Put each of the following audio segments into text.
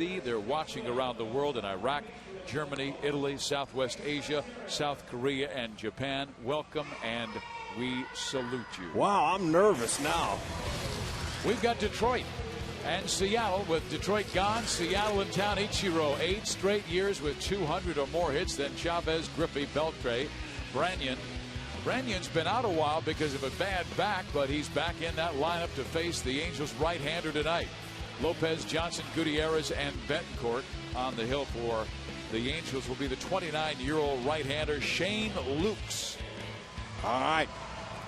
They're watching around the world in Iraq, Germany, Italy, Southwest Asia, South Korea, and Japan. Welcome, and we salute you. Wow, I'm nervous now. We've got Detroit and Seattle. With Detroit gone, Seattle in town. Ichiro, 8 straight years with 200 or more hits. Then Chavez, Griffey, Beltre, Branyan. Branyan's been out a while because of a bad back, but he's back in that lineup to face the Angels right-hander tonight. Lopez, Johnson, Gutierrez, and Betancourt on the hill for the Angels will be the 29-year-old right-hander Shane Lukes. All right,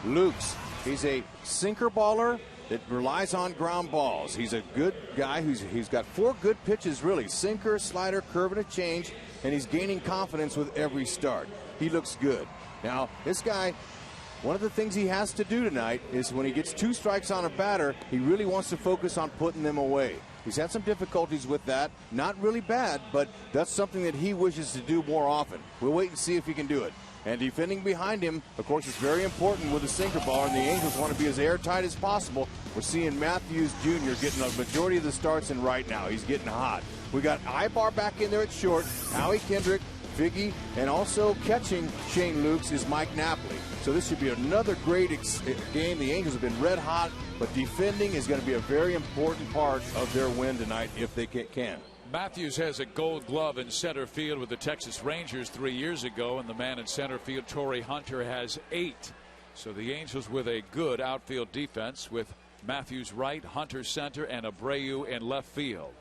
Lukes. He's a sinker baller that relies on ground balls. He's a good guy he's got 4 good pitches, really. Sinker, slider, curve, and a change, and he's gaining confidence with every start. He looks good. Now, this guy, one of the things he has to do tonight is when he gets 2 strikes on a batter, he really wants to focus on putting them away. He's had some difficulties with that. Not really bad, but that's something that he wishes to do more often. We'll wait and see if he can do it. And defending behind him, of course, is very important with a sinker ball, and the Angels want to be as airtight as possible. We're seeing Matthews Jr. getting a majority of the starts in right now. He's getting hot. We got Ibar back in there at short, Howie Kendrick, Figgy, and also catching Shane Lukes is Mike Napoli. So this should be another great game. The Angels have been red hot, but defending is going to be a very important part of their win tonight if they can. Matthews has a gold glove in center field with the Texas Rangers 3 years ago, and the man in center field, Torrey Hunter, has 8. So the Angels with a good outfield defense with Matthews right, Hunter center, and Abreu in left field.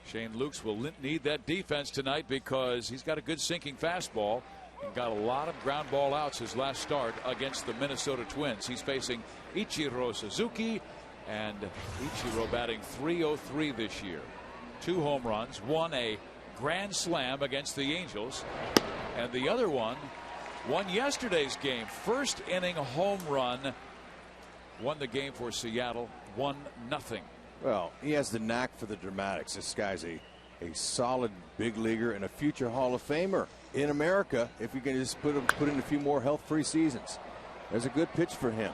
Shane Lukes will need that defense tonight because he's got a good sinking fastball and got a lot of ground ball outs his last start against the Minnesota Twins. He's facing Ichiro Suzuki, and Ichiro batting .303 this year. 2 home runs, 1 a grand slam against the Angels, and the other one won yesterday's game. First inning home run, won the game for Seattle 1-0. Well, he has the knack for the dramatics. This guy's a solid big leaguer and a future Hall of Famer in America if you can just put in a few more health-free seasons. There's a good pitch for him.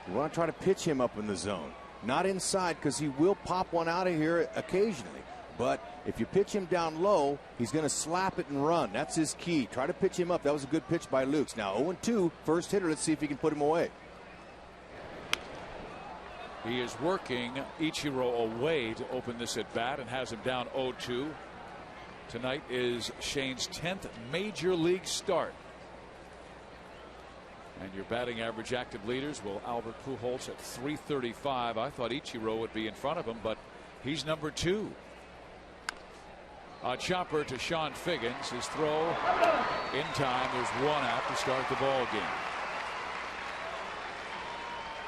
You want to try to pitch him up in the zone, not inside, because he will pop one out of here occasionally. But if you pitch him down low, he's going to slap it and run. That's his key. Try to pitch him up. That was a good pitch by Lukes. Now 0-2, first hitter. Let's see if he can put him away. He is working Ichiro away to open this at bat and has him down 0-2. Tonight is Shane's 10th major league start. And your batting average active leaders, well, Albert Pujols at .335. I thought Ichiro would be in front of him, but he's number 2. A chopper to Sean Figgins. His throw in time. There's 1 out to start the ball game.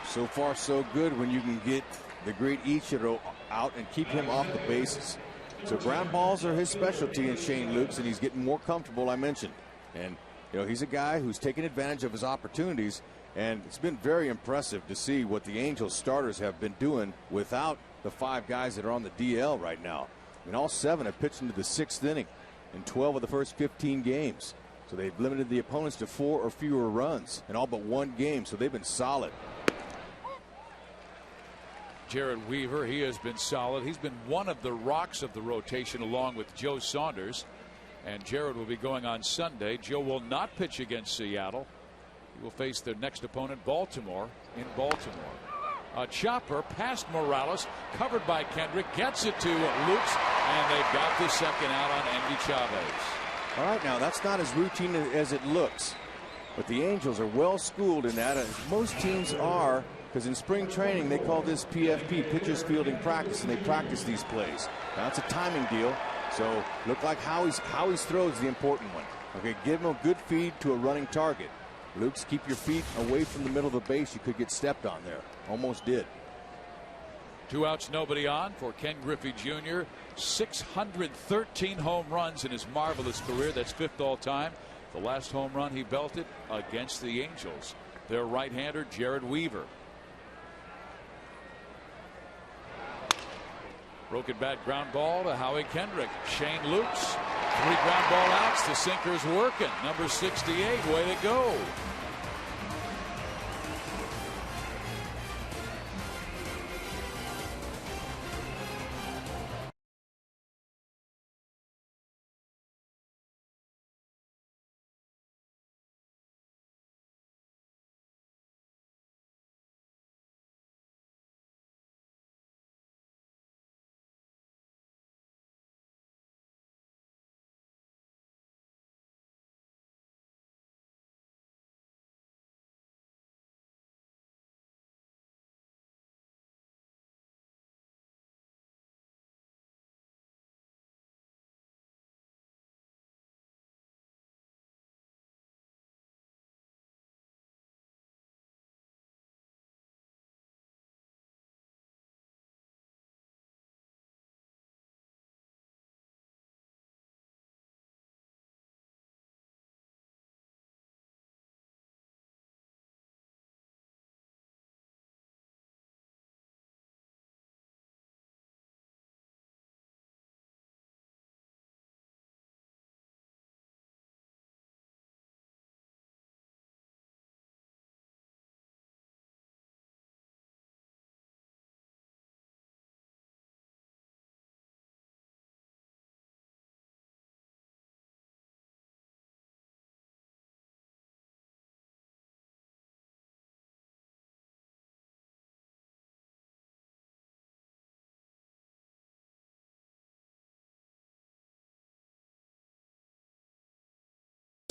So far, so good when you can get the great Ichiro out and keep him off the bases. So ground balls are his specialty in Shane Lukes, and he's getting more comfortable, I mentioned. And, you know, he's a guy who's taking advantage of his opportunities, and it's been very impressive to see what the Angels starters have been doing without the 5 guys that are on the DL right now. I mean, all 7 have pitched into the 6th inning in 12 of the first 15 games. So they've limited the opponents to 4 or fewer runs in all but 1 game, so they've been solid. Jared Weaver, he has been solid. He's been one of the rocks of the rotation along with Joe Saunders. And Jared will be going on Sunday. Joe will not pitch against Seattle. He will face their next opponent, Baltimore, in Baltimore. A chopper past Morales, covered by Kendrick, gets it to Lukes, and they've got the second out on Endy Chavez. All right, now that's not as routine as it looks, but the Angels are well schooled in that, as most teams are. Because in spring training, they call this PFP, pitchers fielding practice, and they practice these plays. Now, it's a timing deal, so look like Howie's throw is the important one. Okay, give him a good feed to a running target. Lukes, keep your feet away from the middle of the base. You could get stepped on there. Almost did. 2 outs, nobody on for Ken Griffey Jr. 613 home runs in his marvelous career. That's 5th all time. The last home run he belted against the Angels. Their right-hander, Jared Weaver. Broken bat ground ball to Howie Kendrick. Shane Lukes. 3 ground ball outs. The sinker's working. Number 68. Way to go.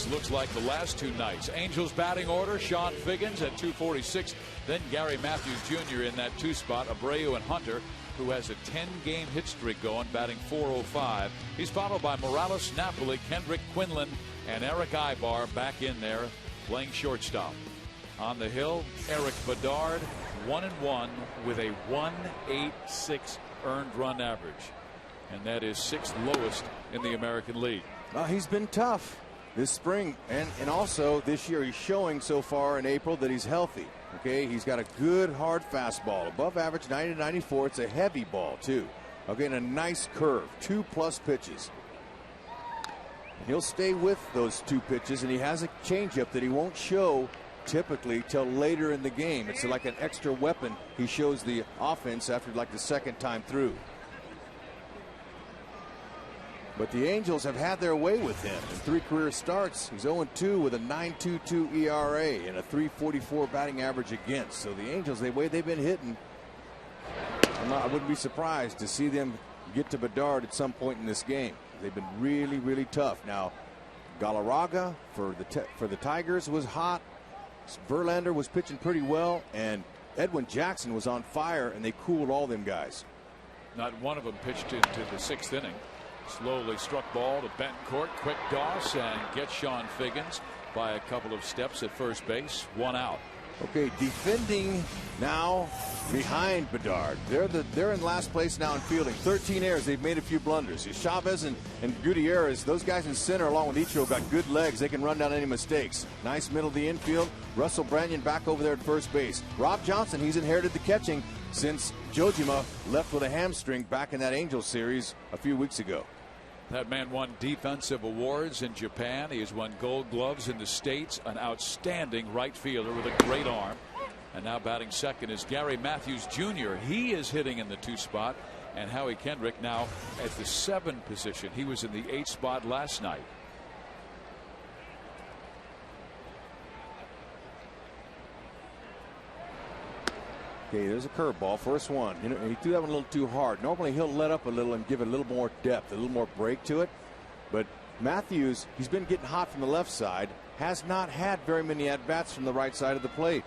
looks like the last two nights. Angels batting order, Sean Figgins at 246. Then Gary Matthews Jr. in that 2 spot. Abreu and Hunter, who has a 10-game hit streak going, batting 405. He's followed by Morales, Napoli, Kendrick, Quinlan, and Eric Ibar back in there playing shortstop. On the hill, Eric Bedard, 1-1 with a 1.86 earned run average. And that is 6th lowest in the American League. He's been tough this spring and also this year. He's showing so far in April that he's healthy. Okay, he's got a good hard fastball, above average 90 to 94. It's a heavy ball too. Okay, and a nice curve, 2+ pitches. He'll stay with those 2 pitches, and he has a changeup that he won't show typically till later in the game. It's like an extra weapon he shows the offense after like the second time through. But the Angels have had their way with him in 3 career starts. He's 0-2 with a 9.22 ERA and a 3.44 batting average against. So the Angels, the way they've been hitting, I wouldn't be surprised to see them get to Bedard at some point in this game. They've been really, really tough. Now, Galarraga for the Tigers was hot. Verlander was pitching pretty well, and Edwin Jackson was on fire, and they cooled all them guys. Not one of them pitched into the 6th inning. Slowly struck ball to Betancourt, quick toss, and gets Sean Figgins by a couple of steps at first base. 1 out. Okay, defending now behind Bedard. They're in last place now in fielding. 13 errors. They've made a few blunders. Chavez and Gutierrez, those guys in center along with Ichiro, got good legs. They can run down any mistakes. Nice middle of the infield. Russell Branyan back over there at first base. Rob Johnson, he's inherited the catching since Jojima left with a hamstring back in that Angels series a few weeks ago. That man won defensive awards in Japan. He has won Gold Gloves in the States. An outstanding right fielder with a great arm. And now batting second is Gary Matthews Jr. He is hitting in the 2 spot. And Howie Kendrick now at the 7 position. He was in the 8 spot last night. Okay, there's a curveball. First one. You know, he threw that one a little too hard. Normally he'll let up a little and give it a little more depth, a little more break to it. But Matthews, he's been getting hot from the left side, has not had very many at-bats from the right side of the plate.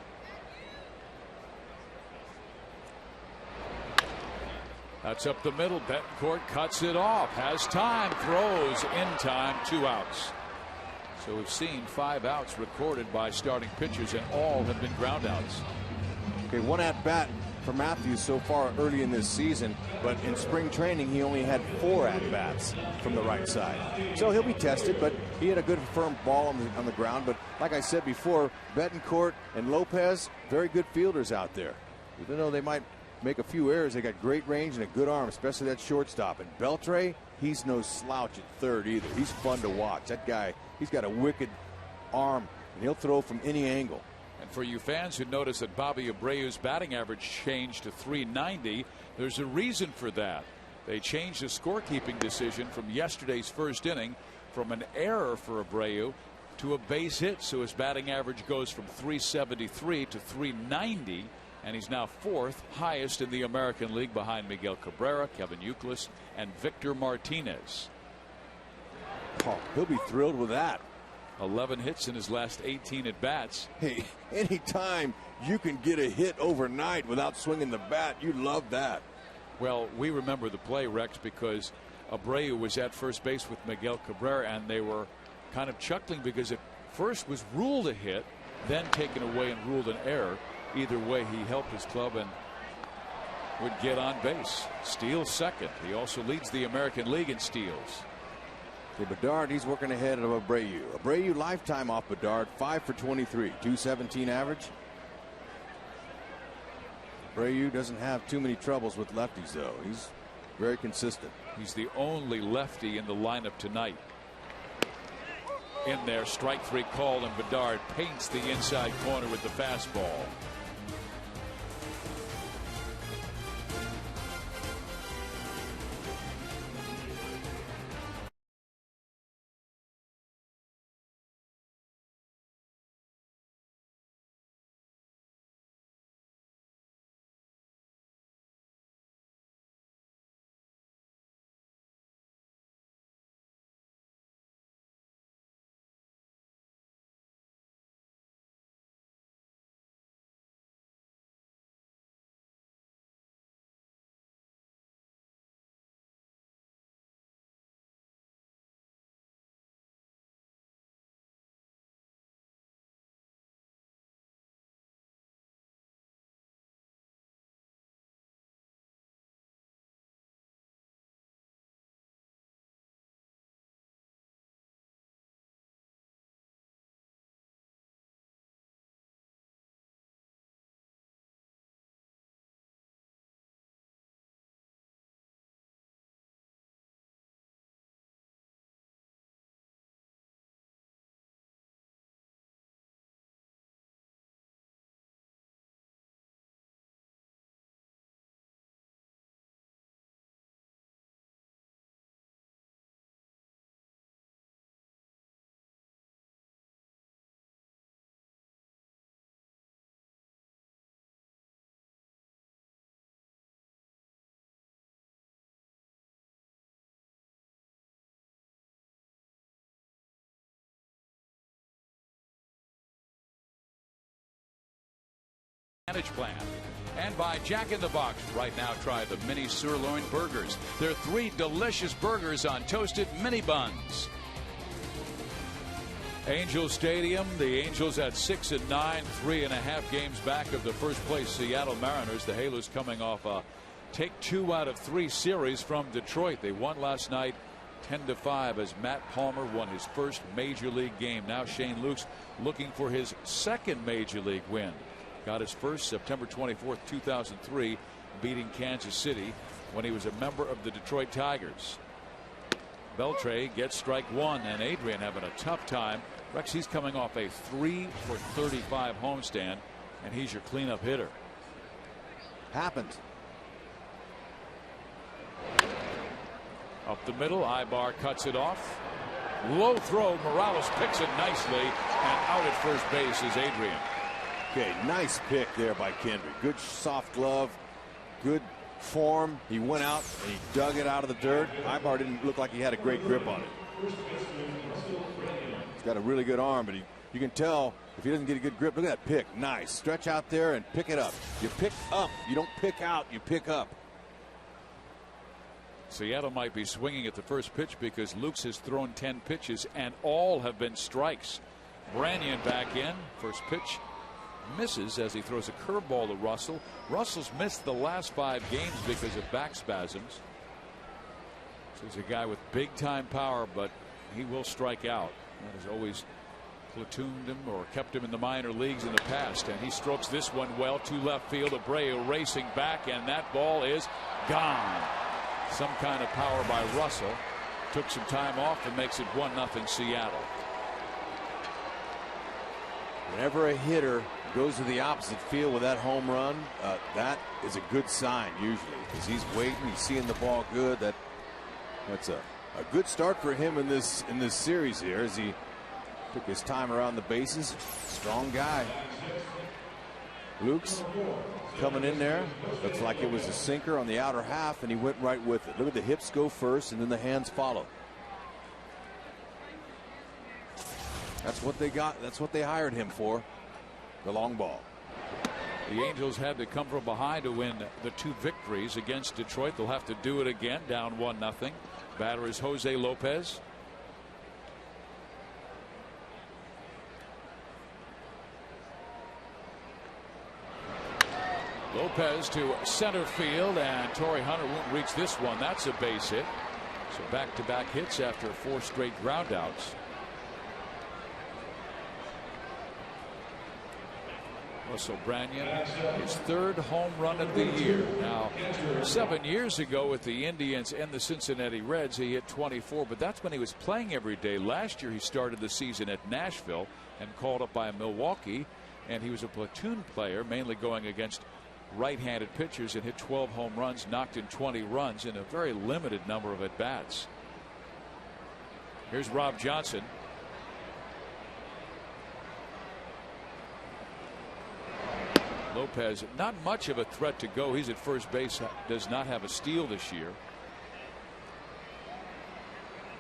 That's up the middle. Betancourt cuts it off. Has time. Throws in time. 2 outs. So we've seen 5 outs recorded by starting pitchers, and all have been ground outs. Okay, 1 at-bat for Matthews so far early in this season, but in spring training he only had 4 at-bats from the right side. So he'll be tested, but he had a good firm ball on the ground. But like I said before, Betancourt and Lopez, very good fielders out there. Even though they might make a few errors, they got great range and a good arm, especially that shortstop. And Beltre, he's no slouch at third either. He's fun to watch. That guy, he's got a wicked arm, and he'll throw from any angle. And for you fans who notice that Bobby Abreu's batting average changed to 390, there's a reason for that. They changed the scorekeeping decision from yesterday's first inning from an error for Abreu to a base hit. So his batting average goes from 373 to 390, and he's now 4th highest in the American League behind Miguel Cabrera, Kevin Youkilis, and Victor Martinez. Oh, he'll be thrilled with that. 11 hits in his last 18 at bats. Hey, anytime you can get a hit overnight without swinging the bat, you love that. Well, we remember the play, Rex, because Abreu was at first base with Miguel Cabrera, and they were kind of chuckling because it first was ruled a hit, then taken away and ruled an error. Either way, he helped his club and would get on base. Steals second. He also leads the American League in steals. Okay, Bedard, he's working ahead of Abreu. Abreu lifetime off Bedard, 5 for 23, 217 average. Abreu doesn't have too many troubles with lefties, though. He's very consistent. He's the only lefty in the lineup tonight. In there, strike 3 called, and Bedard paints the inside corner with the fastball. Plan. And by Jack in the Box. Right now, try the mini sirloin burgers. They're 3 delicious burgers on toasted mini buns. Angels Stadium. The Angels at 6-9, 3.5 games back of the first place Seattle Mariners. The Halos coming off a take 2 out of 3 series from Detroit. They won last night 10-5 as Matt Palmer won his first major league game. Now Shane Lukes looking for his second major league win. Got his first September 24th, 2003, beating Kansas City when he was a member of the Detroit Tigers. Beltre gets strike 1, and Adrian having a tough time. Rex, he's coming off a 3-for-35 homestand, and he's your cleanup hitter. Happened. Up the middle, Ibar cuts it off. Low throw, Morales picks it nicely, and out at first base is Adrian. Okay, nice pick there by Kendrick. Good soft glove, good form. He went out and he dug it out of the dirt. Ibar didn't look like he had a great grip on it. He's got a really good arm, but you can tell if he doesn't get a good grip. Look at that pick. Nice. Stretch out there and pick it up. You pick up. You don't pick out. You pick up. Seattle might be swinging at the first pitch because Lukes has thrown 10 pitches and all have been strikes. Branyan back in. First pitch misses as he throws a curveball to Russell. Russell's missed the last 5 games because of back spasms. So he's a guy with big time power, but he will strike out. That has always platooned him or kept him in the minor leagues in the past. And he strokes this one well to left field. Abreu racing back, and that ball is gone. Some kind of power by Russell. Took some time off and makes it 1-0 Seattle. Whenever a hitter goes to the opposite field with that home run, that is a good sign usually, because he's waiting, he's seeing the ball good. That's a good start for him in this series here as he took his time around the bases. Strong guy. Lukes coming in there. Looks like it was a sinker on the outer half, and he went right with it. Look at the hips go first, and then the hands follow. That's what they got. That's what they hired him for. The long ball. The Angels had to come from behind to win the 2 victories against Detroit. They'll have to do it again, down 1-0. Batter is Jose Lopez. Lopez to center field, and Torrey Hunter won't reach this one. That's a base hit. So back-to-back hits after 4 straight groundouts. Russell Branyan, his 3rd home run of the year. Now, 7 years ago with the Indians and the Cincinnati Reds, he hit 24, but that's when he was playing every day. Last year, he started the season at Nashville and called up by Milwaukee, and he was a platoon player, mainly going against right-handed pitchers, and hit 12 home runs, knocked in 20 runs in a very limited number of at-bats. Here's Rob Johnson. Lopez, not much of a threat to go. He's at first base, does not have a steal this year.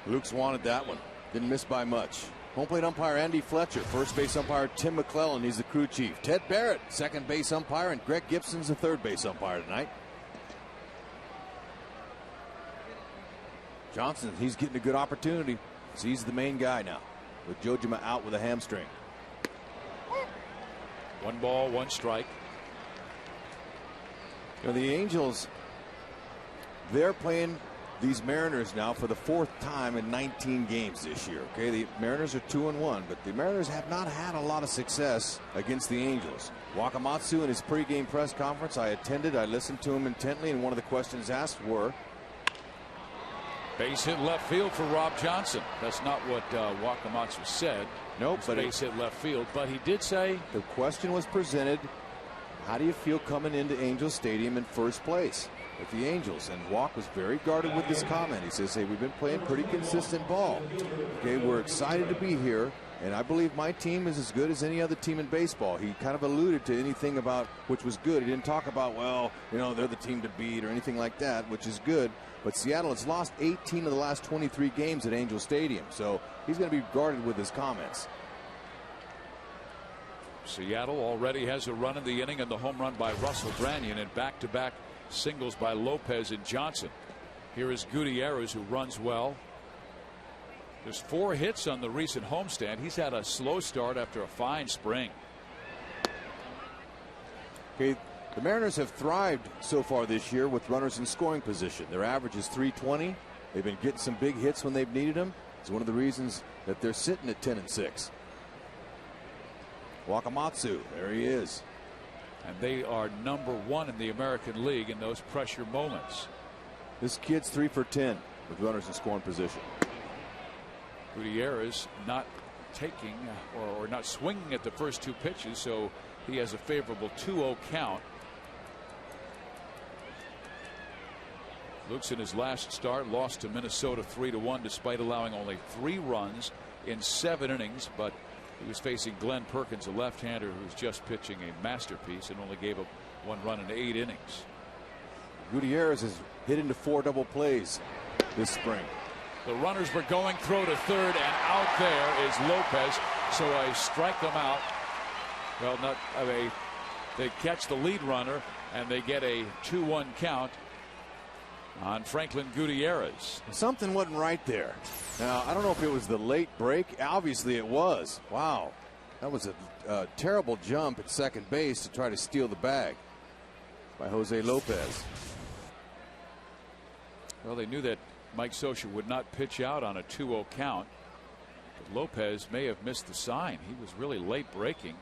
Lukes wanted that one. Didn't miss by much. Home plate umpire Andy Fletcher. First base umpire Tim McClellan. He's the crew chief. Ted Barrett, second base umpire, and Greg Gibson's the third base umpire tonight. Johnson, he's getting a good opportunity. So he's the main guy now, with Jojima out with a hamstring. 1 ball, 1 strike. You know, the Angels, they're playing these Mariners now for the 4th time in 19 games this year. Okay, the Mariners are 2-1, but the Mariners have not had a lot of success against the Angels. Wakamatsu in his pregame press conference, I attended, I listened to him intently, and one of the questions asked were, base hit left field for Rob Johnson. That's not what Wakamatsu said. Nope, but base hit left field, but he did say the question was presented, how do you feel coming into Angels Stadium in first place with the Angels? And Walk was very guarded with this comment. He says, hey, we've been playing pretty consistent ball. Okay, we're excited to be here, and I believe my team is as good as any other team in baseball. He kind of alluded to anything about which was good. He didn't talk about, well, you know, they're the team to beat or anything like that, which is good. But Seattle has lost 18 of the last 23 games at Angel Stadium, so he's going to be guarded with his comments. Seattle already has a run in the inning and the home run by Russell Branyan and back-to-back singles by Lopez and Johnson. Here is Gutierrez, who runs well. There's 4 hits on the recent homestand. He's had a slow start after a fine spring. Okay, the Mariners have thrived so far this year with runners in scoring position. Their average is .320. They've been getting some big hits when they've needed them. It's one of the reasons that they're sitting at 10-6. Wakamatsu, there he is. And they are #1 in the American League in those pressure moments. This kid's 3 for 10 with runners in scoring position. Gutierrez not taking or not swinging at the first 2 pitches, so he has a favorable 2-0 count. Luke's in his last start lost to Minnesota 3-1 despite allowing only 3 runs in 7 innings, but he was facing Glenn Perkins, a left-hander who's just pitching a masterpiece and only gave up 1 run in 8 innings. Gutierrez has hit into 4 double plays this spring. The runners were going, throw to third, and out there is Lopez. So I strike them out. Well, not they catch the lead runner and they get a 2-1 count on Franklin Gutierrez. Something wasn't right there. Now, I don't know if it was the late break. Obviously it was. Wow, that was a terrible jump at second base to try to steal the bag by Jose Lopez. Well, they knew that Mike Scioscia would not pitch out on a 2-0 count, but Lopez may have missed the sign. He was really late breaking.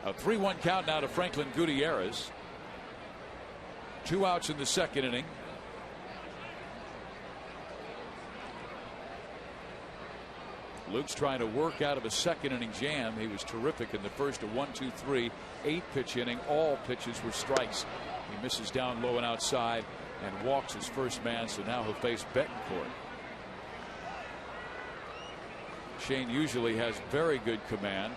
A 3-1 count now to Franklin Gutierrez. 2 outs in the second inning. Luke's trying to work out of a second inning jam. He was terrific in the first. A 1-2-3 8-pitch inning. All pitches were strikes. He misses down low and outside and walks his first man, so now he'll face Betancourt. Shane usually has very good command.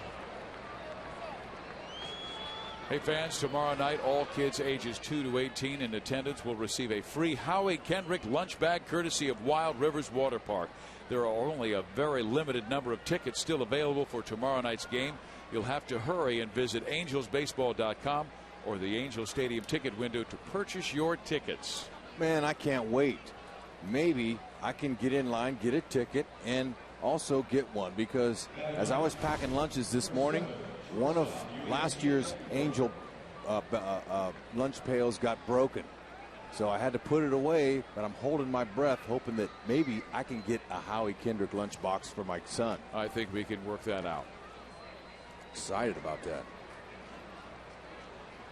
Hey fans, tomorrow night all kids ages 2 to 18 in attendance will receive a free Howie Kendrick lunch bag courtesy of Wild Rivers Water Park. There are only a very limited number of tickets still available for tomorrow night's game. You'll have to hurry and visit angelsbaseball.com or the Angels Stadium ticket window to purchase your tickets. Man, I can't wait. Maybe I can get in line, get a ticket, and also get one, because as I was packing lunches this morning, one of last year's Angel lunch pails got broken. So I had to put it away, but I'm holding my breath, hoping that maybe I can get a Howie Kendrick lunchbox for my son. I think we can work that out. Excited about that.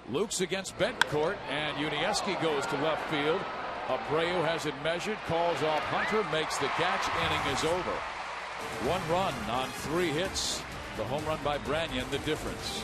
Luke's against Betancourt, and Unieski goes to left field. Abreu has it measured, calls off Hunter, makes the catch. Inning is over. 1 run on 3 hits. The home run by Branyan, the difference.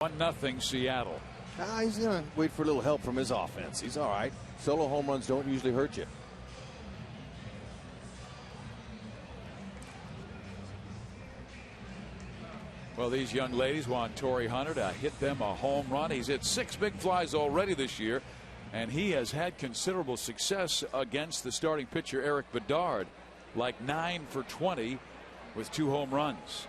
1-0 Seattle. He's going to wait for a little help from his offense. He's all right. Solo home runs don't usually hurt you. Well, these young ladies want Torrey Hunter to hit them a home run. He's hit 6 big flies already this year, and he has had considerable success against the starting pitcher Eric Bedard, like 9 for 20 with 2 home runs.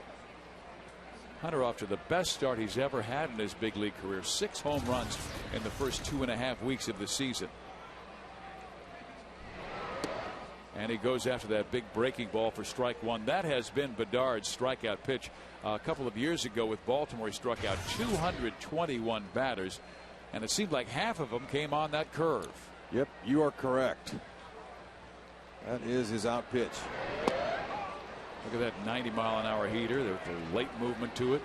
Hunter off to the best start he's ever had in his big league career. 6 home runs in the first 2.5 weeks of the season. And he goes after that big breaking ball for strike 1. That has been Bedard's strikeout pitch. A couple of years ago with Baltimore, he struck out 221 batters, and it seemed like half of them came on that curve. Yep, you are correct. That is his out pitch. Look at that 90-mile-an-hour heater. There's a late movement to it.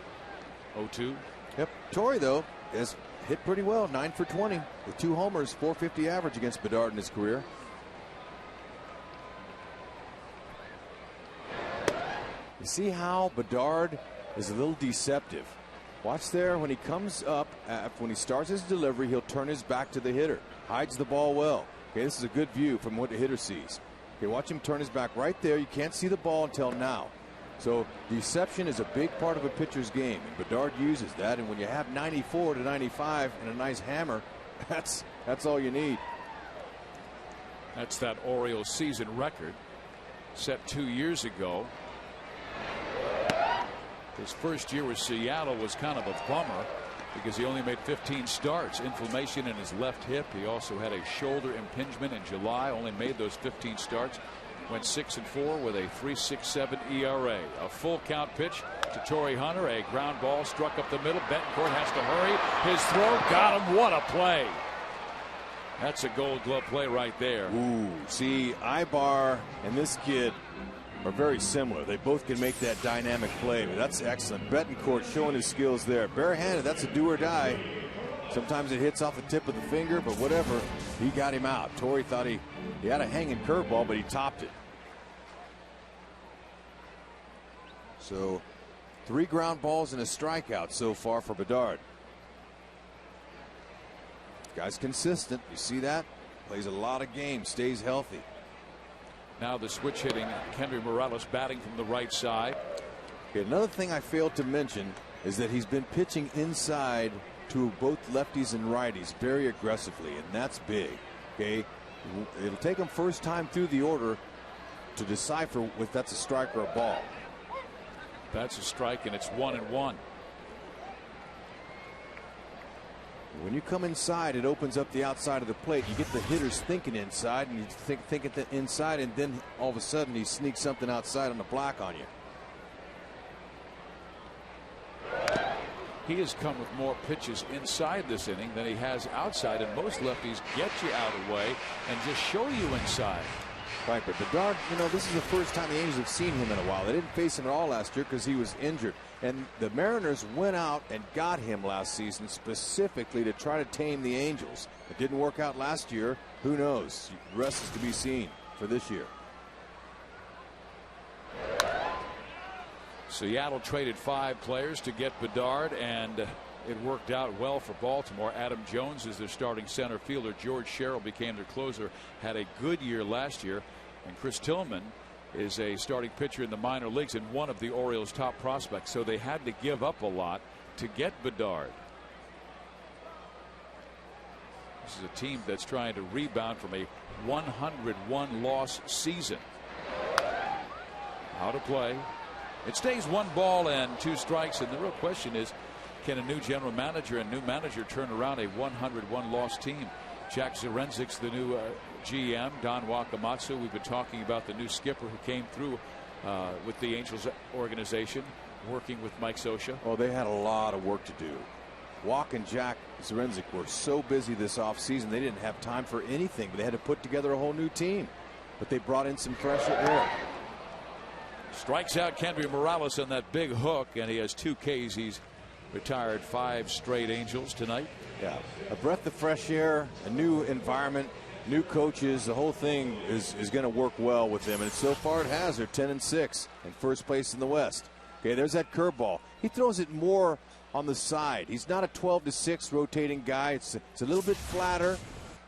0-2. Yep. Torrey, though, has hit pretty well. 9 for 20 with 2 homers, .450 average against Bedard in his career. You see how Bedard is a little deceptive. Watch there when he comes up, when he starts his delivery, he'll turn his back to the hitter. Hides the ball well. Okay, this is a good view from what the hitter sees. Okay, watch him turn his back right there. You can't see the ball until now. So deception is a big part of a pitcher's game, and Bedard uses that. And when you have 94 to 95 and a nice hammer, that's all you need. That's that Orioles season record set 2 years ago. His first year with Seattle was kind of a bummer because he only made 15 starts. Inflammation in his left hip. He also had a shoulder impingement in July. Only made those 15 starts. Went 6-4 with a 3.67 ERA. A full count pitch to Torrey Hunter. A ground ball struck up the middle. Betancourt has to hurry. His throw got him. What a play. That's a Gold Glove play right there. Ooh, see, Ibar and this kid are very similar. They both can make that dynamic play. But that's excellent. Betancourt showing his skills there. Barehanded, that's a do or die. Sometimes it hits off the tip of the finger, but whatever. He got him out. Torrey thought he had a hanging curveball, but he topped it. So 3 ground balls and a strikeout so far for Bedard. Guy's consistent. You see that? Plays a lot of games, stays healthy. Now the switch hitting Kendry Morales batting from the right side. Okay, another thing I failed to mention is that he's been pitching inside to both lefties and righties very aggressively, and that's big. Okay, it'll take him first time through the order to decipher if that's a strike or a ball. That's a strike, and it's 1-1. When you come inside, it opens up the outside of the plate. You get the hitters thinking inside, and you think at the inside, and then all of a sudden he sneaks something outside on the block on you. He has come with more pitches inside this inning than he has outside, and most lefties get you out of the way and just show you inside. Right, but Bedard, this is the first time the Angels have seen him in a while. They didn't face him at all last year because he was injured. And the Mariners went out and got him last season specifically to try to tame the Angels. It didn't work out last year. Who knows? The rest is to be seen for this year. Seattle traded 5 players to get Bedard, and it worked out well for Baltimore. Adam Jones is their starting center fielder. George Sherrill became their closer. Had a good year last year. And Chris Tillman is a starting pitcher in the minor leagues and one of the Orioles' top prospects. So they had to give up a lot to get Bedard. This is a team that's trying to rebound from a 101-loss season. How to play. It stays 1 ball and 2 strikes, and the real question is, can a new general manager and new manager turn around a 101-loss team? Jack Zarenzik's the new GM. Don Wakamatsu, we've been talking about the new skipper who came through with the Angels organization, working with Mike Scioscia. Well, they had a lot of work to do. Wak and Jack Zarenzik were so busy this offseason, they didn't have time for anything. But they had to put together a whole new team. But they brought in some fresher air. Strikes out Kendry Morales on that big hook, and he has 2 Ks. He's retired 5 straight Angels tonight. Yeah, a breath of fresh air, a new environment, new coaches. The whole thing is going to work well with them, and so far it has. They're 10-6 in first place in the West. Okay, there's that curveball. He throws it more on the side. He's not a 12-6 rotating guy. It's a little bit flatter.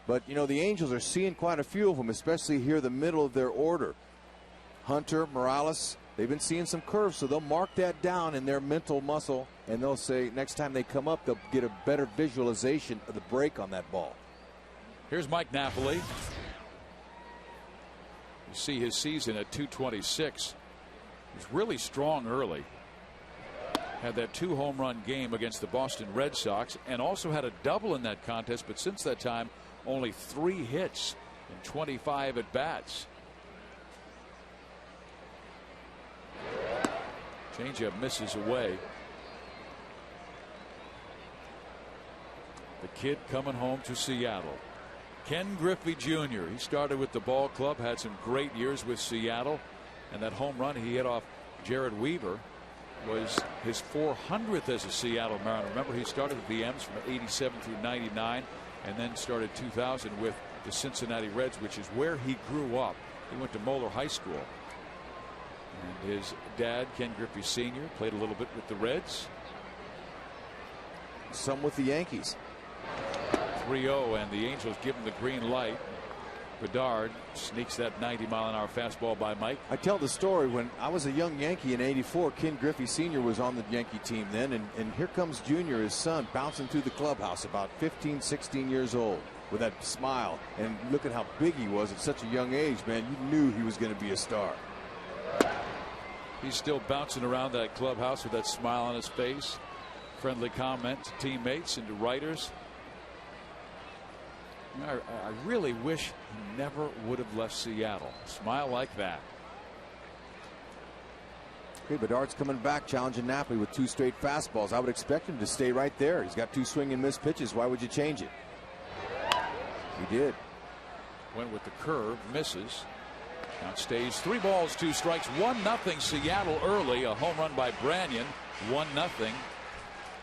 But, you know, the Angels are seeing quite a few of them, especially here the middle of their order. Hunter, Morales, they've been seeing some curves, so they'll mark that down in their mental muscle, and they'll say next time they come up, they'll get a better visualization of the break on that ball. Here's Mike Napoli. You see his season at 226. He's really strong early. Had that 2 home run game against the Boston Red Sox and also had a double in that contest, but since that time only 3 hits in 25 at bats. Changeup misses away. The kid coming home to Seattle. Ken Griffey Jr. He started with the ball club, had some great years with Seattle, and that home run he hit off Jared Weaver was his 400th as a Seattle Mariner. Remember, he started with the M's from 87 through 99 and then started 2000 with the Cincinnati Reds, which is where he grew up. He went to Moeller High School. And his dad, Ken Griffey Sr., played a little bit with the Reds. Some with the Yankees. 3-0, and the Angels give him the green light. Bedard sneaks that 90-mile-an-hour fastball by Mike. I tell the story when I was a young Yankee in '84. Ken Griffey Sr. was on the Yankee team then, and here comes Junior, his son, bouncing through the clubhouse, about 15, 16 years old, with that smile. And look at how big he was at such a young age, man. You knew he was going to be a star. He's still bouncing around that clubhouse with that smile on his face. Friendly comment to teammates and to writers. I really wish he never would have left Seattle. Smile like that. Okay, Bedard's coming back, challenging Napoli with 2 straight fastballs. I would expect him to stay right there. He's got 2 swing and miss pitches. Why would you change it? He did. Went with the curve, misses. Now it stays 3 balls, 2 strikes, 1-0 Seattle early. A home run by Branyan. 1-0.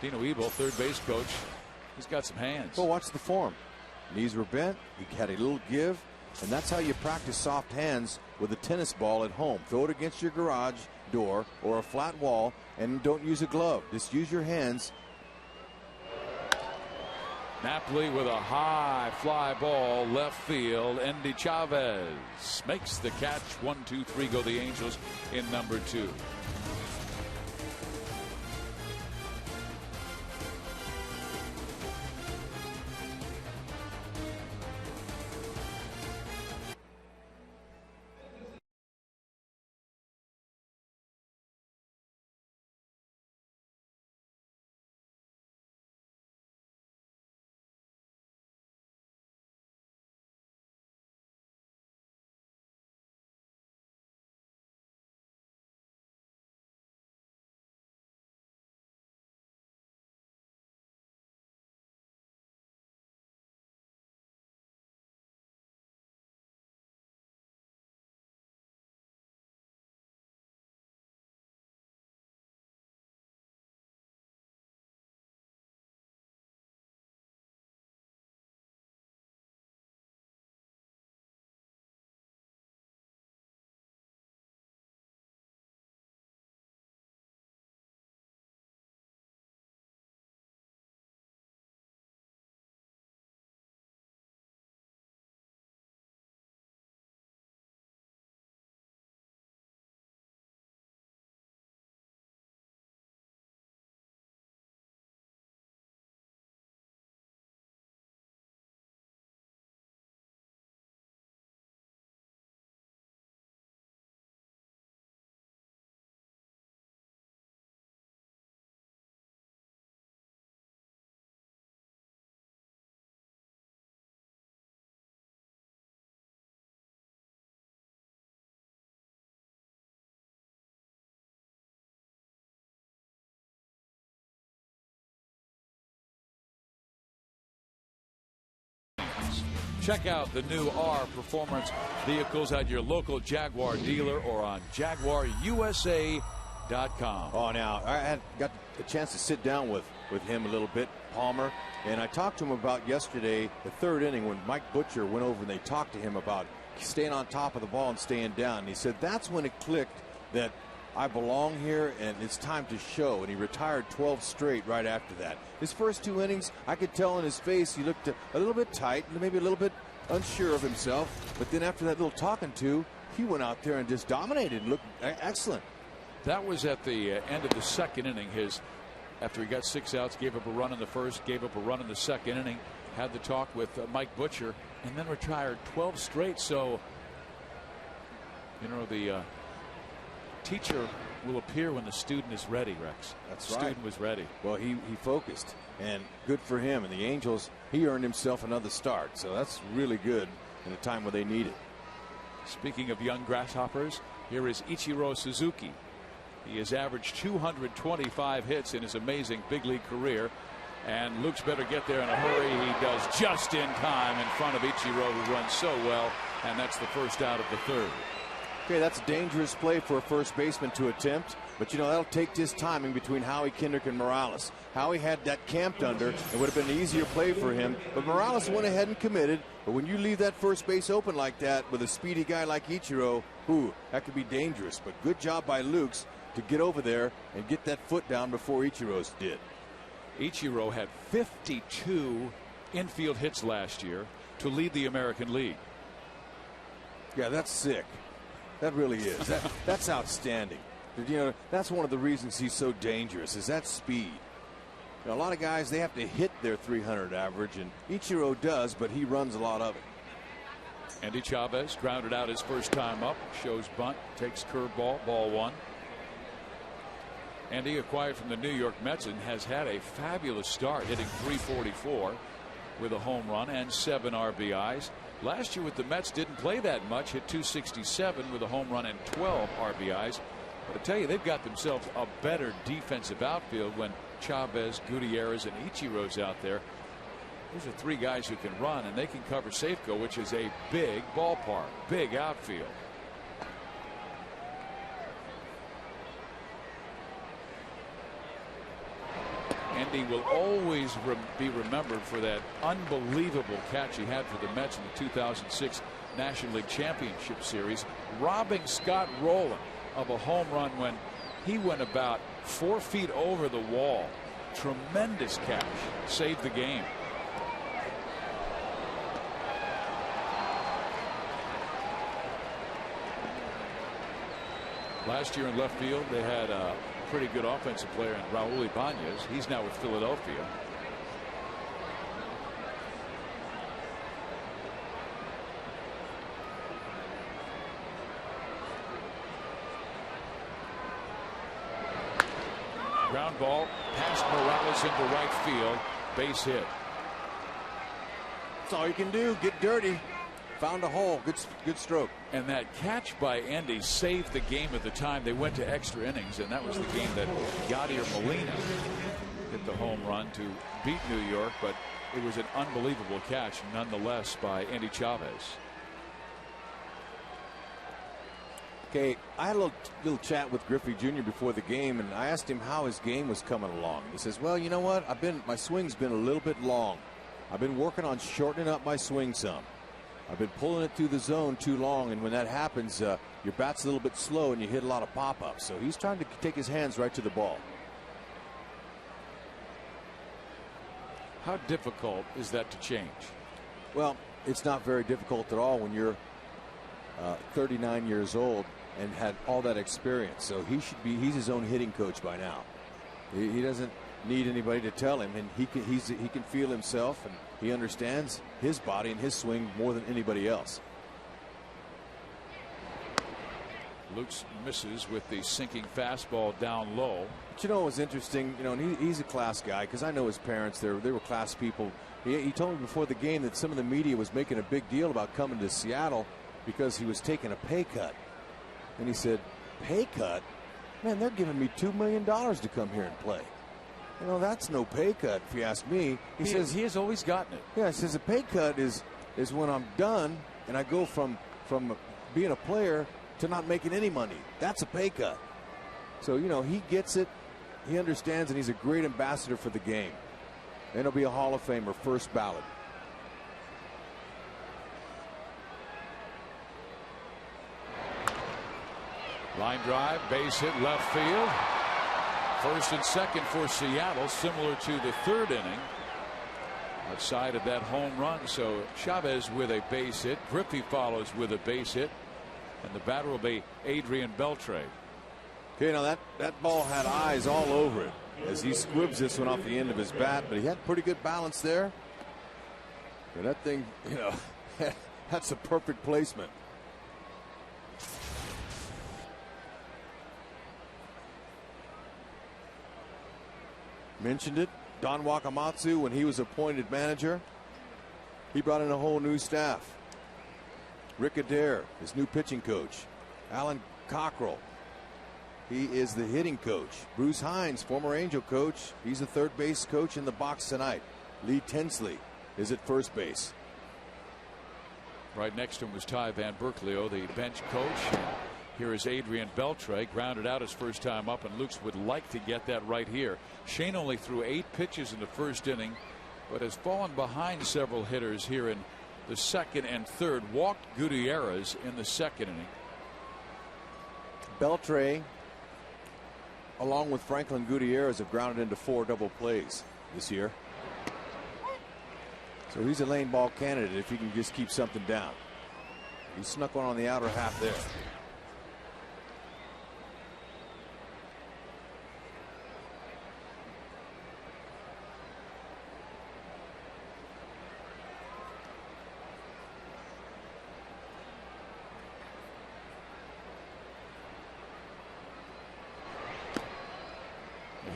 Dino Ebel, third base coach. He's got some hands. Well, watch the form. Knees were bent. He had a little give. And that's how you practice soft hands with a tennis ball at home. Throw it against your garage door or a flat wall, and don't use a glove. Just use your hands. Napoli with a high fly ball left field. Endy Chavez makes the catch. 1-2-3 go the Angels in number 2. Check out the new R Performance vehicles at your local Jaguar dealer or on JaguarUSA.com. Oh, now I got a chance to sit down with him a little bit, Palmer, and I talked to him about yesterday, the 3rd inning, when Mike Butcher went over and they talked to him about staying on top of the ball and staying down. And he said that's when it clicked that I belong here and it's time to show. And he retired 12 straight right after that. His first 2 innings, I could tell in his face he looked a little bit tight, maybe a little bit unsure of himself. But then after that little talking to, he went out there and just dominated and looked excellent. That was at the end of the second inning. After he got 6 outs, gave up a run in the first, gave up a run in the second inning, had the talk with Mike Butcher, and then retired 12 straight. So, you know, the teacher will appear when the student is ready, Rex. That's right. The student was ready. Well, he focused, and good for him. And the Angels, he earned himself another start. So that's really good in a time where they need it. Speaking of young grasshoppers, here is Ichiro Suzuki. He has averaged 225 hits in his amazing big league career. And Luke's better get there in a hurry. He does just in time in front of Ichiro, who runs so well. And that's the first out of the third. Okay, that's a dangerous play for a first baseman to attempt. But, you know, that'll take just timing between Howie, Kendrick, and Morales. Howie had that camped under. It would have been an easier play for him. But Morales went ahead and committed. But when you leave that first base open like that with a speedy guy like Ichiro, that could be dangerous. But good job by Luke's to get over there and get that foot down before Ichiro's did. Ichiro had 52 infield hits last year to lead the American League. Yeah, that's sick. That really is. That's outstanding. You know, that's one of the reasons he's so dangerous, is that speed. You know, a lot of guys, they have to hit their 300 average, and Ichiro does, but he runs a lot of it. Andy Chavez grounded out his first time up, shows bunt, takes curveball, ball 1. Andy, acquired from the New York Mets, and has had a fabulous start, hitting .344 with a home run and 7 RBIs. Last year with the Mets didn't play that much, hit .267 with a home run and 12 RBIs. But I tell you, they've got themselves a better defensive outfield when Chavez, Gutierrez, and Ichiro's out there. Those are 3 guys who can run, and they can cover Safeco, which is a big ballpark, big outfield. Andy will always be remembered for that unbelievable catch he had for the Mets in the 2006 National League Championship Series, robbing Scott Rowland of a home run when he went about 4 feet over the wall. Tremendous catch. Saved the game. Last year in left field, they had a pretty good offensive player in Raul Ibanez. He's now with Philadelphia. Ground ball past Morales into right field. Base hit. That's all you can do. Get dirty. Found a hole. Good stroke. And that catch by Andy saved the game at the time. They went to extra innings, and that was the game that Yadier Molina hit the home run to beat New York. But it was an unbelievable catch nonetheless by Andy Chavez. Okay, I had a little chat with Griffey Jr. before the game, and I asked him how his game was coming along. He says, well, you know what? My swing's been a little bit long. I've been working on shortening up my swing some. I've been pulling it through the zone too long, and when that happens, your bat's a little bit slow and you hit a lot of pop-ups. So he's trying to take his hands right to the ball. How difficult is that to change? Well, it's not very difficult at all when you're 39 years old and had all that experience. So he's his own hitting coach by now. He doesn't need anybody to tell him, and he can feel himself, and he understands his body and his swing more than anybody else. Luke's misses with the sinking fastball down low. But you know, it was interesting, you know, and he's a class guy, because I know his parents, they were class people. He told me before the game that some of the media was making a big deal about coming to Seattle because he was taking a pay cut. And he said, pay cut? Man, they're giving me $2 million to come here and play. You know, that's no pay cut, if you ask me. He says he has always gotten it. Yeah, he says a pay cut is when I'm done and I go from being a player to not making any money. That's a pay cut. So, you know, he gets it. He understands, and he's a great ambassador for the game. And he'll be a Hall of Famer, first ballot. Line drive, base hit, left field. First and second for Seattle, similar to the third inning. Outside of that home run, so Chavez with a base hit. Griffey follows with a base hit, and the batter will be Adrian Beltre. Okay, now that ball had eyes all over it as he squibs this one off the end of his bat, but he had pretty good balance there. But that thing, you know, that's a perfect placement. Mentioned it, Don Wakamatsu, when he was appointed manager, he brought in a whole new staff. Rick Adair, his new pitching coach. Alan Cockrell, he is the hitting coach. Bruce Hines, former Angel coach, he's the third base coach in the box tonight. Lee Tinsley is at first base. Right next to him was Ty Van Berkeley, the bench coach. Here is Adrian Beltre, grounded out his first time up, and Lukes would like to get that right here. Shane only threw 8 pitches in the first inning, but has fallen behind several hitters here in the second and third. Walked Gutierrez in the second inning. Beltre, along with Franklin Gutierrez, have grounded into 4 double plays this year. So he's a lane ball candidate if he can just keep something down. He snuck one on the outer half there.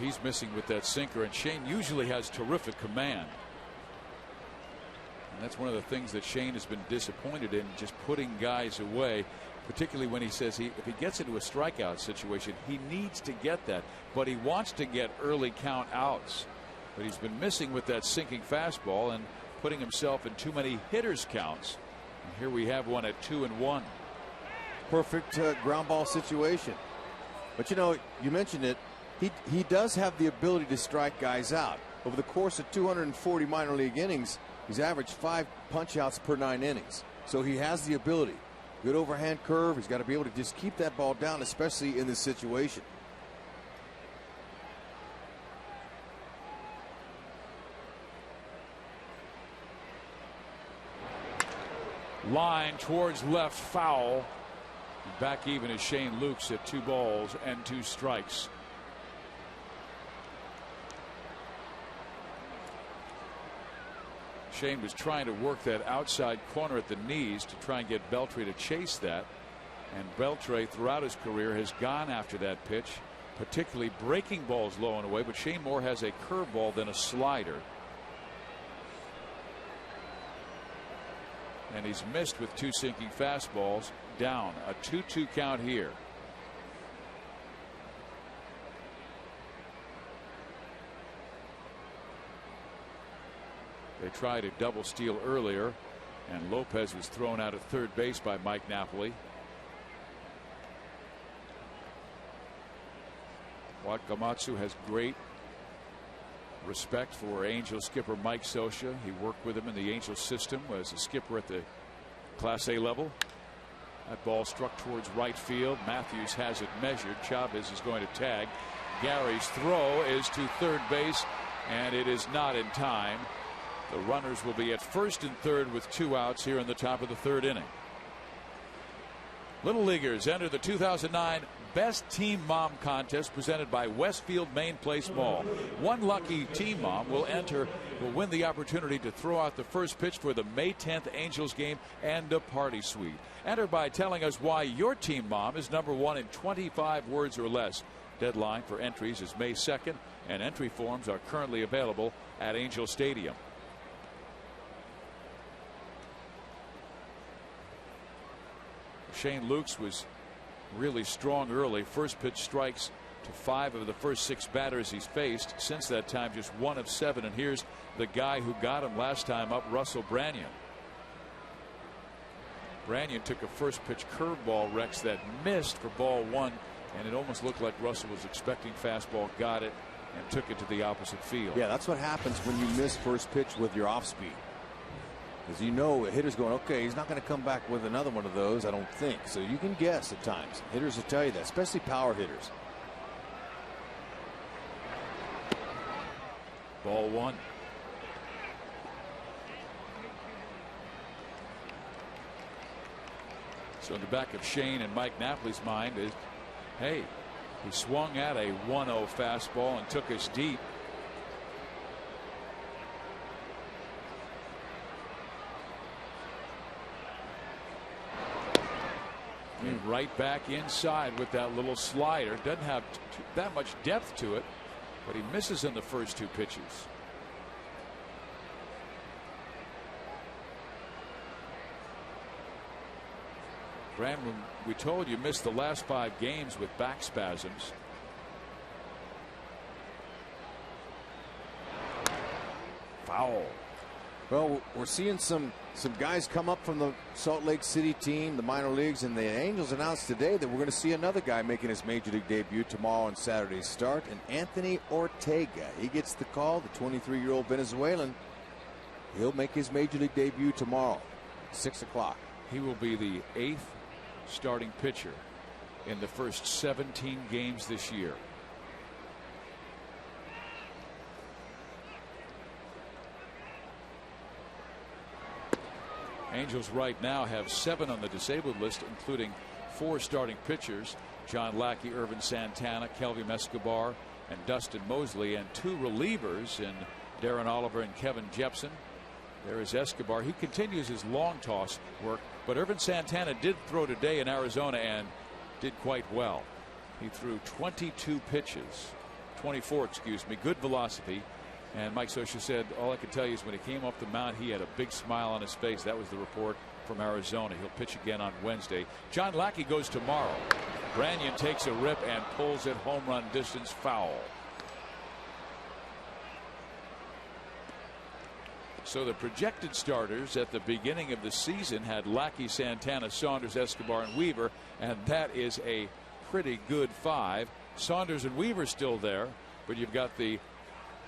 He's missing with that sinker, and Shane usually has terrific command. And that's one of the things that Shane has been disappointed in, just putting guys away, particularly when he says if he gets into a strikeout situation, he needs to get that, but he wants to get early count outs. But he's been missing with that sinking fastball and putting himself in too many hitters counts. And here we have one at 2-1. Perfect ground ball situation. But you know, you mentioned it. He does have the ability to strike guys out. Over the course of 240 minor league innings, he's averaged 5 punch outs per 9 innings. So he has the ability. Good overhand curve. He's got to be able to just keep that ball down, especially in this situation. Line towards left, foul. Back even is Shane Lukes at 2 balls and 2 strikes. Shane was trying to work that outside corner at the knees to try and get Beltre to chase that. And Beltre throughout his career has gone after that pitch, particularly breaking balls low and away. But Shane more has a curveball than a slider. And he's missed with 2 sinking fastballs down. A 2-2 count here. They tried a double steal earlier, and Lopez was thrown out at third base by Mike Napoli. Wakamatsu has great respect for Angel skipper Mike Scioscia. He worked with him in the Angel system as a skipper at the Class A level. That ball struck towards right field. Matthews has it measured. Chavez is going to tag. Gary's throw is to third base, and it is not in time. The runners will be at first and third with 2 outs here in the top of the third inning. Little Leaguers enter the 2009 Best Team Mom contest presented by Westfield Main Place Mall. One lucky team mom will win the opportunity to throw out the first pitch for the May 10th Angels game and a party suite. Enter by telling us why your team mom is #1 in 25 words or less. Deadline for entries is May 2nd, and entry forms are currently available at Angel Stadium. Shane Lukes was really strong early. First pitch strikes to 5 of the first 6 batters he's faced. Since that time, just 1 of 7. And here's the guy who got him last time up, Russell Branyan. Branyan took a first pitch curveball, Rex, that missed for ball 1, and it almost looked like Russell was expecting fastball, got it, and took it to the opposite field. Yeah, that's what happens when you miss first pitch with your off speed. Because you know a hitter's going, okay, he's not going to come back with another one of those, I don't think. So you can guess at times. Hitters will tell you that, especially power hitters. Ball one. So in the back of Shane and Mike Napoli's mind is, hey, he swung at a 1-0 fastball and took us deep. And right back inside with that little slider. Doesn't have that much depth to it, but he misses in the first two pitches. Graham, we told you missed the last 5 games with back spasms. Foul. Well, we're seeing some guys come up from the Salt Lake City team, the minor leagues, and the Angels announced today that we're going to see another guy making his major league debut tomorrow on Saturday's start, and Anthony Ortega. He gets the call, the 23-year-old Venezuelan. He'll make his major league debut tomorrow, 6 o'clock. He will be the 8th starting pitcher in the first 17 games this year. Angels right now have 7 on the disabled list, including 4 starting pitchers: John Lackey, Irvin Santana, Kelvin Escobar, and Dustin Mosley, and 2 relievers in Darren Oliver and Kevin Jepson. There is Escobar. He continues his long toss work, but Irvin Santana did throw today in Arizona and did quite well. He threw 22 pitches, 24, excuse me, good velocity. And Mike Scioscia said, all I can tell you is when he came off the mound, he had a big smile on his face. That was the report from Arizona. He'll pitch again on Wednesday. John Lackey goes tomorrow. Branyan takes a rip and pulls it home run distance foul. So the projected starters at the beginning of the season had Lackey, Santana, Saunders, Escobar, and Weaver, and that is a pretty good 5. Saunders and Weaver still there, but you've got the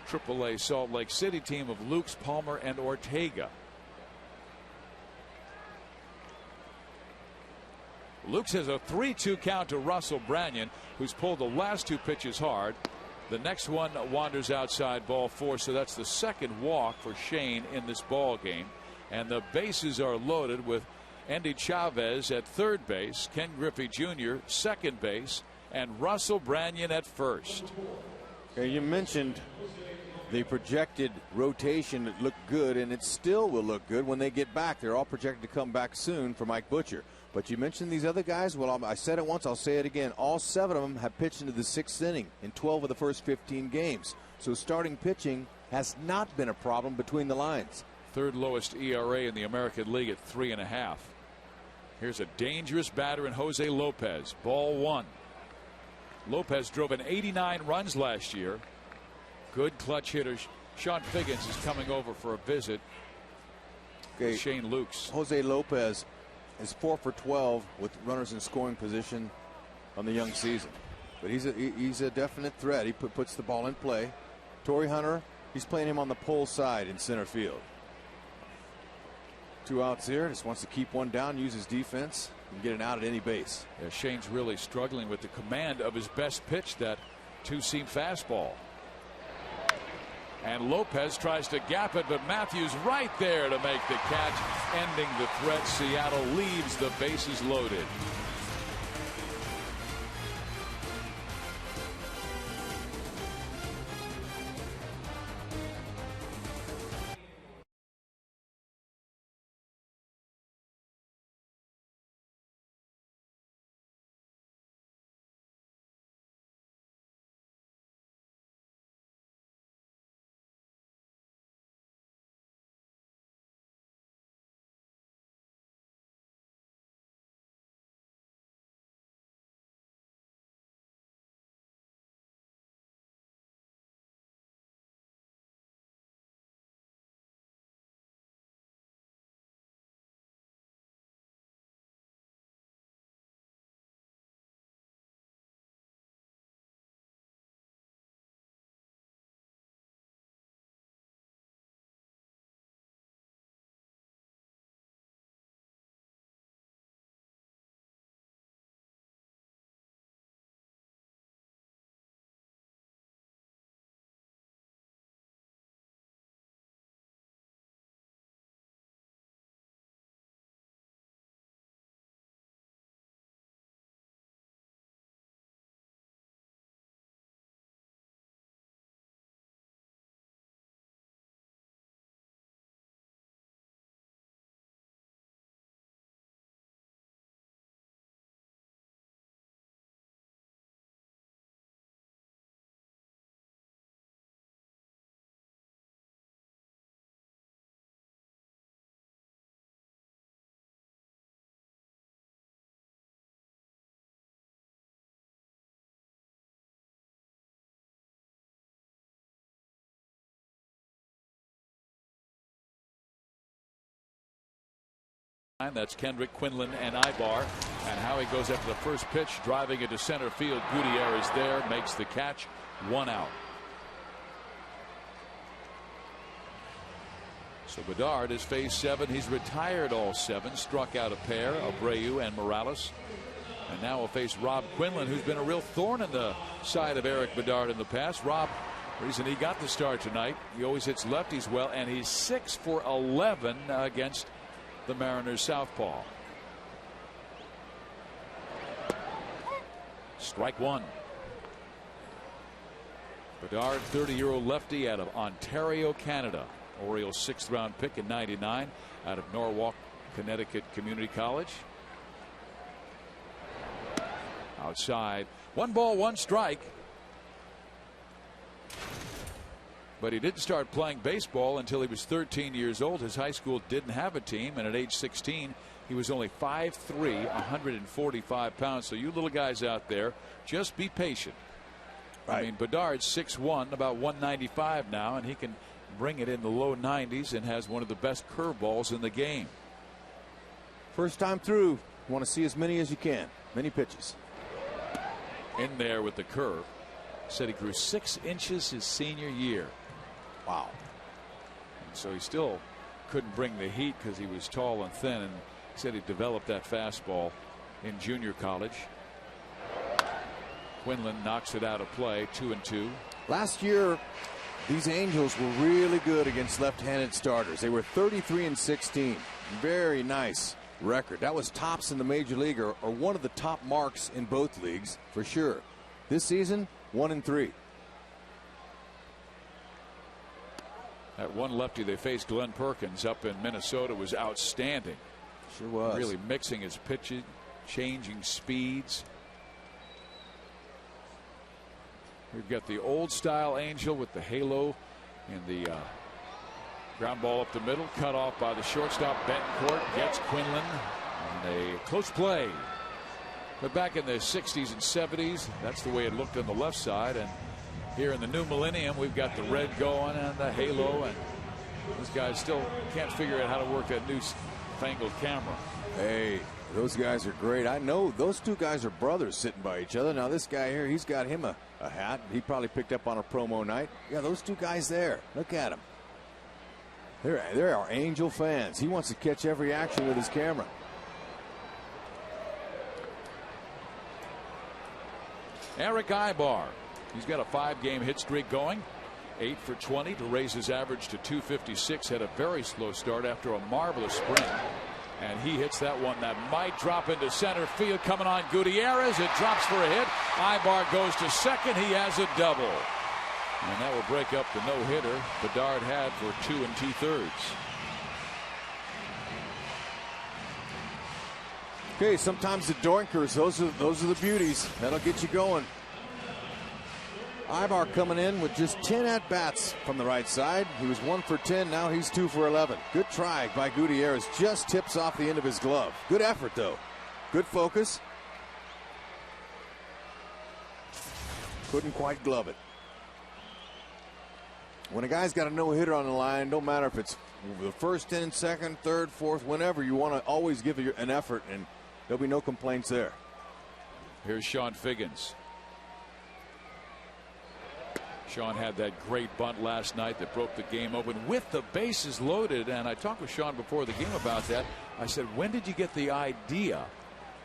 AAA Salt Lake City team of Lukes, Palmer, and Ortega. Lukes has a 3-2 count to Russell Branyan, who's pulled the last 2 pitches hard. The next one wanders outside, ball 4, so that's the second walk for Shane in this ball game. And the bases are loaded with Andy Chavez at third base, Ken Griffey Jr. second base, and Russell Branyan at first. Okay, you mentioned the projected rotation that looked good, and it still will look good when they get back. They're all projected to come back soon for Mike Butcher. But you mentioned these other guys. Well, I said it once, I'll say it again. All 7 of them have pitched into the 6th inning in 12 of the first 15 games. So starting pitching has not been a problem between the lines. Third lowest ERA in the American League at 3.5. Here's a dangerous batter in Jose Lopez. Ball 1. Lopez drove in 89 runs last year. Good clutch hitter. Sean Figgins is coming over for a visit. Okay. Shane Lukes. Jose Lopez is 4 for 12 with runners in scoring position on the young season. But he's a definite threat. He puts the ball in play. Torrey Hunter, he's playing him on the pull side in center field. 2 outs here. Just wants to keep one down, use his defense, and get an out at any base. Yeah, Shane's really struggling with the command of his best pitch, that 2-seam fastball. And Lopez tries to gap it, but Matthews right there to make the catch, ending the threat. Seattle leaves the bases loaded. That's Kendrick, Quinlan, and Ibar. And Howie goes after the first pitch, driving into center field. Gutierrez there, makes the catch. 1 out. So Bedard has faced 7. He's retired all 7. Struck out a pair, Abreu and Morales. And now will face Rob Quinlan, who's been a real thorn in the side of Eric Bedard in the past. Rob, reason he got the start tonight, he always hits lefties well, and he's 6 for 11 against the Mariners southpaw. Strike 1. Bedard, 30-year-old lefty out of Ontario, Canada. Orioles 6th round pick in '99 out of Norwalk, Connecticut Community College. Outside, 1 ball, 1 strike. But he didn't start playing baseball until he was 13 years old. His high school didn't have a team, and at age 16 he was only 5'3", 145 pounds. So you little guys out there, just be patient. Right. I mean, Bedard's 6'1", about 195 now, and he can bring it in the low 90s and has one of the best curveballs in the game. First time through, you want to see as many as you can. Many pitches. In there with the curve. Said he grew 6 inches his senior year. Wow. And so he still couldn't bring the heat because he was tall and thin, and said he developed that fastball in junior college. Quinlan knocks it out of play, 2-2. Last year, these Angels were really good against left-handed starters. They were 33-16. Very nice record. That was tops in the major league, or one of the top marks in both leagues for sure. This season, 1-3. That one lefty they faced, Glenn Perkins, up in Minnesota, was outstanding. Sure was. Really mixing his pitches, changing speeds. We've got the old style Angel with the halo and the ground ball up the middle, cut off by the shortstop. Betancourt gets Quinlan, and a close play. But back in the 60s and 70s, that's the way it looked on the left side. And here in the new millennium, we've got the red going and the halo, and those guys still can't figure out how to work that new fangled camera. Hey, those guys are great. I know those two guys are brothers sitting by each other. Now this guy here, he's got him a hat. He probably picked up on a promo night. Yeah, those two guys there. Look at them. They're our Angel fans. He wants to catch every action with his camera. Eric Ibar. He's got a 5-game hit streak going. 8 for 20 to raise his average to 256. Had a very slow start after a marvelous spring. And he hits that one that might drop into center field. Coming on Gutierrez. It drops for a hit. Ibar goes to second. He has a double. And that will break up the no-hitter Bedard had for 2 2/3. Okay, sometimes the doinkers, those are the beauties. That'll get you going. Ibar coming in with just 10 at-bats from the right side. He was 1 for 10. Now he's 2 for 11. Good try by Gutierrez. Just tips off the end of his glove. Good effort, though. Good focus. Couldn't quite glove it. When a guy's got a no-hitter on the line, don't matter if it's the first inning, second, third, fourth, whenever, you want to always give an effort, and there'll be no complaints there. Here's Sean Figgins. Sean had that great bunt last night that broke the game open with the bases loaded, and I talked with Sean before the game about that. I said, when did you get the idea?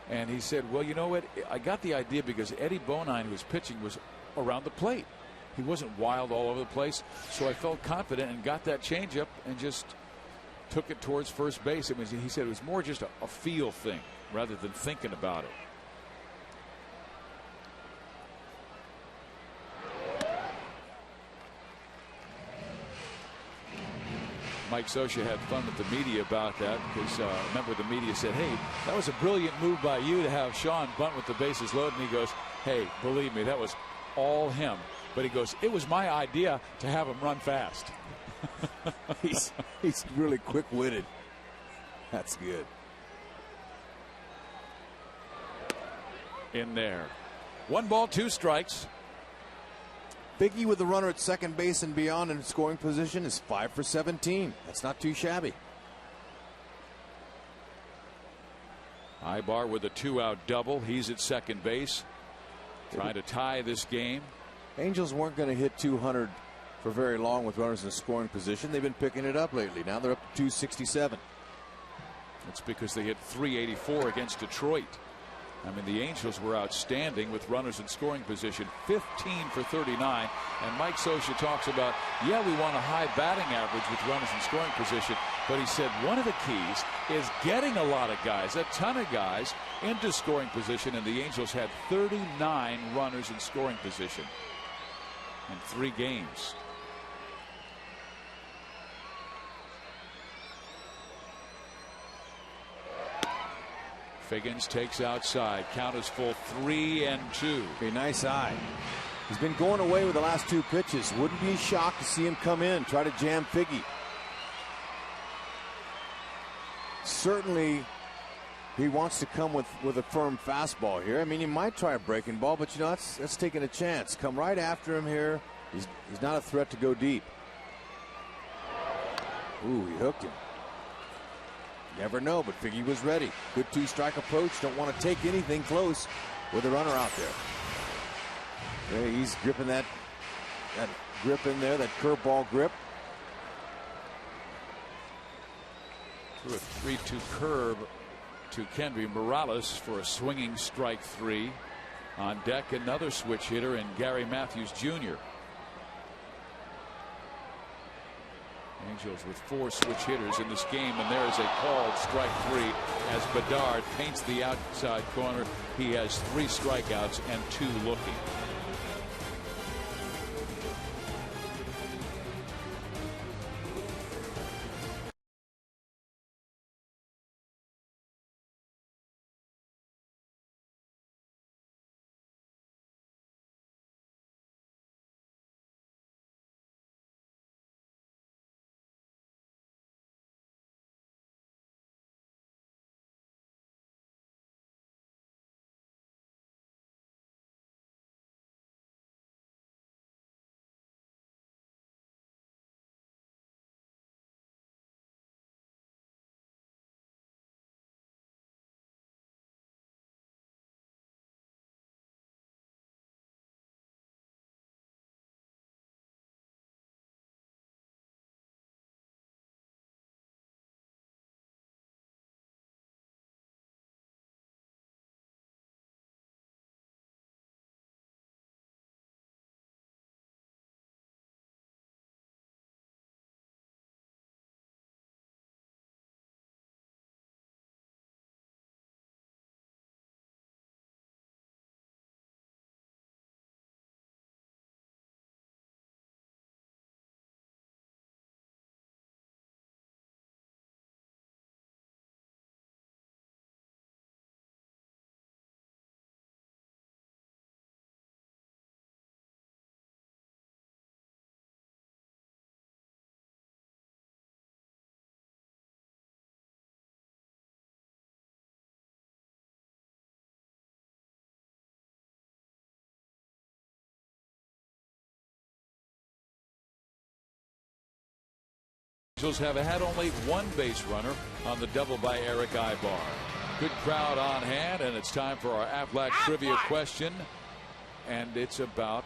And he said, well, you know what, I got the idea because Eddie Bonine, who was pitching, was around the plate. He wasn't wild all over the place, so I felt confident and got that changeup and just took it towards first base. He said it was more just a feel thing rather than thinking about it. Mike Scioscia had fun with the media about that because remember the media said, hey, that was a brilliant move by you to have Sean bunt with the bases loaded, and he goes, hey, believe me, that was all him. But he goes, it was my idea to have him run fast. he's really quick-witted. That's good. In there. 1 ball, 2 strikes. Biggie with the runner at second base and beyond in scoring position is 5 for 17. That's not too shabby. Ibar with a 2-out double. He's at second base, trying to tie this game. Angels weren't going to hit 200 for very long with runners in scoring position. They've been picking it up lately. Now they're up to 267. That's because they hit 384 against Detroit. I mean, the Angels were outstanding with runners in scoring position, 15 for 39. And Mike Scioscia talks about, yeah, we want a high batting average with runners in scoring position. But he said one of the keys is getting a lot of guys, a ton of guys, into scoring position. And the Angels had 39 runners in scoring position in 3 games. Figgins takes outside. Count is full, 3-2. A nice eye. He's been going away with the last 2 pitches. Wouldn't be shocked to see him come in, try to jam Figgy. Certainly, he wants to come with a firm fastball here. I mean, he might try a breaking ball, but you know, that's taking a chance. Come right after him here. He's not a threat to go deep. Ooh, he hooked him. Never know, but Figgy was ready. Good 2-strike approach. Don't want to take anything close with a runner out there. Yeah, he's gripping that grip in there, that curveball grip. Threw a 3-2 curve to Kendry Morales for a swinging strike 3. On deck, another switch hitter in Gary Matthews Jr. Angels with 4 switch hitters in this game, and there is a called strike 3 as Bedard paints the outside corner. He has 3 strikeouts and 2 looking. Angels have had only 1 base runner on the double by Eric Ibar. Good crowd on hand, and it's time for our Aflac trivia question. And it's about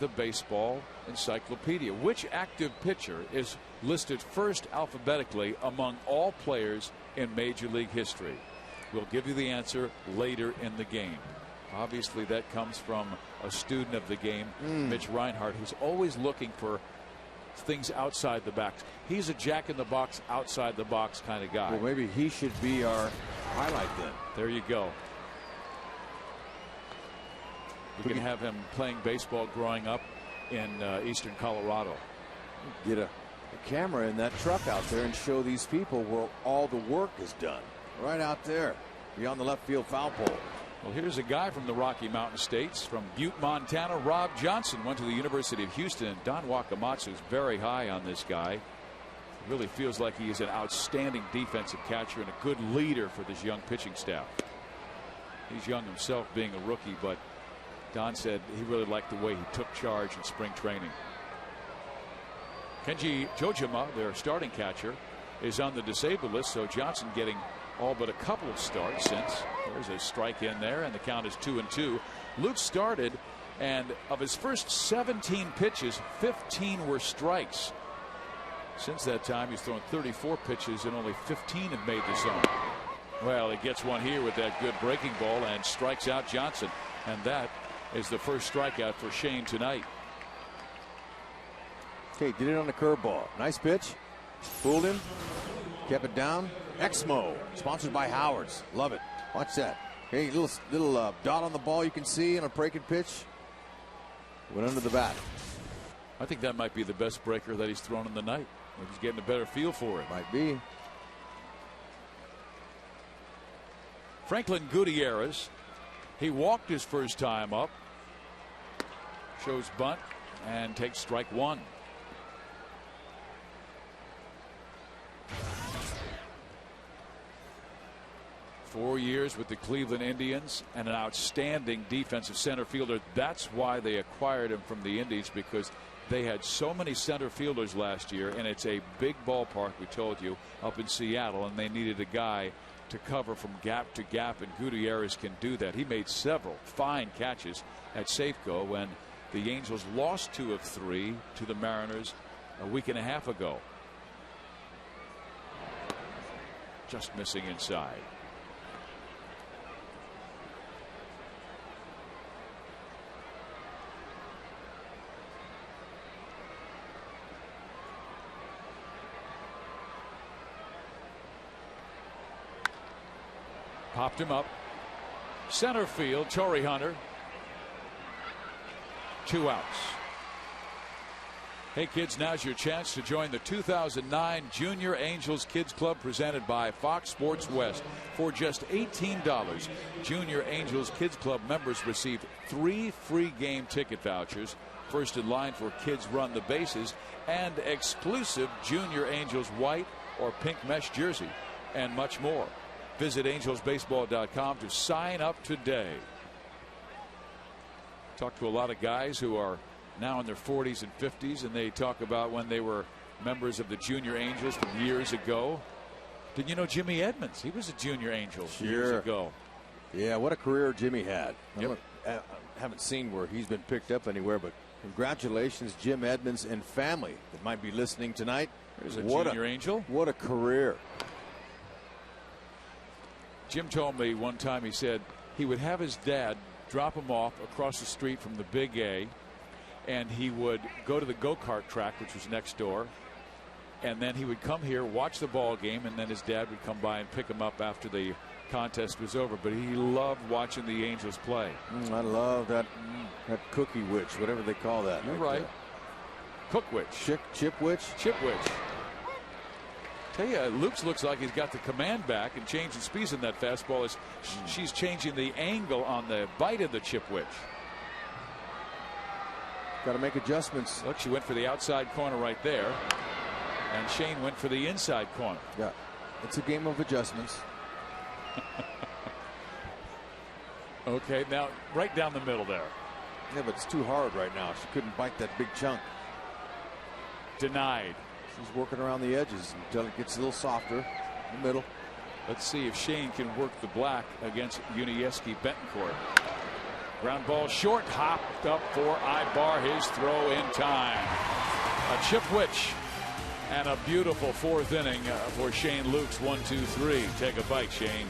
the baseball encyclopedia. Which active pitcher is listed first alphabetically among all players in Major League history? We'll give you the answer later in the game. Obviously, that comes from a student of the game, Mitch Reinhardt, who's always looking for things outside the box. He's a jack-in-the-box, outside-the-box kind of guy. Well, maybe he should be our highlight then. There you go. We can have him playing baseball growing up in eastern Colorado. Get a camera in that truck out there and show these people where all the work is done. Right out there, beyond the left field foul pole. Well, here's a guy from the Rocky Mountain States, from Butte, Montana. Rob Johnson went to the University of Houston, and Don Wakamatsu is very high on this guy. It really feels like he is an outstanding defensive catcher and a good leader for this young pitching staff. He's young himself, being a rookie, but Don said he really liked the way he took charge in spring training. Kenji Jojima, their starting catcher, is on the disabled list, so Johnson getting all but a couple of starts since. There's a strike in there, and the count is 2-2. Luke started, and of his first 17 pitches, 15 were strikes. Since that time, he's thrown 34 pitches, and only 15 have made the zone. Well, he gets one here with that good breaking ball and strikes out Johnson. And that is the first strikeout for Shane tonight. Okay, did it on the curveball. Nice pitch. Fooled him. Kept it down. Exmo, sponsored by Howard's. Love it. Watch that. Okay, little dot on the ball you can see on a breaking pitch. Went under the bat. I think that might be the best breaker that he's thrown in the night. Maybe he's getting a better feel for it. Might be. Franklin Gutierrez. He walked his first time up. Shows bunt and takes strike one. Four years with the Cleveland Indians and an outstanding defensive center fielder. That's why they acquired him from the Indians, because they had so many center fielders last year, and it's a big ballpark, we told you, up in Seattle, and they needed a guy to cover from gap to gap, and Gutierrez can do that. He made several fine catches at Safeco when the Angels lost 2 of 3 to the Mariners a week and a half ago. Just missing inside. Popped him up. Center field, Torrey Hunter. 2 outs. Hey kids, now's your chance to join the 2009 Junior Angels Kids Club presented by Fox Sports West. For just $18, Junior Angels Kids Club members receive 3 free game ticket vouchers, first in line for Kids Run the Bases, and exclusive Junior Angels white or pink mesh jersey, and much more. Visit angelsbaseball.com to sign up today. Talked to a lot of guys who are now in their 40s and 50s, and they talk about when they were members of the Junior Angels from years ago. Did you know Jimmy Edmonds? He was a Junior Angel years ago. Yeah, what a career Jimmy had. Yep. I haven't seen where he's been picked up anywhere, but congratulations, Jim Edmonds and family that might be listening tonight. There's a Junior Angel. What a career. Jim told me one time, he said he would have his dad drop him off across the street from the Big A, and he would go to the go-kart track, which was next door, and then he would come here, watch the ball game, and then his dad would come by and pick him up after the contest was over. But he loved watching the Angels play. I love that cookie witch, whatever they call that. You're right. Cook witch. Chip witch. Chip witch. Tell you, Luke's looks like he's got the command back and changing speeds in that fastball. As she's changing the angle on the bite of the chip witch. Got to make adjustments. Look, she went for the outside corner right there, and Shane went for the inside corner. Yeah, it's a game of adjustments. Okay, now right down the middle there. Yeah, but it's too hard right now. She couldn't bite that big chunk. Denied. She's working around the edges until it gets a little softer in the middle. Let's see if Shane can work the black against Unieski Betancourt. Ground ball short, hopped up for Ibar. His throw in time. A chip witch and a beautiful 4th inning for Shane Lukes. 1-2-3. Take a bite, Shane.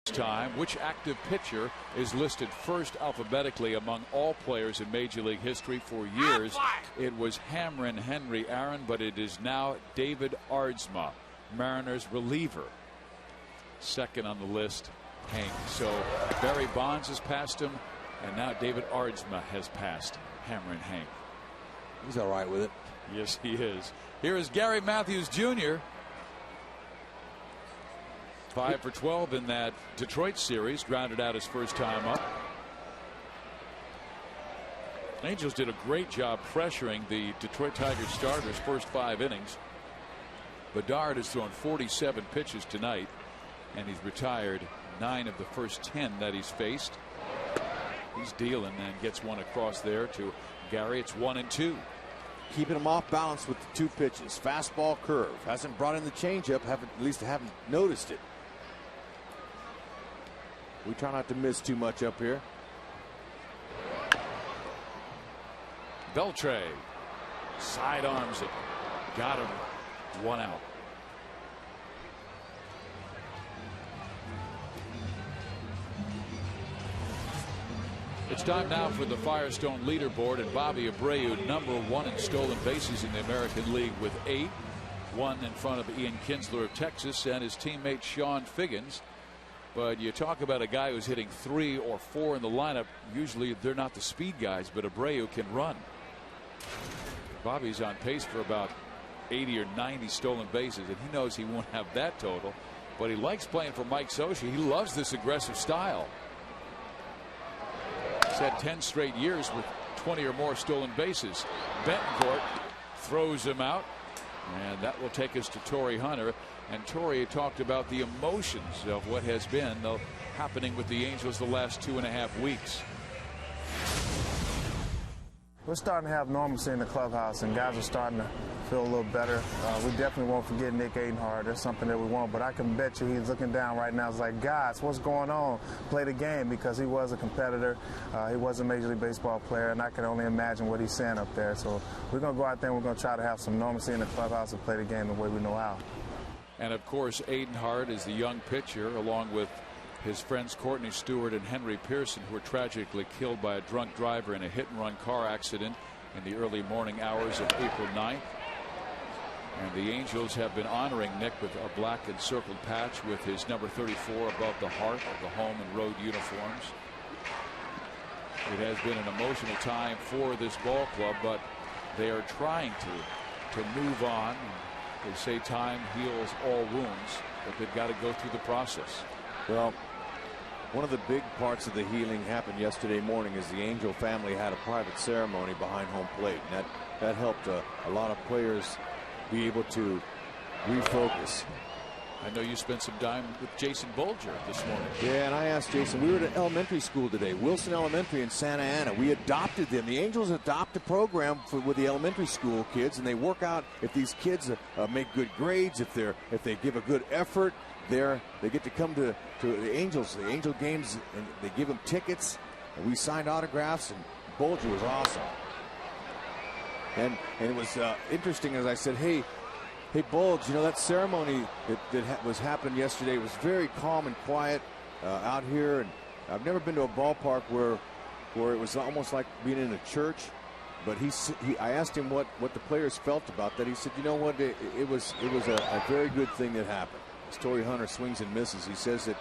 Time, which active pitcher is listed first alphabetically among all players in Major League history? For years it was Hamrin Henry Aaron, but it is now David Aardsma, Mariners reliever. Second on the list, Hank. So Barry Bonds has passed him, and now David Aardsma has passed Hamrin Hank. He's all right with it. Yes, he is. Here is Gary Matthews Jr. 5 for 12 in that Detroit series, grounded out his first time up. Angels did a great job pressuring the Detroit Tigers starters first 5 innings. Bedard has thrown 47 pitches tonight, and he's retired 9 of the first 10 that he's faced. He's dealing and gets one across there to Gary. It's 1-2. Keeping him off balance with the 2 pitches. Fastball, curve. Hasn't brought in the changeup. At least haven't noticed it. We try not to miss too much up here. Beltre sidearms it. Got him. 1 out. It's time now for the Firestone leaderboard, and Bobby Abreu #1 in stolen bases in the American League with 8. 1 in front of Ian Kinsler of Texas and his teammate Sean Figgins. But you talk about a guy who's hitting 3 or 4 in the lineup. Usually they're not the speed guys, but Abreu can run. Bobby's on pace for about 80 or 90 stolen bases, and he knows he won't have that total, but he likes playing for Mike Scioscia. He loves this aggressive style. He's had 10 straight years with 20 or more stolen bases. Betancourt throws him out, and that will take us to Torrey Hunter. And Torrey talked about the emotions of what has been happening with the Angels the last 2.5 weeks. We're starting to have normalcy in the clubhouse, and guys are starting to feel a little better. We definitely won't forget Nick Adenhard. That's something that we won't. But I can bet you he's looking down right now. It's like, guys, what's going on? Play the game, because he was a competitor. He was a Major League Baseball player, and I can only imagine what he's saying up there. So we're going to go out there and we're going to try to have some normalcy in the clubhouse and play the game the way we know how. And of course, Adenhard is the young pitcher, along with his friends Courtney Stewart and Henry Pearson, who were tragically killed by a drunk driver in a hit-and-run car accident in the early morning hours of April 9th. And the Angels have been honoring Nick with a black encircled patch with his number 34 above the heart of the home and road uniforms. It has been an emotional time for this ball club, but they are trying to move on. They say time heals all wounds, but they've got to go through the process. Well, one of the big parts of the healing happened yesterday morning as the Angel family had a private ceremony behind home plate. And that helped a lot of players be able to refocus. I know you spent some time with Jason Bolger this morning. Yeah, and I asked Jason, we were at elementary school today, Wilson Elementary in Santa Ana. We adopted them. The Angels adopt a program with the elementary school kids, and they work out if these kids make good grades, if they give a good effort. They get to come to the Angel games, and they give them tickets, and we signed autographs, and Bolger was awesome. And it was interesting, as I said, hey Bulge, you know, that ceremony that was happening yesterday was very calm and quiet out here, and I've never been to a ballpark where it was almost like being in a church. But I asked him what the players felt about that. He said, you know what, it was a very good thing that happened. As Torrey Hunter swings and misses, he says that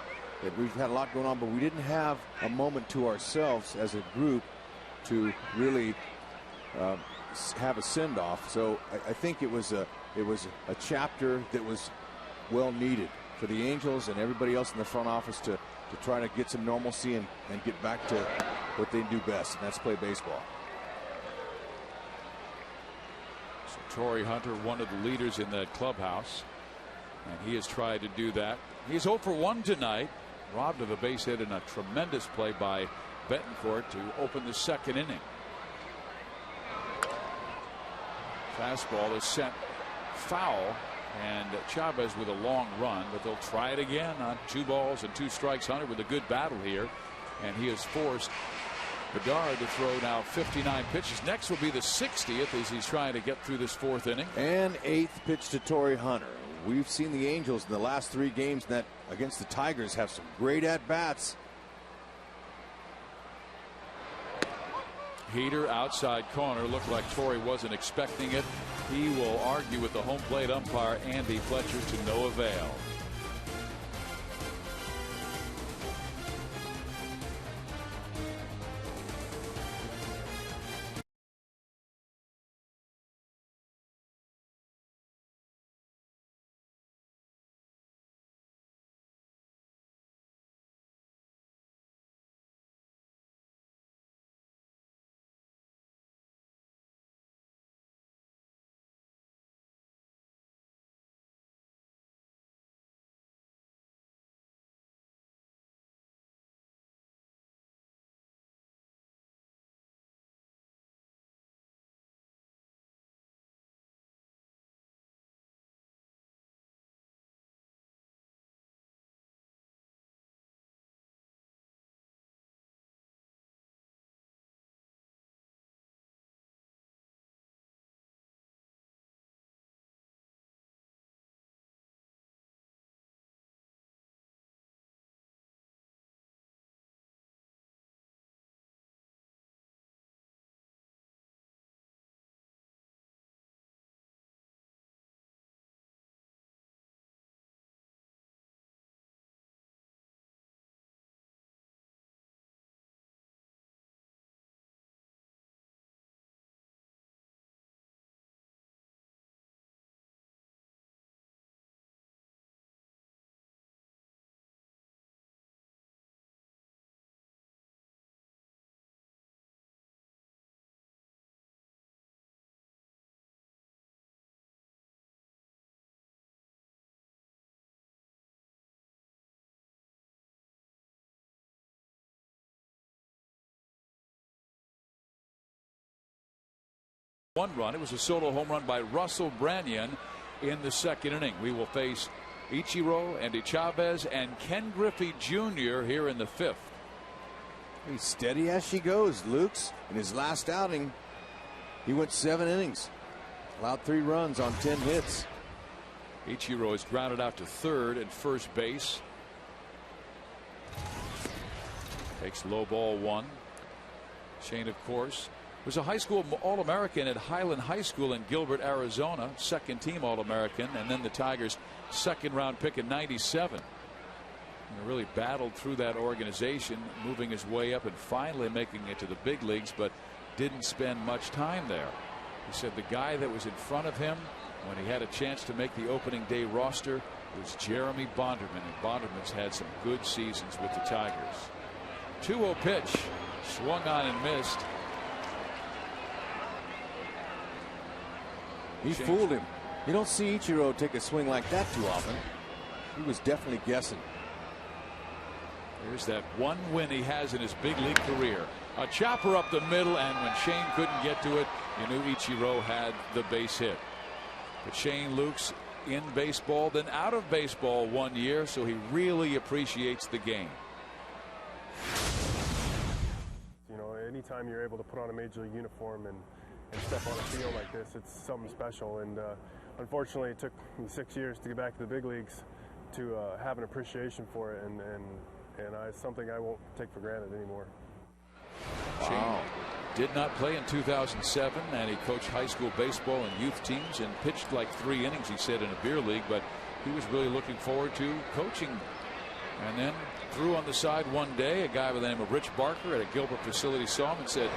we've had a lot going on, but we didn't have a moment to ourselves as a group to really have a send-off. So I think it was a chapter that was well needed for the Angels and everybody else in the front office to try to get some normalcy and get back to what they do best, and that's play baseball. So Torrey Hunter, one of the leaders in that clubhouse, and he has tried to do that. He's 0 for 1 tonight, robbed of a base hit in a tremendous play by Betancourt to open the second inning. Fastball is sent foul, and Chavez with a long run, but they'll try it again on 2 balls and 2 strikes. Hunter with a good battle here, and he has forced Bedard to throw now 59 pitches. Next will be the 60th as he's trying to get through this 4th inning. And 8th pitch to Torrey Hunter. we've seen the Angels in the last 3 games that against the Tigers have some great at-bats. Heater outside corner. Looked like Torrey wasn't expecting it. He will argue with the home plate umpire Andy Fletcher to no avail. One run. It was a solo home run by Russell Branyan in the 2nd inning. We will face Ichiro, Andy Chavez, and Ken Griffey Jr. here in the 5th. He's steady as she goes. Lukes, in his last outing, he went 7 innings, allowed 3 runs on 10 hits. Ichiro is grounded out to 3rd and first base. Takes low ball 1. Shane, of course, was a high school All-American at Highland High School in Gilbert, Arizona, 2nd team All-American, and then the Tigers' 2nd round pick in '97. And really battled through that organization, moving his way up and finally making it to the big leagues, but didn't spend much time there. He said the guy that was in front of him when he had a chance to make the opening day roster was Jeremy Bonderman, and Bonderman's had some good seasons with the Tigers. 2-0 pitch, swung on and missed. He fooled him. You don't see Ichiro take a swing like that too often. He was definitely guessing. Here's that one win he has in his big league career. A chopper up the middle, and when Shane couldn't get to it, you knew Ichiro had the base hit. But Shane Lukes in baseball, then out of baseball 1 year, so he really appreciates the game. You know, anytime you're able to put on a major league uniform and step on a field like this, it's something special. And unfortunately, it took me 6 years to get back to the big leagues to have an appreciation for it, and it's something I won't take for granted anymore. Wow. Did not play in 2007, and he coached high school baseball and youth teams and pitched like 3 innings, he said, in a beer league, but he was really looking forward to coaching. And then threw on the side one day. A guy by the name of Rich Barker at a Gilbert facility saw him and said,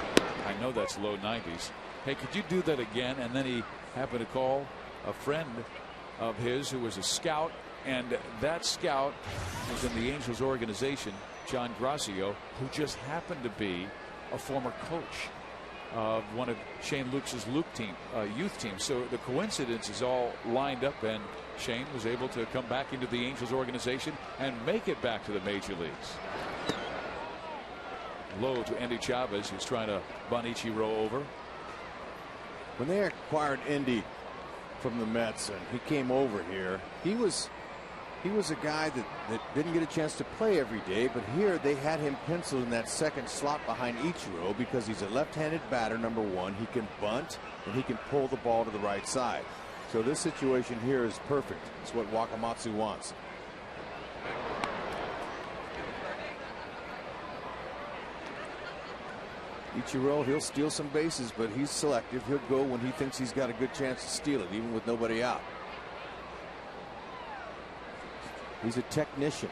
"I know that's low 90s. Hey, could you do that again?" And then he happened to call a friend of his who was a scout, and that scout was in the Angels organization, John Gracio, who just happened to be a former coach of one of Shane Lukes' youth teams. So the coincidences all lined up, and Shane was able to come back into the Angels organization and make it back to the major leagues. Low to Andy Chavez, who's trying to bunt Ichiro over. When they acquired Indy from the Mets and he came over here, he was a guy that didn't get a chance to play every day, but here they had him penciled in that second slot behind Ichiro because he's a left-handed batter, number 1. He can bunt and he can pull the ball to the right side. So this situation here is perfect. It's what Wakamatsu wants. Ichiro, he'll steal some bases, but he's selective. He'll go when he thinks he's got a good chance to steal it, even with nobody out. He's a technician.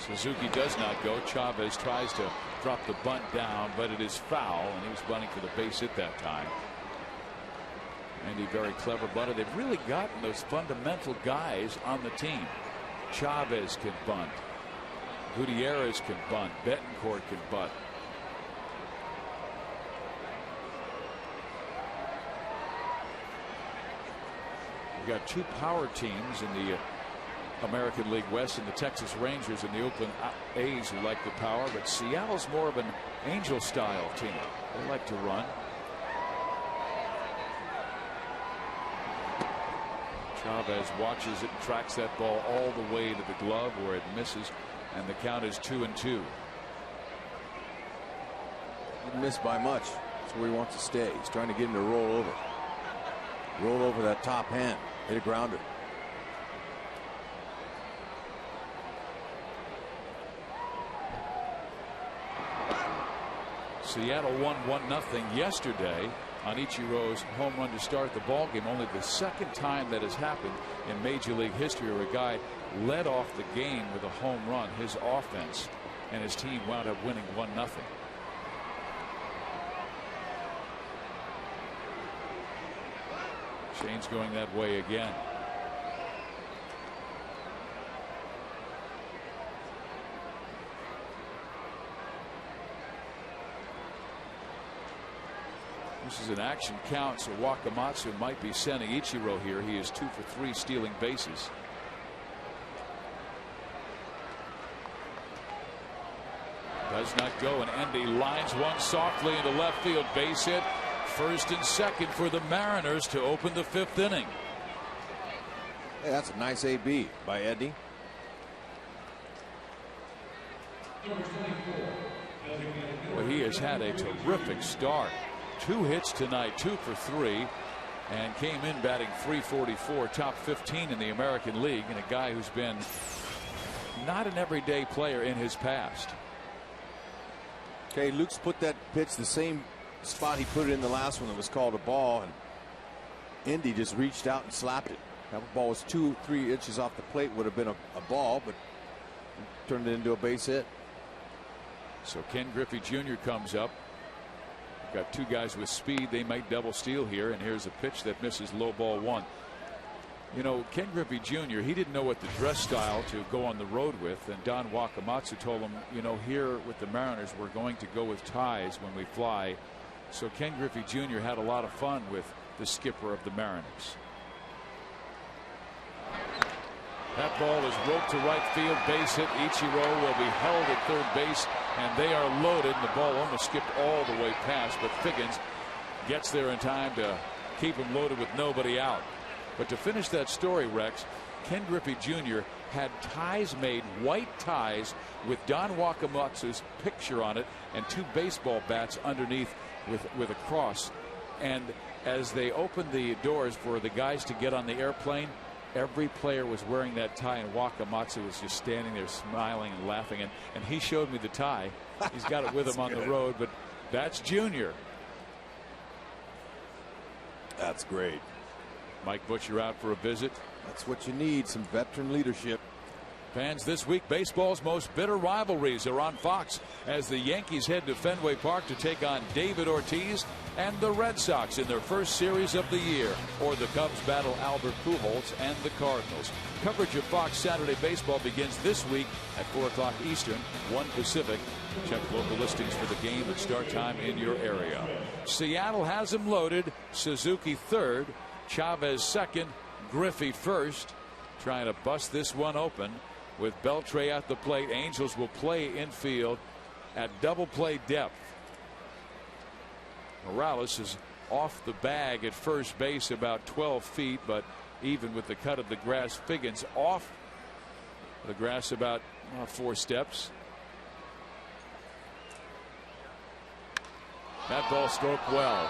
Suzuki does not go. Chavez tries to drop the bunt down, but it is foul, and he was bunting for the base hit that time. Andy, very clever bunter. They've really gotten those fundamental guys on the team. Chavez can bunt. Gutierrez can bunt. Betancourt can bunt. We've got two power teams in the American League West, and the Texas Rangers and the Oakland A's who like the power, but Seattle's more of an Angel style team. They like to run. Chavez watches it and tracks that ball all the way to the glove where it misses, and the count is 2-2. Didn't miss by much. That's where he wants to stay. He's trying to get him to roll over. Roll over that top hand. Hit a grounder. Seattle won 1-0 yesterday on Ichiro's home run to start the ball game. Only the second time that has happened in Major League history where a guy led off the game with a home run, his offense, and his team wound up winning 1-0. Shane's going that way again. This is an action count, so Wakamatsu might be sending Ichiro here. He is 2 for 3 stealing bases. Does not go, and Endy lines one softly into left field. Base hit. First and second for the Mariners to open the 5th inning. Hey, that's a nice AB by Endy. Well, he has had a terrific start. 2 hits tonight, 2 for 3, and came in batting .344, top 15 in the American League, and a guy who's been not an everyday player in his past. Okay, Luke's put that pitch the same spot he put it in the last one that was called a ball, and Endy just reached out and slapped it. That ball was 2-3 inches off the plate, would have been a ball, but turned it into a base hit. So Ken Griffey Jr. comes up. Got two guys with speed. They might double steal here, and here's a pitch that misses, low ball 1. You know, Ken Griffey Jr., he didn't know what the dress style to go on the road with, and Don Wakamatsu told him, you know, here with the Mariners we're going to go with ties when we fly. So Ken Griffey Jr. had a lot of fun with the skipper of the Mariners. That ball is roped to right field, base hit. Ichiro will be held at third base, and they are loaded. The ball almost skipped all the way past, but Figgins gets there in time to keep him loaded with nobody out. But to finish that story, Rex, Ken Griffey Jr. had ties made, white ties with Don Wakamatsu's picture on it and 2 baseball bats underneath with a cross. And as they opened the doors for the guys to get on the airplane, every player was wearing that tie, and Wakamatsu was just standing there smiling and laughing. And he showed me the tie. He's got it with him on the road, but that's Junior. That's great. Mike Butcher out for a visit. That's what you need, some veteran leadership. Fans, this week baseball's most bitter rivalries are on Fox as the Yankees head to Fenway Park to take on David Ortiz and the Red Sox in their first series of the year, or the Cubs battle Albert Pujols and the Cardinals. Coverage of Fox Saturday baseball begins this week at 4 o'clock Eastern, 1 Pacific. Check local listings for the game and start time in your area. Seattle has them loaded. Suzuki third, Chavez second, Griffey first, trying to bust this one open with Beltre at the plate. Angels will play infield at double play depth. Morales is off the bag at first base about 12 feet, but even with the cut of the grass, Figgins off the grass about 4 steps. That ball stroked well.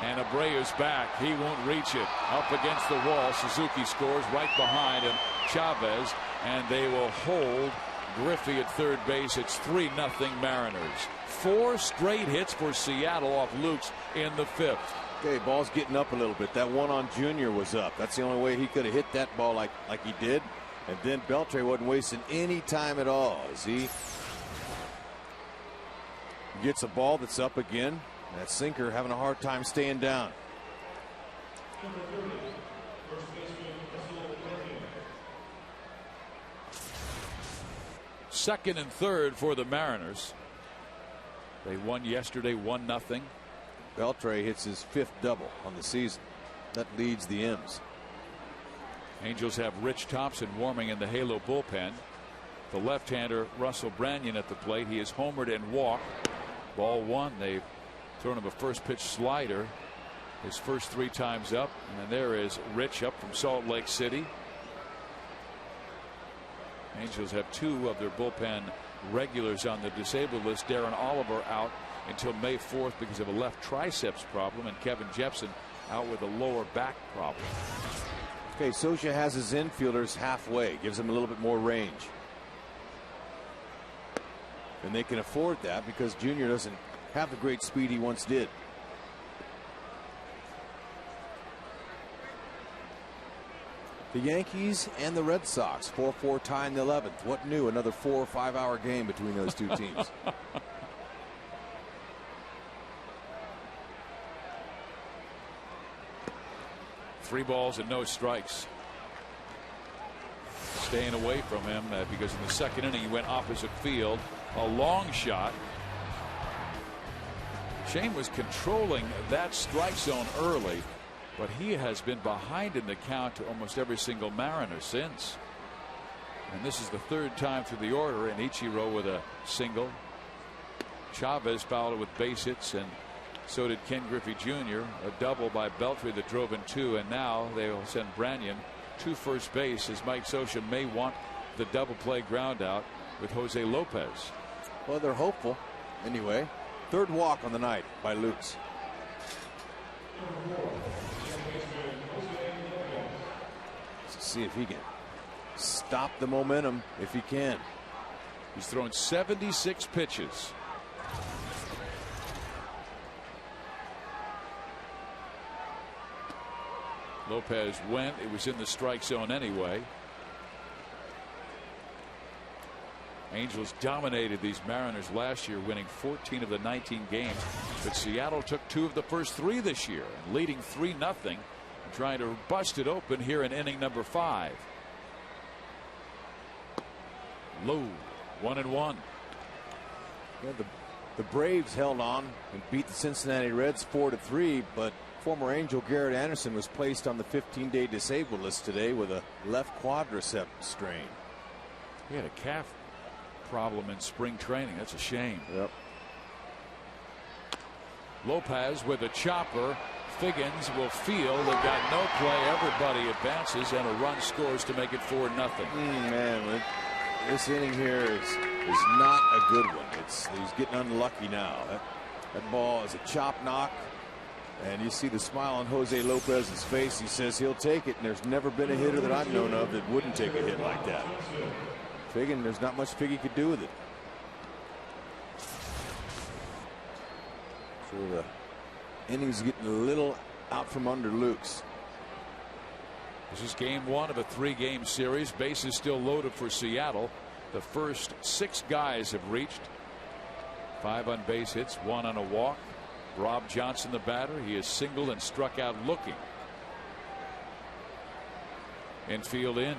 And Abreu's back. He won't reach it. Up against the wall. Suzuki scores right behind him. Chavez. And they will hold Griffey at third base. It's 3-0 Mariners. 4 straight hits for Seattle off Lukes in the 5th. Okay, ball's getting up a little bit. That one on Junior was up. That's the only way he could have hit that ball like he did. And then Beltre wasn't wasting any time at all as he gets a ball that's up again. That sinker having a hard time staying down. Second and third for the Mariners. They won yesterday 1-0. Beltre hits his 5th double on the season. That leads the M's. Angels have Rich Thompson warming in the Halo bullpen. The left-hander Russell Branyan at the plate. He has homered and walked. Ball 1. They've thrown him a first pitch slider. His first 3 times up. And then there is Rich up from Salt Lake City. Angels have 2 of their bullpen regulars on the disabled list. Darren Oliver out until May 4th because of a left triceps problem, and Kevin Jepson out with a lower back problem. Okay, Socha has his infielders halfway, gives him a little bit more range. And they can afford that because Junior doesn't have the great speed he once did. The Yankees and the Red Sox 4-4 tie in the 11th. What new? Another 4 or 5 hour game between those two teams. 3 balls and no strikes. Staying away from him because in the second inning he went opposite field. A long shot. Shane was controlling that strike zone early, but he has been behind in the count to almost every single Mariner since. And this is the 3rd time through the order, and Ichiro with a single. Chavez fouled with base hits, and so did Ken Griffey Jr. A double by Beltre that drove in 2, and now they'll send Branyan to first base as Mike Socha may want the double play ground out with Jose Lopez. Well, they're hopeful. Anyway, 3rd walk on the night by Lukes. Let's see if he can stop the momentum if he can. He's thrown 76 pitches. Lopez went. It was in the strike zone anyway. Angels dominated these Mariners last year, winning 14 of the 19 games. But Seattle took 2 of the first 3 this year, and leading 3-0, and trying to bust it open here in inning number 5. Low, 1-1. Yeah, the Braves held on and beat the Cincinnati Reds 4-3, but former Angel Garrett Anderson was placed on the 15-day disabled list today with a left quadricep strain. He had a calf problem in spring training. That's a shame. Yep. Lopez with a chopper. Figgins will field. They've got no play. Everybody advances, and a run scores to make it 4-0. Man, this inning here is not a good one. He's getting unlucky now. That ball is a chop knock. And you see the smile on Jose Lopez's face. He says he'll take it, and there's never been a hitter that I've known of that wouldn't take a hit like that. Figgin, there's not much Figgy could do with it. So the innings getting a little out from under Lukes. This is game 1 of a 3-game series. Bases still loaded for Seattle. The first 6 guys have reached. 5 on base hits, 1 on a walk. Rob Johnson, the batter, he is singled and struck out looking. Infield in.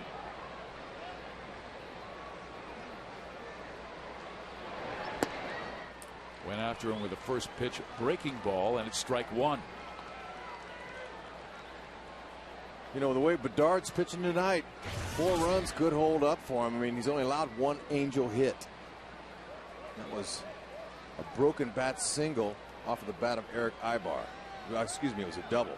Went after him with a first pitch breaking ball, and it's strike 1. You know, the way Bedard's pitching tonight, 4 runs could hold up for him. I mean, he's only allowed 1 Angel hit. That was a broken bat single off of the bat of Eric Ibar. Excuse me, it was a double.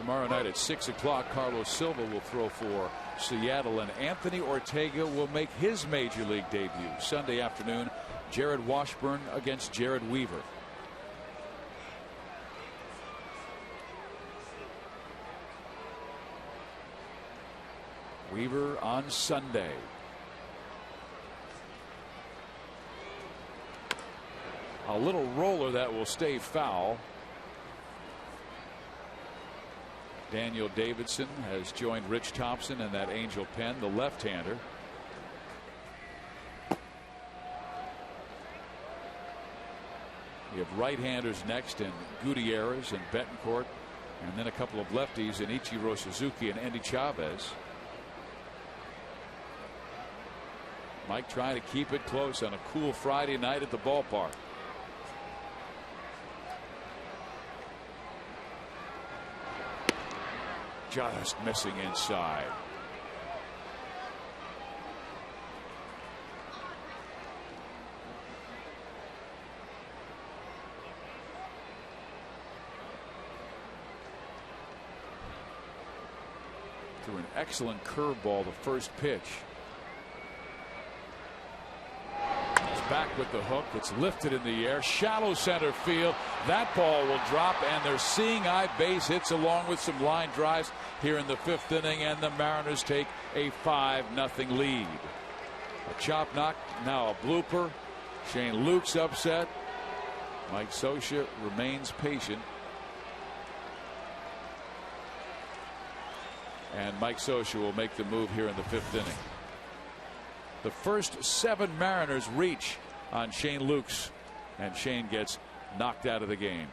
Tomorrow night at 6 o'clock, Carlos Silva will throw for Seattle, and Anthony Ortega will make his major league debut. Sunday afternoon, Jared Washburn against Jared Weaver. Weaver on Sunday. A little roller that will stay foul. Daniel Davidson has joined Rich Thompson in that Angel pen, the left-hander. We have right-handers next in Gutierrez and Betancourt, and then a couple of lefties in Ichiro Suzuki and Andy Chavez. Mike trying to keep it close on a cool Friday night at the ballpark. Just missing inside. Threw an excellent curveball the first pitch. Back with the hook. It's lifted in the air. Shallow center field. That ball will drop, and they're seeing eye base hits along with some line drives here in the 5th inning, and the Mariners take a 5-0 lead. A chop knock, now a blooper. Shane Luke's upset. Mike Scioscia remains patient. And Mike Scioscia will make the move here in the 5th inning. The first 7 Mariners reach on Shane Lukes, and Shane gets knocked out of the game.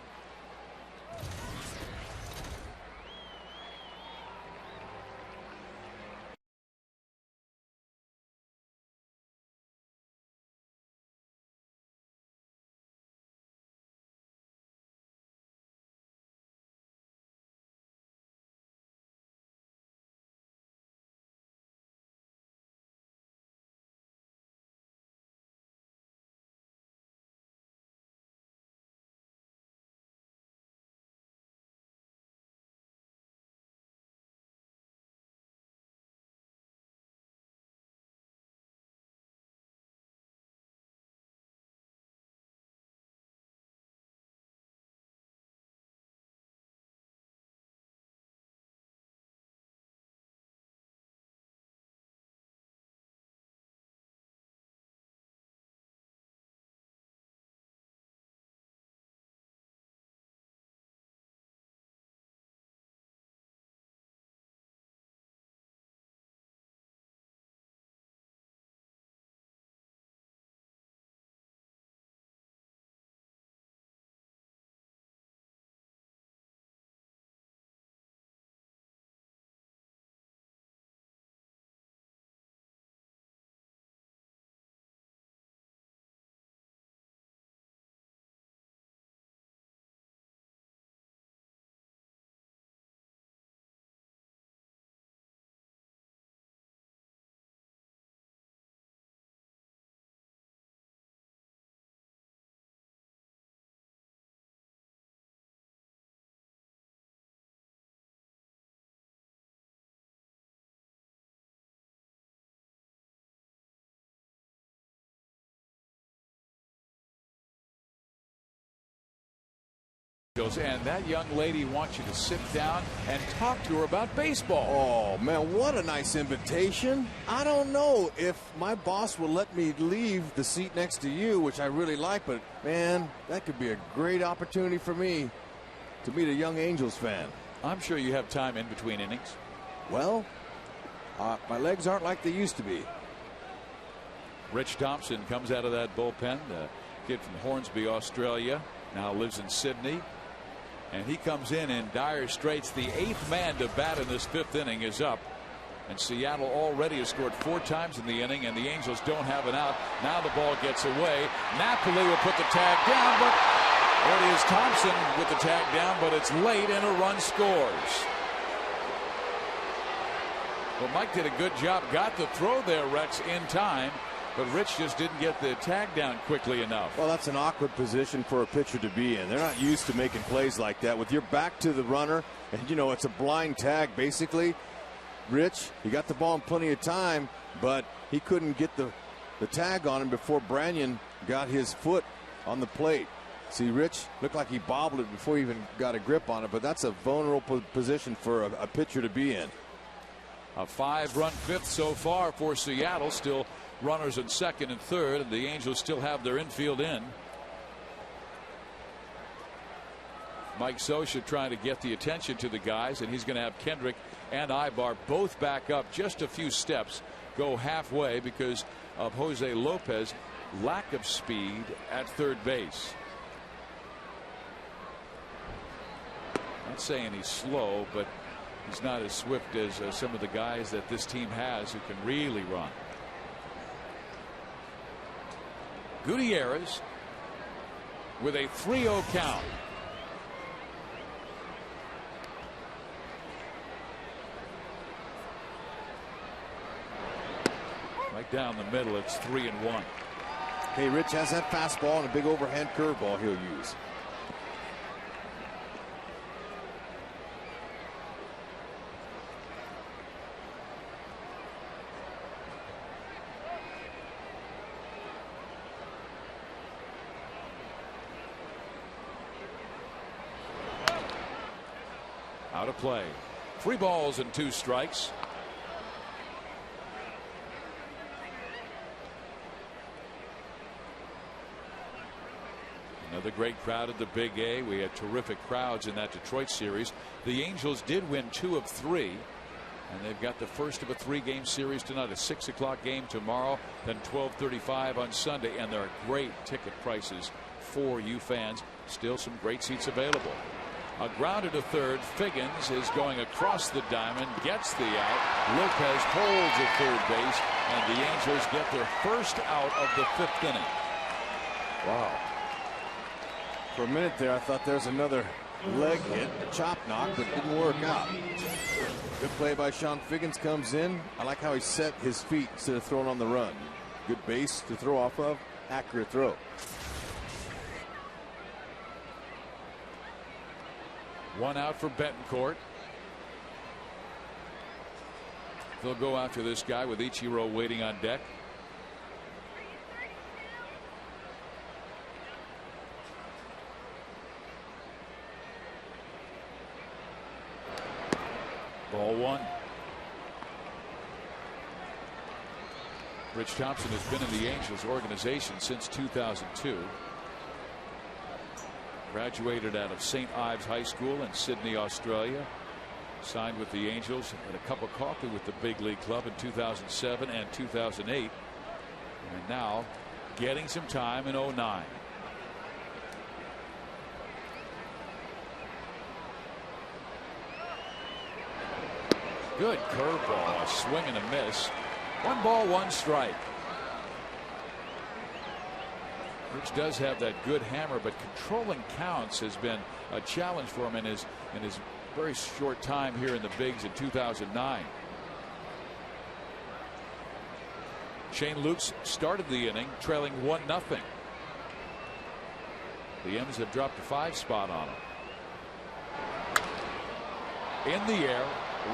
And that young lady wants you to sit down and talk to her about baseball. Oh, man, what a nice invitation. I don't know if my boss will let me leave the seat next to you, which I really like, but, man, that could be a great opportunity for me to meet a young Angels fan. I'm sure you have time in between innings. Well, my legs aren't like they used to be. Rich Thompson comes out of that bullpen. The kid from Hornsby, Australia, now lives in Sydney. And he comes in dire straits. The 8th man to bat in this 5th inning is up. And Seattle already has scored 4 times in the inning, and the Angels don't have an out. Now the ball gets away. Napoli will put the tag down, but it is Thompson with the tag down, but it's late and a run scores. Well, Mike did a good job. Got the throw there, Rex, in time. but Rich just didn't get the tag down quickly enough. Well, that's an awkward position for a pitcher to be in. They're not used to making plays like that with your back to the runner, and you know it's a blind tag basically. Rich, he got the ball in plenty of time, but he couldn't get the tag on him before Branyan got his foot on the plate. See, Rich looked like he bobbled it before he even got a grip on it, but that's a vulnerable position for a pitcher to be in. A 5-run fifth so far for Seattle. Still runners in second and third, and the Angels still have their infield in. Mike Scioscia trying to get the attention to the guys, and he's going to have Kendrick and Ibar both back up just a few steps, go halfway because of Jose Lopez's lack of speed at third base. Not saying he's slow, but he's not as swift as some of the guys that this team has who can really run. Gutierrez with a 3-0 count. Right down the middle, it's 3-1. Hey, Rich has that fastball and a big overhand curveball he'll use. Out of play. 3 balls and 2 strikes. Another great crowd at the Big A. We had terrific crowds in that Detroit series. The Angels did win 2 of 3, and they've got the first of a 3-game series tonight. A 6 o'clock game tomorrow, then 12:35 on Sunday, and there are great ticket prices for you fans. Still some great seats available. A grounder to third. Figgins is going across the diamond, gets the out. Lopez holds at third base, and the Angels get their first out of the 5th inning. Wow. For a minute there, I thought there's another leg hit, a chop knock, but it didn't work out. Good play by Sean Figgins comes in. I like how he set his feet instead of throwing on the run. Good base to throw off of. Accurate throw. One out for Betancourt. They'll go after this guy with Ichiro waiting on deck. Ball 1. Rich Thompson has been in the Angels organization since 2002. Graduated out of St. Ives High School in Sydney, Australia. Signed with the Angels, had a cup of coffee with the big league club in 2007 and 2008. And now getting some time in 09. Good curveball, a swing and a miss. 1 ball, 1 strike. Rich does have that good hammer, but controlling counts has been a challenge for him in his very short time here in the bigs in 2009. Shane Lukes started the inning trailing 1-0. The M's have dropped a 5 spot on him. In the air,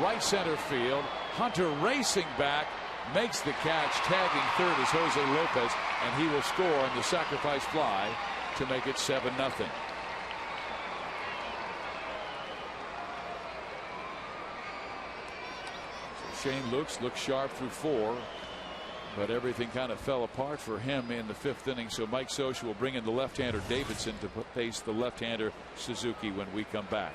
right center field. Hunter racing back, makes the catch. Tagging third is Jose Lopez, and he will score on the sacrifice fly to make it 7-0. So Shane Lukes looks sharp through 4, but everything kind of fell apart for him in the 5th inning. So Mike Scioscia will bring in the left-hander Davidson to face the left-hander Suzuki when we come back.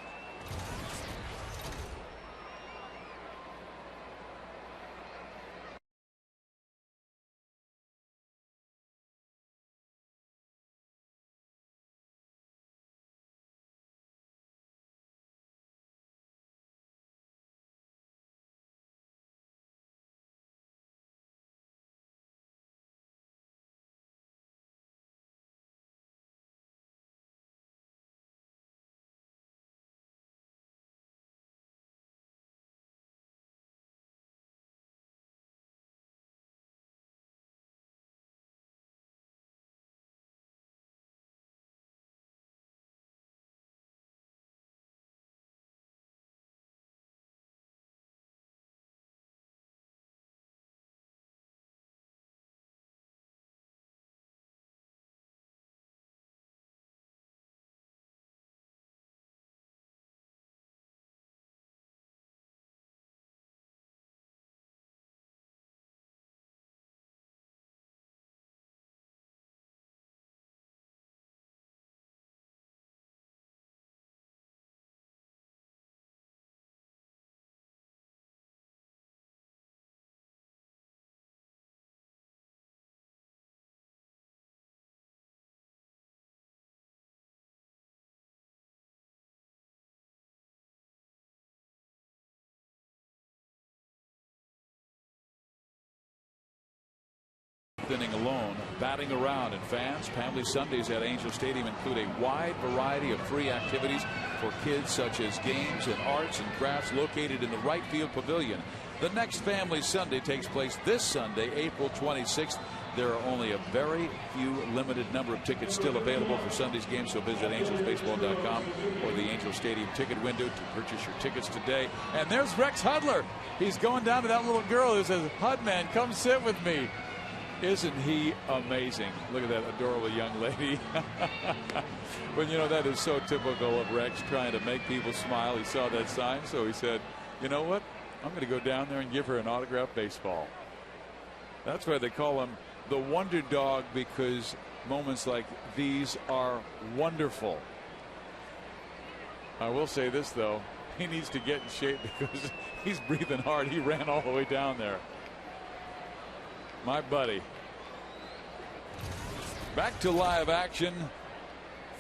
fifth inning alone, batting around. And fans, family Sundays at Angel Stadium include a wide variety of free activities for kids, such as games and arts and crafts located in the right field pavilion. The next Family Sunday takes place this Sunday, April 26th. There are only a very few limited number of tickets still available for Sunday's game, so visit angelsbaseball.com or the Angel Stadium ticket window to purchase your tickets today. And there's Rex Hudler. He's going down to that little girl who says, "Hudman, come sit with me." Isn't he amazing? Look at that adorable young lady. But you know, that is so typical of Rex, trying to make people smile. He saw that sign, so he said, "You know what? I'm going to go down there and give her an autographed baseball." That's why they call him the Wonder Dog, because moments like these are wonderful. I will say this, though. He needs to get in shape because he's breathing hard. He ran all the way down there. My buddy. Back to live action.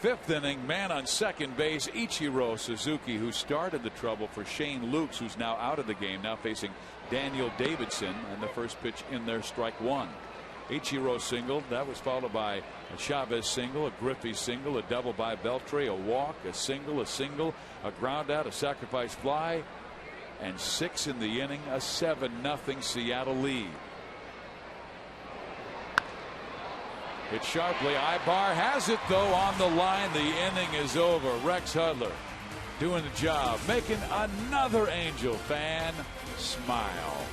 Fifth inning, man on second base, Ichiro Suzuki, who started the trouble for Shane Lukes, who's now out of the game, now facing Daniel Davidson, and the first pitch in there, strike one. Ichiro singled. That was followed by a Chavez single, a Griffey single, a double by Beltre, a walk, a single, a ground out, a sacrifice fly, and 6 in the inning, a 7-0 Seattle lead. Hit sharply. Ibar has it, though, on the line. The inning is over. Rex Hudler doing the job, making another Angel fan smile.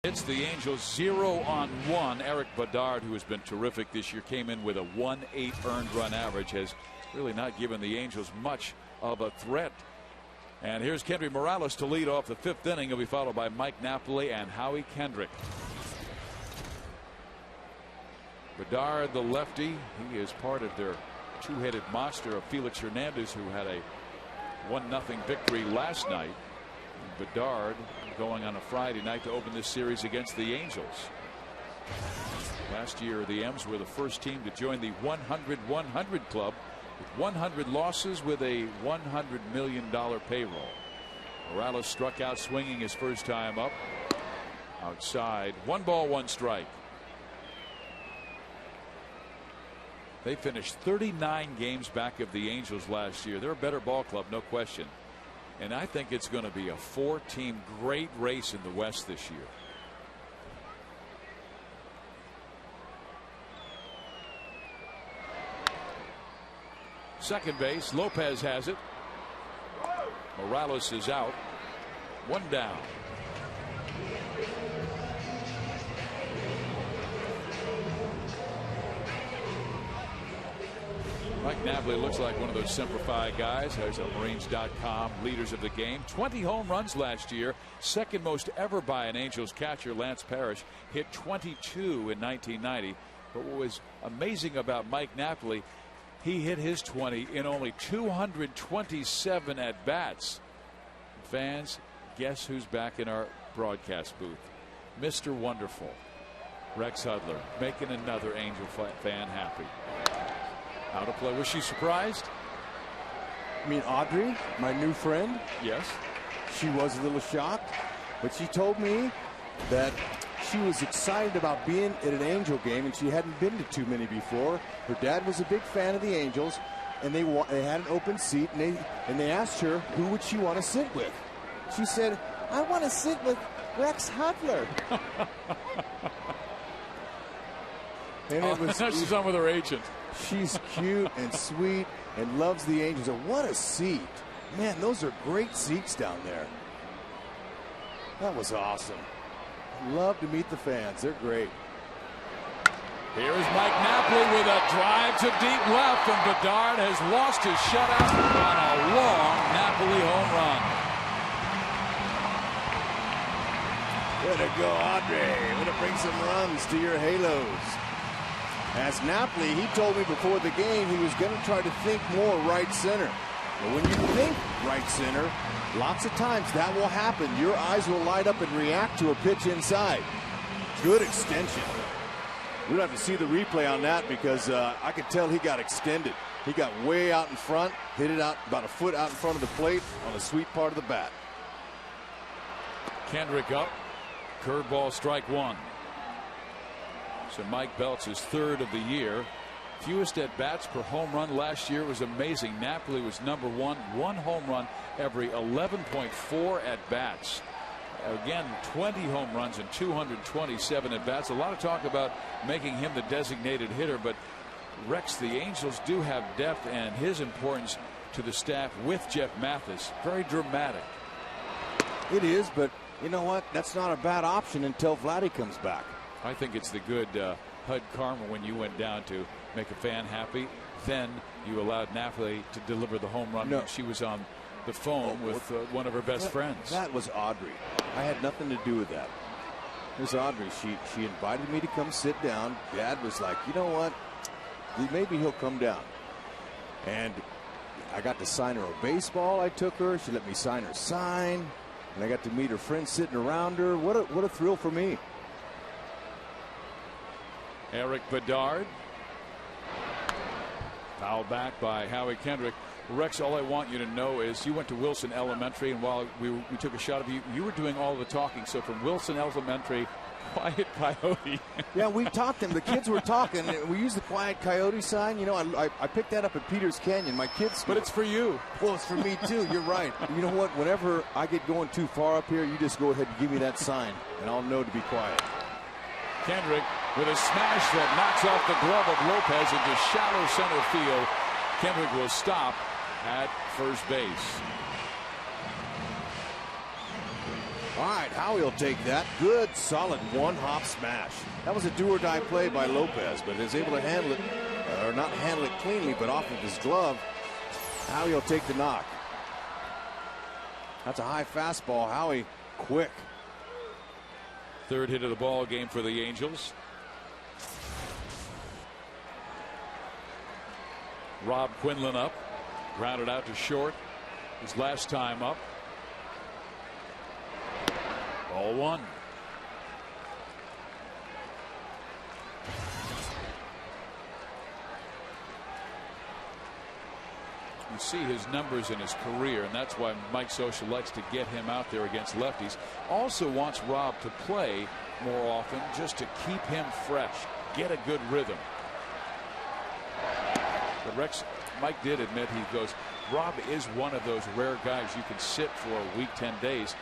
It's the Angels 0-on-1. Eric Bedard, who has been terrific this year, came in with a 1.8 earned run average, has really not given the Angels much of a threat. And here's Kendry Morales to lead off the fifth inning. He'll be followed by Mike Napoli and Howie Kendrick. Bedard, the lefty, he is part of their two-headed monster of Felix Hernandez, who had a 1-0 victory last night. Bedard going on a Friday night to open this series against the Angels. Last year, the M's were the first team to join the 100-100 club with 100 losses with a $100 million payroll. Morales struck out swinging his first time up. Outside. 1 ball, 1 strike. They finished 39 games back of the Angels last year. They're a better ball club, no question. And I think it's going to be a 4-team great race in the West this year. Second base, Lopez has it. Morales is out. 1 down. Mike Napoli looks like one of those simplified guys. There's a Marines.com leaders of the game. 20 home runs last year, second most ever by an Angels catcher. Lance Parrish hit 22 in 1990. But what was amazing about Mike Napoli, he hit his 20 in only 227 at bats. Fans, guess who's back in our broadcast booth? Mr. Wonderful, Rex Hudler, making another Angel fan happy. Out of play. Was she surprised? I mean, Audrey, my new friend? Yes. She was a little shocked, but she told me that she was excited about being at an Angel game, and she hadn't been to too many before. Her dad was a big fan of the Angels, and they had an open seat, and they asked her who would she want to sit with. She said, "I want to sit with Rex Hudler." And it was, now she's on with her agent. She's cute and sweet and loves the Angels. And what a seat. Man, those are great seats down there. That was awesome. Love to meet the fans. They're great. Here's Mike Napoli with a drive to deep left, and Bedard has lost his shutout on a long Napoli home run. Way to go, Audrey. Way to bring some runs to your Halos. As Napoli, he told me before the game he was going to try to think more right center. But when you think right center, lots of times that will happen. Your eyes will light up and react to a pitch inside. Good extension. We don't have to see the replay on that because I could tell he got extended. He got way out in front, hit it out about a foot out in front of the plate on the sweet part of the bat. Kendrick up. Curveball, strike one. So Mike Belts is third of the year. Fewest at bats per home run last year was amazing. Napoli was number one home run every 11.4 at bats. Again, 20 home runs and 227 at bats. A lot of talk about making him the designated hitter, but Rex, the Angels do have depth, and his importance to the staff with Jeff Mathis, very dramatic. It is, but you know what? That's not a bad option until Vladdy comes back. I think it's the good HUD karma when you went down to make a fan happy. Then you allowed Napoli to deliver the home run when she was on the phone with one of her best friends. That was Audrey. I had nothing to do with that. It was Audrey. She invited me to come sit down. Dad was like, you know what? Maybe he'll come down. And I got to sign her a baseball. I took her. She let me sign her sign. And I got to meet her friends sitting around her. What a thrill for me. Eric Bedard. Fouled back by Howie Kendrick. Rex, all I want you to know is you went to Wilson Elementary, and while we took a shot of you, you were doing all the talking. So from Wilson Elementary, Quiet Coyote. Yeah, we taught them. The kids were talking. We used the Quiet Coyote sign. You know, I picked that up at Peters Canyon. My kids. But it's for you. Well, it's for me too. You're right. You know what? Whenever I get going too far up here, you just go ahead and give me that sign, and I'll know to be quiet. Kendrick with a smash that knocks off the glove of Lopez into shallow center field. Kendrick will stop at first base. All right, Howie will take that. Good, solid one-hop smash. That was a do-or-die play by Lopez, but is able to handle it, or not handle it cleanly, but off of his glove. Howie will take the knock. That's a high fastball. Howie, quick. Third hit of the ball game for the Angels. Rob Quinlan up. Grounded out to short. His last time up. Ball one. You see his numbers in his career, and that's why Mike Scioscia likes to get him out there against lefties. Also wants Rob to play more often just to keep him fresh, get a good rhythm. But Rex, Mike did admit, he goes, Rob is one of those rare guys you can sit for a week, 10 days,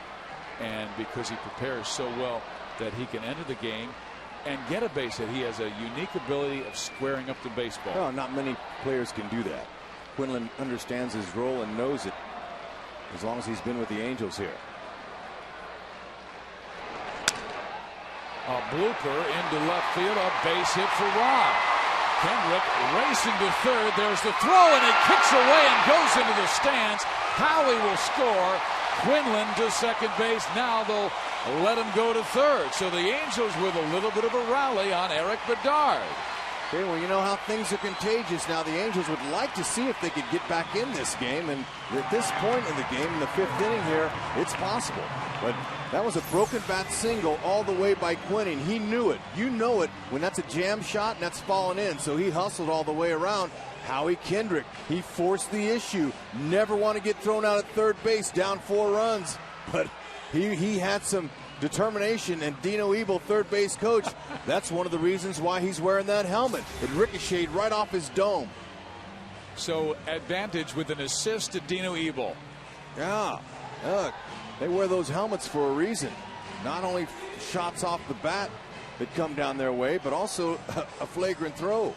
and because he prepares so well that he can enter the game and get a base hit. He has a unique ability of squaring up the baseball. Well, not many players can do that. Quinlan understands his role and knows it as long as he's been with the Angels here. A blooper into left field, a base hit for Rob. Kendrick racing to third. There's the throw, and it kicks away and goes into the stands. Howie will score. Quinlan to second base. Now they'll let him go to third. So the Angels with a little bit of a rally on Eric Bedard. Okay, well, you know how things are contagious now. The Angels would like to see if they could get back in this game. And at this point in the game, in the 5th inning here, it's possible. But that was a broken bat single all the way by Quinlan. He knew it. You know it when that's a jam shot and that's falling in. So he hustled all the way around. Howie Kendrick, he forced the issue. Never want to get thrown out at third base, down 4 runs. But he had some determination, and Dino Ebel, third base coach, that's one of the reasons why he's wearing that helmet. It ricocheted right off his dome. So advantage with an assist to Dino Ebel. Yeah, they wear those helmets for a reason. Not only shots off the bat that come down their way, but also a flagrant throw.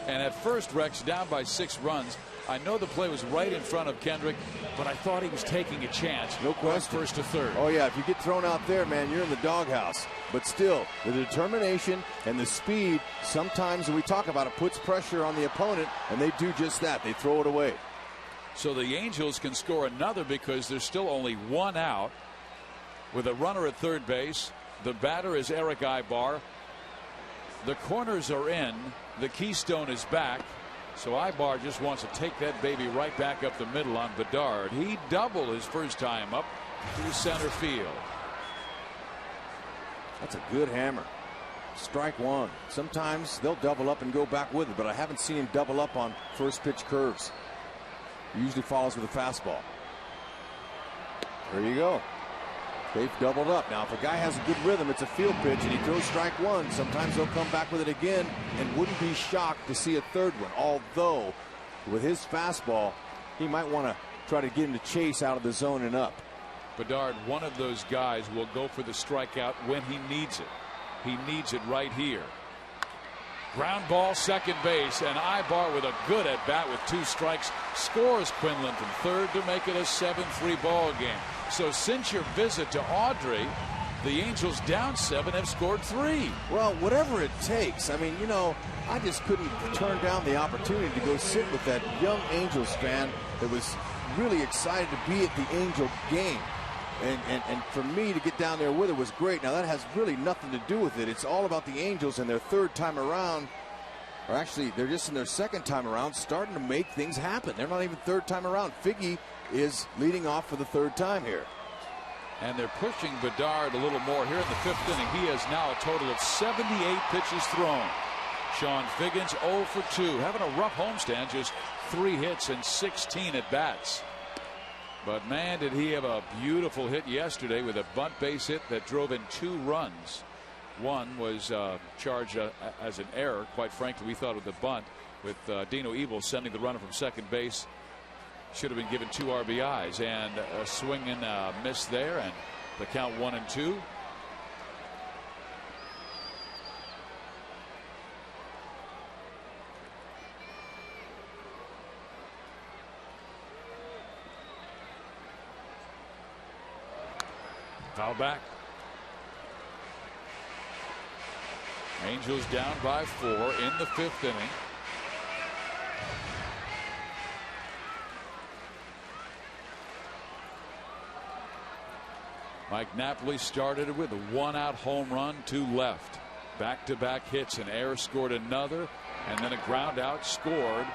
And at first, Rex, down by 6 runs. I know the play was right in front of Kendrick, but I thought he was taking a chance. No question. First to third. Oh, yeah, if you get thrown out there, man, you're in the doghouse. But still, the determination and the speed, sometimes when we talk about it, puts pressure on the opponent, and they do just that. They throw it away. So the Angels can score another because there's still only 1 out with a runner at third base. The batter is Eric Ibar. The corners are in. The keystone is back. So Ibar just wants to take that baby right back up the middle on Bedard. He doubled his first time up to center field. That's a good hammer. Strike 1. Sometimes they'll double up and go back with it, but I haven't seen him double up on first pitch curves. He usually follows with a fastball. There you go. They've doubled up. Now, if a guy has a good rhythm, it's a field pitch, and he throws strike 1. Sometimes they'll come back with it again and wouldn't be shocked to see a third one. Although, with his fastball, he might want to try to get him to chase out of the zone and up. Bedard, one of those guys, will go for the strikeout when he needs it. He needs it right here. Ground ball, second base, and Ibar with a good at bat with 2 strikes scores Quinlan from third to make it a 7-3 ball game. So since your visit to Audrey, the Angels down 7 have scored 3. Well, whatever it takes. I mean, you know, I just couldn't turn down the opportunity to go sit with that young Angels fan that was really excited to be at the Angel game. And for me to get down there with it was great. Now, that has really nothing to do with it. It's all about the Angels and their third time around. Or actually, they're just in their second time around, starting to make things happen. They're not even third time around. Figgy is leading off for the 3rd time here. And they're pushing Bedard a little more here in the 5th inning. He has now a total of 78 pitches thrown. Sean Figgins 0 for 2, having a rough homestand, just 3 hits and 16 at bats. But man, did he have a beautiful hit yesterday with a bunt base hit that drove in 2 runs. One was charged as an error. Quite frankly, we thought of the bunt with Dino Ebel sending the runner from second base. Should have been given 2 RBIs, and a swing and a miss there, and the count 1-2. Foul back. Angels down by 4 in the 5th inning. Mike Napoli started with a 1-out home run, 2 left. Back-to-back hits, and Ayers scored another, and then a ground out scored.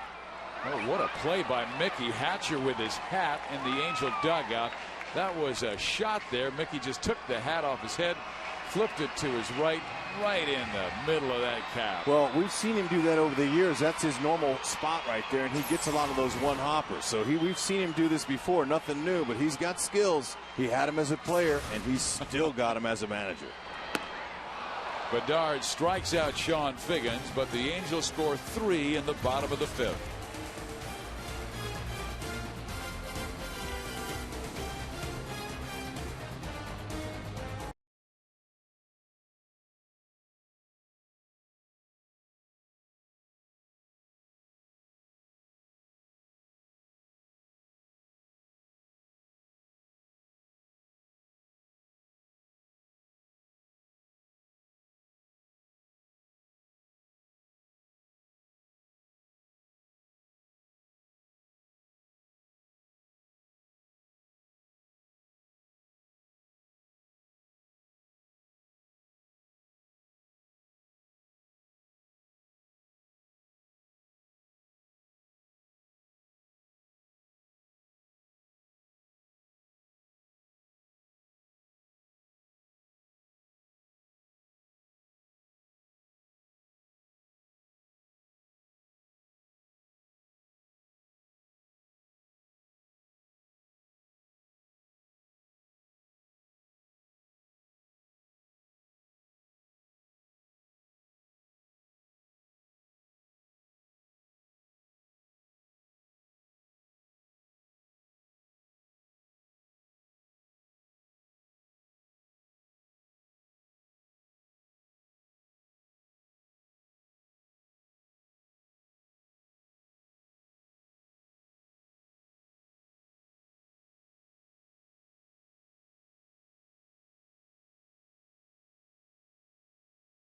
Oh, what a play by Mickey Hatcher with his hat in the Angel dugout. That was a shot there. Mickey just took the hat off his head, flipped it to his right in the middle of that cap. Well, we've seen him do that over the years. That's his normal spot right there, and he gets a lot of those one-hoppers. So we've seen him do this before. Nothing new, but he's got skills. He had him as a player, and he's still got him as a manager. Bedard strikes out Sean Figgins, but the Angels score 3 in the bottom of the 5th.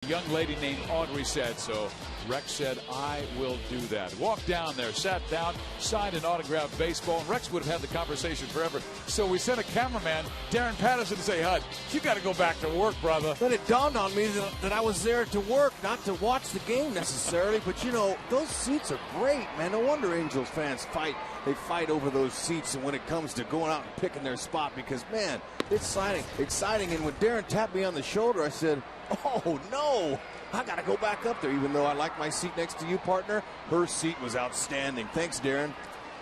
young lady named Audrey said so. Rex said, I will do that. Walked down there, sat down, signed an autographed baseball, and Rex would have had the conversation forever. So we sent a cameraman, Darren Patterson, to say, Hud, you got to go back to work, brother. But it dawned on me that I was there to work, not to watch the game necessarily. But, you know, those seats are great, man. No wonder Angels fans fight. They fight over those seats, and when it comes to going out and picking their spot, because, man, it's exciting. And when Darren tapped me on the shoulder, I said, oh, no, I got to go back up there. Even though I like my seat next to you, partner, her seat was outstanding. Thanks, Darren.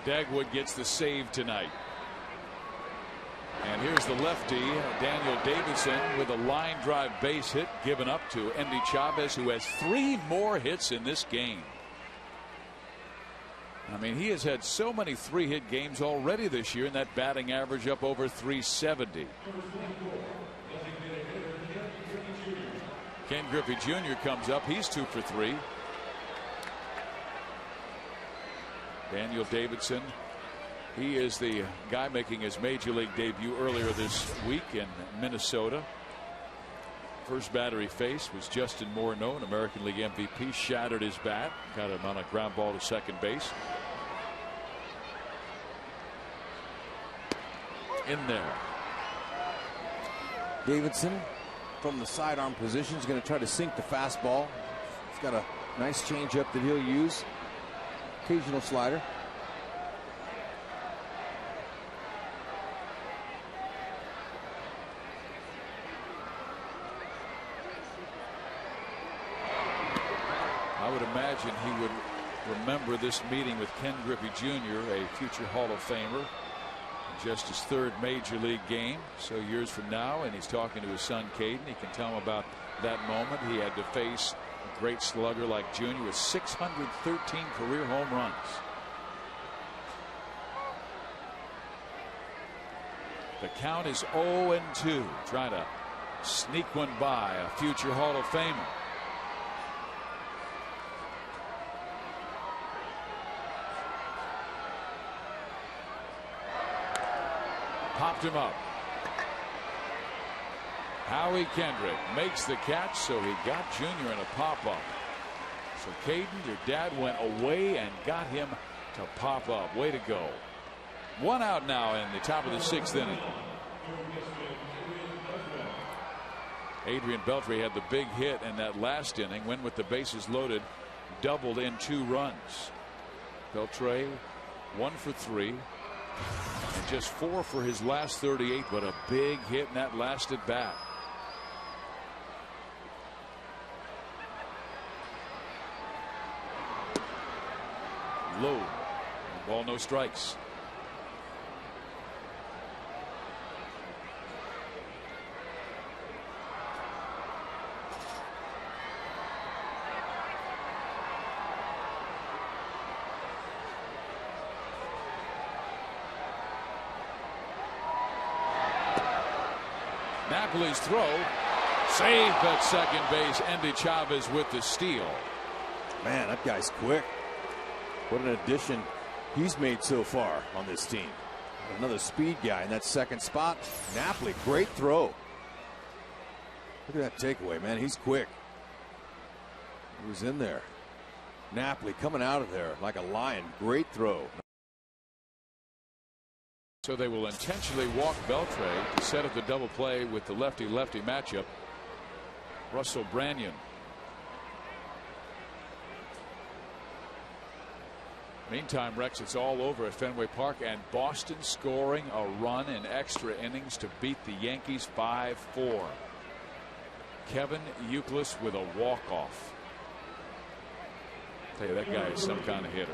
Dagwood gets the save tonight. And here's the lefty, Daniel Davidson, with a line drive base hit given up to Endy Chavez, who has 3 more hits in this game. I mean, he has had so many 3-hit games already this year, and that batting average up over 370. Ken Griffey Jr. comes up. He's 2 for 3. Daniel Davidson, he is the guy making his major league debut earlier this week in Minnesota. First batter he faced was Justin Morneau, an American League MVP. Shattered his bat, got him on a ground ball to second base. In there. Davidson from the sidearm position is going to try to sink the fastball. He's got a nice changeup that he'll use. Occasional slider. I would imagine he would remember this meeting with Ken Griffey Jr., a future Hall of Famer. Just his 3rd major league game. So years from now, and he's talking to his son Caden. He can tell him about that moment. He had to face a great slugger like Junior with 613 career home runs. The count is 0-2. Trying to sneak one by a future Hall of Famer. Popped him up. Howie Kendrick makes the catch, so he got Junior in a pop-up. So Caden, your dad went away and got him to pop up. Way to go. 1 out now in the top of the 6th inning. Adrian Beltre had the big hit in that last inning, went with the bases loaded, doubled in 2 runs. Beltre 1 for 3. And just 4 for his last 38, but a big hit in that last at bat. Low. Ball, no strikes. Napoli's throw, safe at second base. Endy Chavez with the steal. Man, that guy's quick. What an addition he's made so far on this team. Another speed guy in that second spot. Napoli, great throw. Look at that takeaway, man. He's quick. He was in there. Napoli coming out of there like a lion. Great throw. So they will intentionally walk Beltre to set up the double play with the lefty-lefty matchup. Russell Branyan. Meantime, Rex, it's all over at Fenway Park, and Boston scoring a run in extra innings to beat the Yankees 5-4. Kevin Youkilis with a walk-off. Tell you, that guy is some kind of hitter.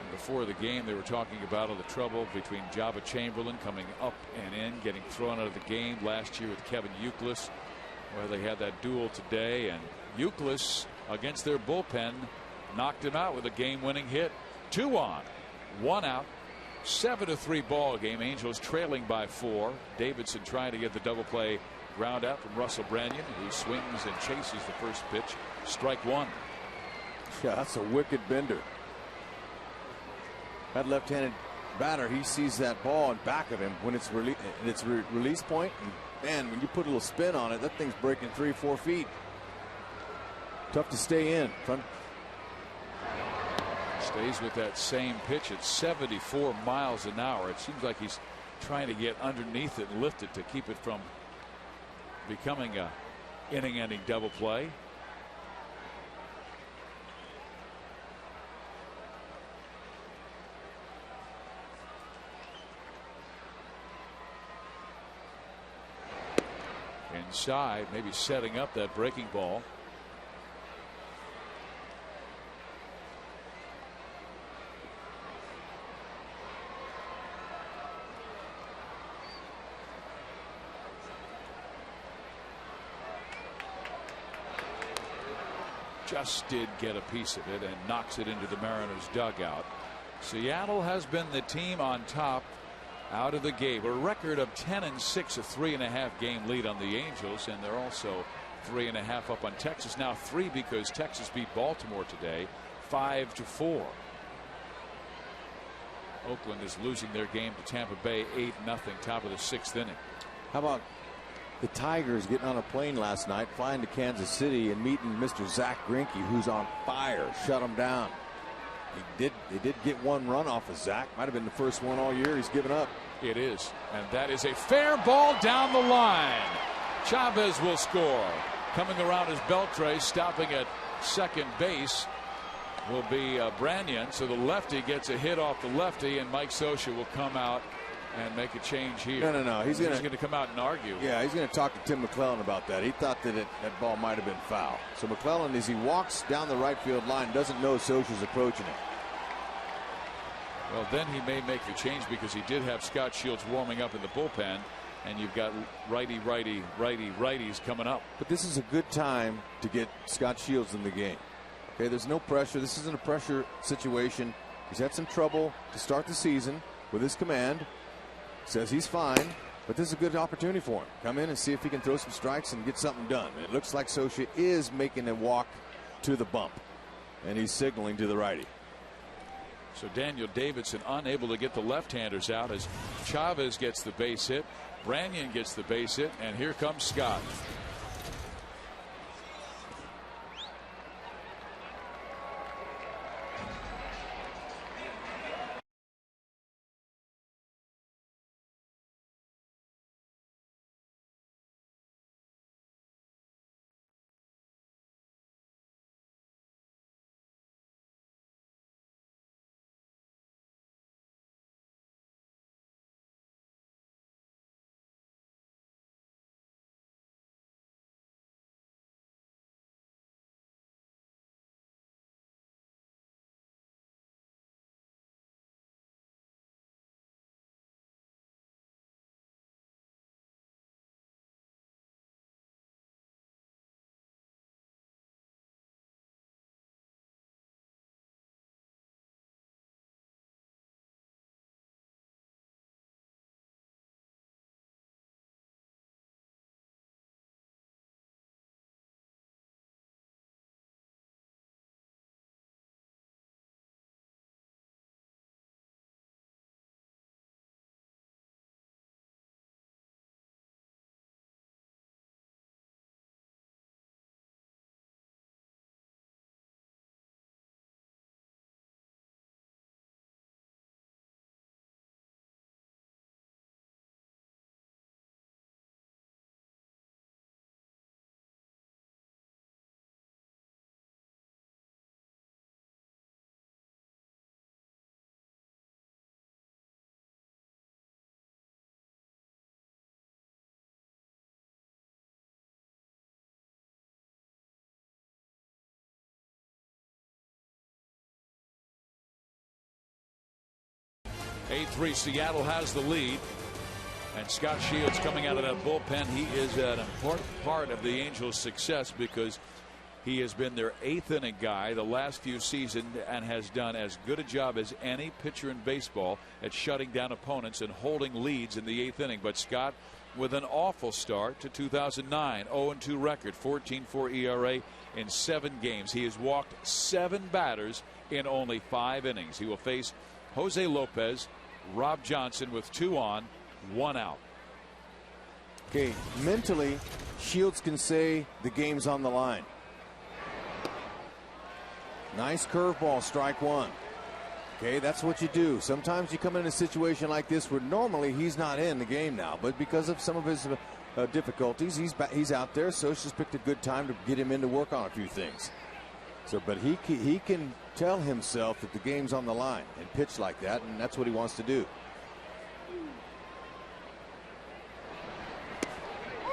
Before the game, they were talking about all the trouble between Jabba Chamberlain coming up and in, getting thrown out of the game last year with Kevin Youkilis. Well, they had that duel today, and Youkilis against their bullpen knocked him out with a game-winning hit. 2 on, 1 out, 7-3 ball game. Angels trailing by 4. Davidson trying to get the double play ground out from Russell Branyan, who swings and chases the first pitch. Strike 1. Yeah, that's a wicked bender. That left-handed batter, he sees that ball in back of him when it's release point, and Man, when you put a little spin on it, that thing's breaking 3-4 feet. Tough to stay in. Stays with that same pitch at 74 miles an hour. It seems like he's trying to get underneath it and lift it to keep it from becoming a inning-ending double play. Inside, maybe setting up that breaking ball. Just did get a piece of it and knocks it into the Mariners dugout. Seattle has been the team on top out of the gate. A record of 10-6, a 3.5 game lead on the Angels, and they're also 3.5 up on Texas. Now 3 because Texas beat Baltimore today 5-4. Oakland is losing their game to Tampa Bay 8-0, top of the 6th inning. How about the Tigers getting on a plane last night, flying to Kansas City and meeting Mr. Zach Greinke, who's on fire, shut him down. They did get one run off of Zach. Might have been the first one all year he's given up. It is, and that is a fair ball down the line. Chavez will score. Coming around his Beltre, stopping at second base will be Branyan. So the lefty gets a hit off the lefty, and Mike Scioscia will come out and make a change here. No. He's going to come out and argue. Yeah, he's going to talk to Tim McClellan about that. He thought that that ball might have been foul. So McClellan, as he walks down the right field line, doesn't know Scioscia's approaching it. Well, then he may make the change because he did have Scott Shields warming up in the bullpen, and you've got righties coming up. But this is a good time to get Scott Shields in the game. Okay, there's no pressure. This isn't a pressure situation. He's had some trouble to start the season with his command. Says he's fine, but this is a good opportunity for him. Come in and see if he can throw some strikes and get something done. It looks like Scioscia is making a walk to the bump, and he's signaling to the righty. So Daniel Davidson unable to get the left-handers out as Chavez gets the base hit. Branyan gets the base hit, and here comes Scott. Eight-3, Seattle has the lead, and Scott Shields coming out of that bullpen. He is an important part of the Angels' success because he has been their 8th inning guy the last few seasons and has done as good a job as any pitcher in baseball at shutting down opponents and holding leads in the 8th inning. But Scott with an awful start to 2009, 0-2 record, 14.4 ERA in 7 games. He has walked 7 batters in only 5 innings. He will face Jose Lopez, Rob Johnson with 2 on, 1 out. Okay, mentally, Shields can say the game's on the line. Nice curveball, strike one. Okay, that's what you do. Sometimes you come in a situation like this where normally he's not in the game now, but because of some of his difficulties, he's out there. So it's just picked a good time to get him in to work on a few things. So, but he can tell himself that the game's on the line and pitch like that, and that's what he wants to do.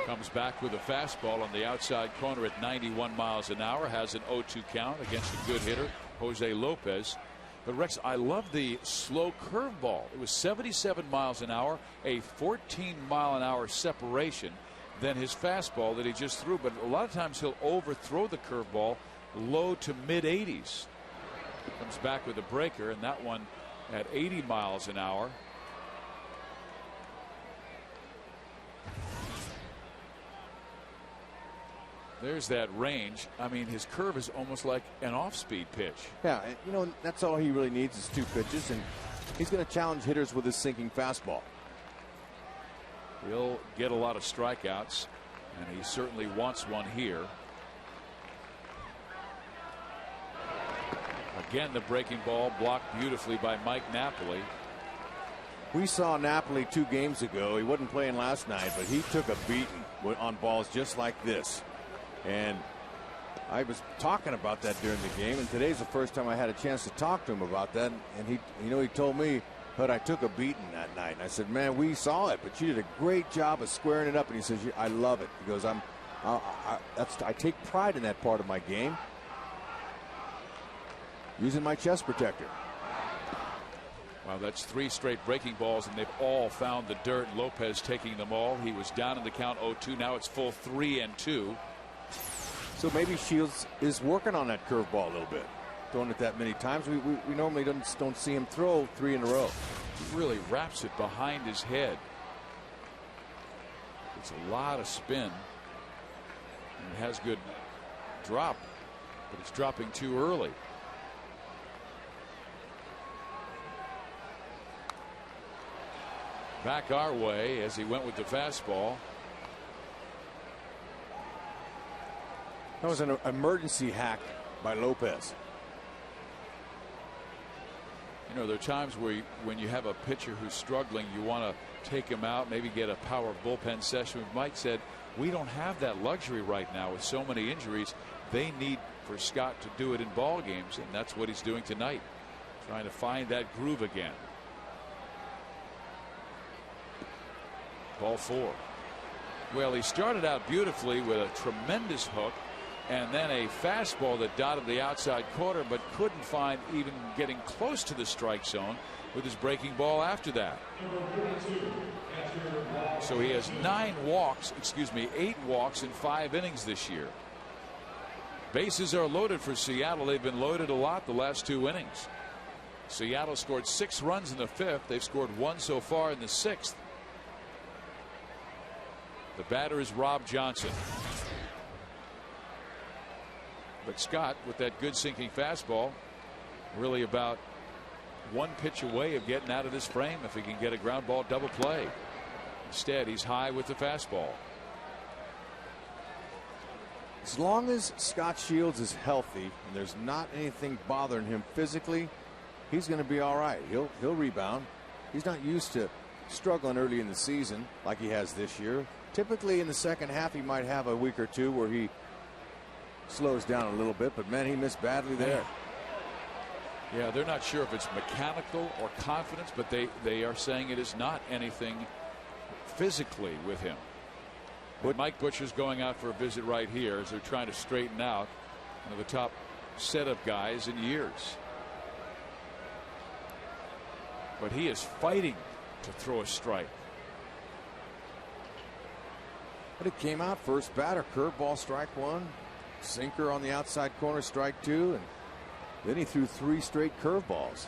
Comes back with a fastball on the outside corner at 91 miles an hour. Has an 0-2 count against a good hitter, Jose Lopez. But Rex, I love the slow curveball. It was 77 miles an hour, a 14-mile-an-hour separation than his fastball that he just threw. But a lot of times he'll overthrow the curveball low to mid-80s. Comes back with a breaker, and that one at 80 miles an hour. There's that range. I mean, his curve is almost like an off-speed pitch. Yeah, you know, that's all he really needs is 2 pitches, and he's going to challenge hitters with his sinking fastball. He'll get a lot of strikeouts, and he certainly wants one here. Again, the breaking ball blocked beautifully by Mike Napoli. We saw Napoli 2 games ago. He wasn't playing last night, but he took a beating on balls just like this. And I was talking about that during the game, and today's the first time I had a chance to talk to him about that. And he told me, "But I took a beating that night." And I said, "Man, we saw it, but you did a great job of squaring it up." And he says, "I love it." He goes, I take pride in that part of my game, using my chest protector." Well, that's 3 straight breaking balls, and they've all found the dirt. Lopez taking them all. He was down in the count 0-2. Now it's full 3-2. So maybe Shields is working on that curveball a little bit, throwing it that many times. We normally don't see him throw 3 in a row. He really wraps it behind his head. It's a lot of spin. And it has good drop, but it's dropping too early. Back our way as he went with the fastball. That was an emergency hack by Lopez. You know, there are times where when you have a pitcher who's struggling, you want to take him out, maybe get a power bullpen session. Mike said, we don't have that luxury right now with so many injuries. They need for Scott to do it in ball games, and that's what he's doing tonight, trying to find that groove again. Ball 4. Well, he started out beautifully with a tremendous hook and then a fastball that dotted the outside corner, but couldn't find even getting close to the strike zone with his breaking ball after that. So he has 8 walks in 5 innings this year. Bases are loaded for Seattle. They've been loaded a lot the last 2 innings. Seattle scored 6 runs in the 5th. They've scored 1 so far in the 6th. The batter is Rob Johnson. But Scott, with that good sinking fastball, really about 1 pitch away of getting out of this frame if he can get a ground ball double play. Instead, he's high with the fastball. As long as Scott Shields is healthy and there's not anything bothering him physically, he's going to be all right. He'll rebound. He's not used to struggling early in the season like he has this year. Typically in the second half he might have a week or 2 where he slows down a little bit, but man, he missed badly there. Yeah, they're not sure if it's mechanical or confidence, but they are saying it is not anything physically with him. But Mike Butcher's going out for a visit right here as they're trying to straighten out one of the top setup guys in years. But he is fighting to throw a strike. But it came out first batter, curveball, strike 1, sinker on the outside corner, strike 2, and then he threw 3 straight curveballs.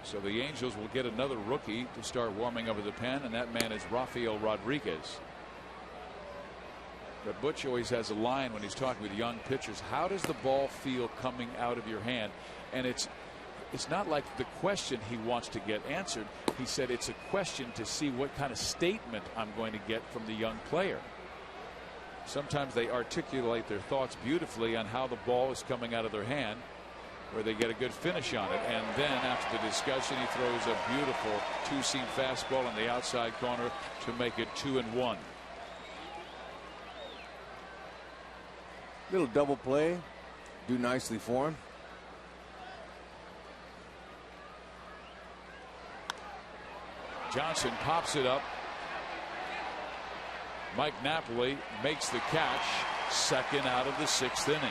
So the Angels will get another rookie to start warming up at the pen, and that man is Rafael Rodriguez. But Butch always has a line when he's talking with young pitchers. How does the ball feel coming out of your hand? And it's not like the question he wants to get answered. He said it's a question to see what kind of statement I'm going to get from the young player. Sometimes they articulate their thoughts beautifully on how the ball is coming out of their hand, where they get a good finish on it. And then after the discussion, he throws a beautiful two-seam fastball on the outside corner to make it 2-1. Little double play, do nicely for him. Johnson pops it up. Mike Napoli makes the catch, second out of the 6th inning.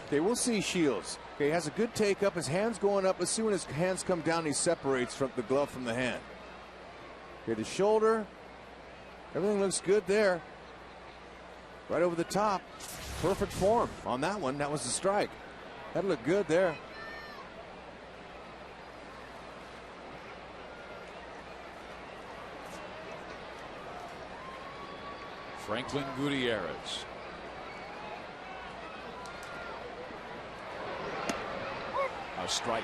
Okay, we'll see Shields. Okay, he has a good take up. His hand's going up. Let's see when his hands come down. He separates from the glove from the hand. Okay, the shoulder. Everything looks good there. Right over the top. Perfect form on that one. That was a strike. That looked good there. Franklin Gutierrez. A strike.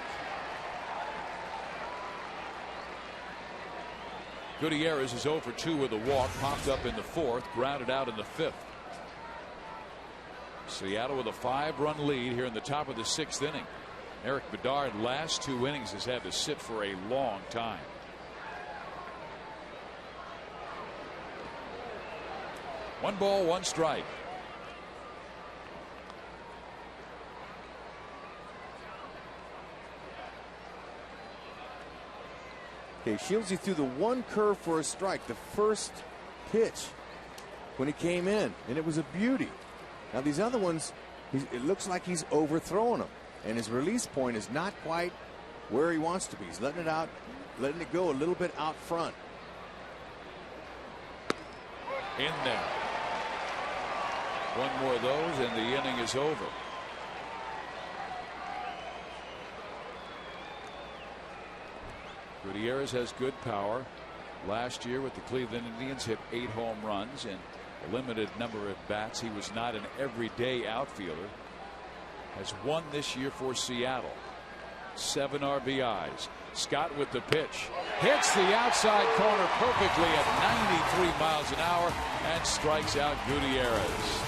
Gutierrez is 0 for 2 with a walk, popped up in the 4th, grounded out in the 5th. Seattle with a 5-run lead here in the top of the 6th inning. Eric Bedard last 2 innings has had to sit for a long time. One ball, one strike. Okay, Shields, he threw the one curve for a strike, the first pitch when he came in, and it was a beauty. Now these other ones, it looks like he's overthrowing them, and his release point is not quite where he wants to be. He's letting it go a little bit out front. In there. One more of those, and the inning is over. Gutierrez has good power. Last year with the Cleveland Indians, hit 8 home runs in a limited number of bats. He was not an everyday outfielder. Has won this year for Seattle. 7 RBIs. Scott with the pitch. Hits the outside corner perfectly at 93 miles an hour and strikes out Gutierrez.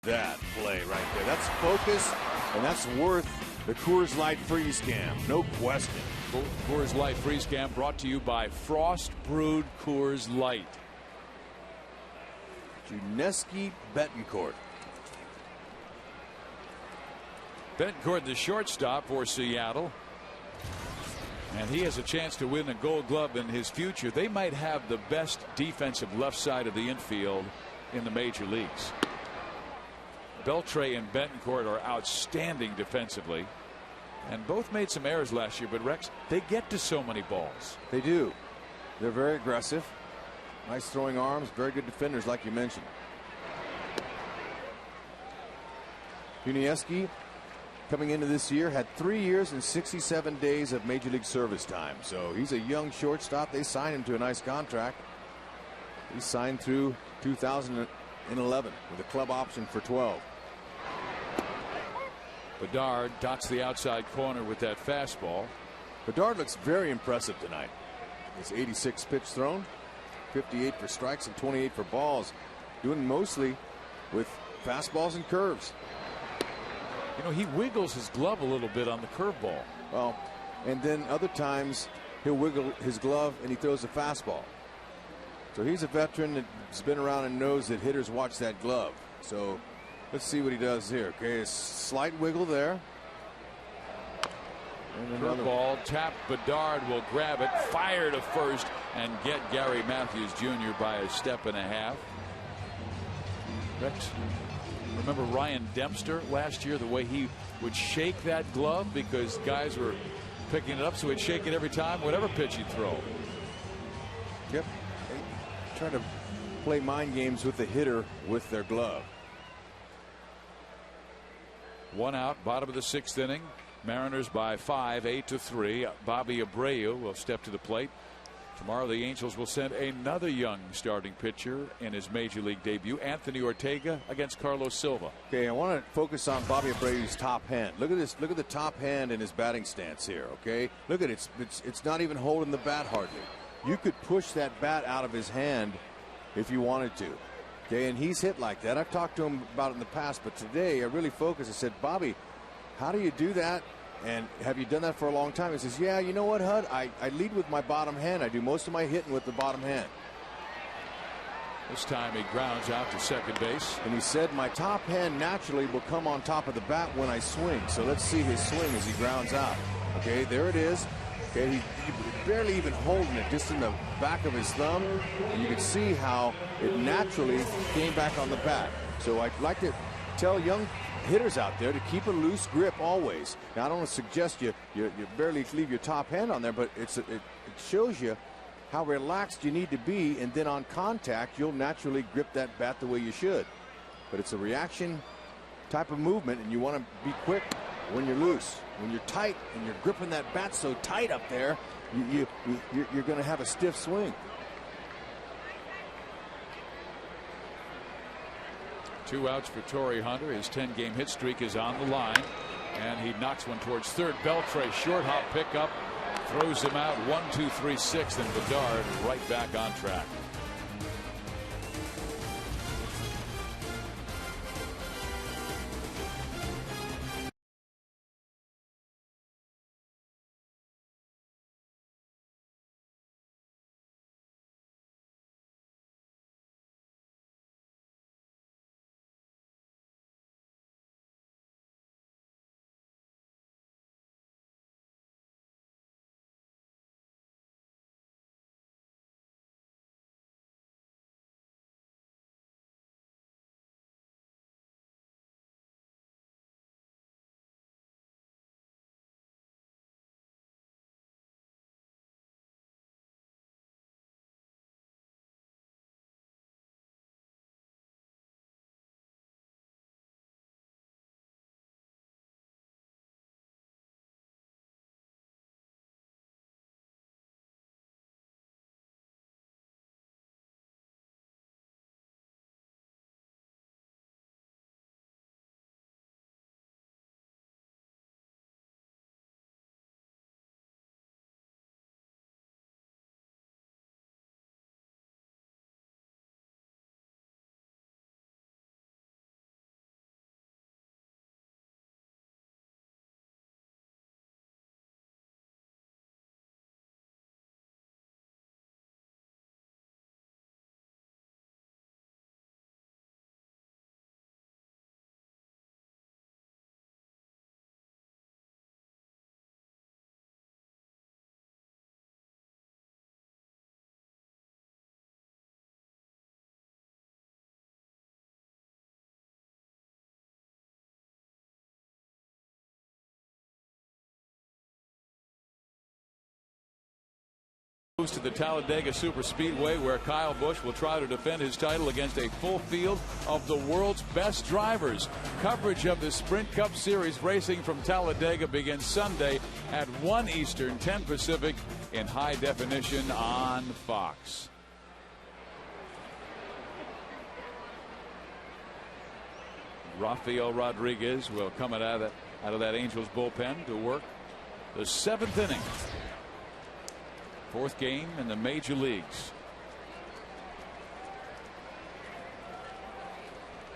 That play right there. That's focus, and that's worth the Coors Light freeze cam. No question. Coors Light freeze cam brought to you by Frost Brewed Coors Light. Juneski Betancourt. Betancourt, the shortstop for Seattle. And he has a chance to win a Gold Glove in his future. They might have the best defensive left side of the infield in the major leagues. Beltre and Betancourt are outstanding defensively, and both made some errors last year, but Rex, they get to so many balls. They do. They're very aggressive. Nice throwing arms. Very good defenders, like you mentioned. Junieski, coming into this year, had 3 years and 67 days of major league service time. So he's a young shortstop. They signed him to a nice contract. He signed through 2011 with a club option for 12. Bedard dots the outside corner with that fastball. Bedard looks very impressive tonight. His 86 pitch thrown, 58 for strikes and 28 for balls, doing mostly with fastballs and curves. You know, he wiggles his glove a little bit on the curveball. Well, and then other times he'll wiggle his glove and he throws a fastball. So he's a veteran that's been around and knows that hitters watch that glove. So let's see what he does here. Okay, a slight wiggle there. Ball tapped. Bedard will grab it, fire to first, and get Gary Matthews Jr. by a step and a half. Rex, remember Ryan Dempster last year, the way he would shake that glove because guys were picking it up, so he'd shake it every time, whatever pitch he'd throw. Yep. They try to play mind games with the hitter with their glove. 1 out, bottom of the 6th inning. Mariners by 5, 8-3. Bobby Abreu will step to the plate. Tomorrow the Angels will send another young starting pitcher in his major league debut, Anthony Ortega, against Carlos Silva. Okay, I want to focus on Bobby Abreu's top hand. Look at this. Look at the top hand in his batting stance here. Okay, look at it. It's not even holding the bat hardly. You could push that bat out of his hand if you wanted to. Okay, and he's hit like that. I've talked to him about it in the past, but today I really focused. I said, Bobby, how do you do that? And have you done that for a long time? He says, yeah, you know what, Hud? I lead with my bottom hand. I do most of my hitting with the bottom hand. This time he grounds out to second base. And he said, my top hand naturally will come on top of the bat when I swing. So let's see his swing as he grounds out. Okay, there it is. Okay, he barely even holding it, just in the back of his thumb. And you can see how it naturally came back on the bat. So I'd like to tell young hitters out there to keep a loose grip always. Now I don't want to suggest you barely leave your top hand on there, but it shows you how relaxed you need to be, and then on contact you'll naturally grip that bat the way you should. But it's a reaction type of movement, and you want to be quick when you're loose. When you're tight and you're gripping that bat so tight up there, you're going to have a stiff swing. 2 outs for Torrey Hunter. His 10-game hit streak is on the line, and he knocks one towards third. Beltre, short hop pickup, throws him out. 1, 2, 3, 6, and Bedard right back on track. to the Talladega Superspeedway, where Kyle Busch will try to defend his title against a full field of the world's best drivers. Coverage of the Sprint Cup Series racing from Talladega begins Sunday at 1 Eastern, 10 Pacific in high definition on Fox. Rafael Rodriguez will come out of that Angels bullpen to work the 7th inning. 4th game in the major leagues.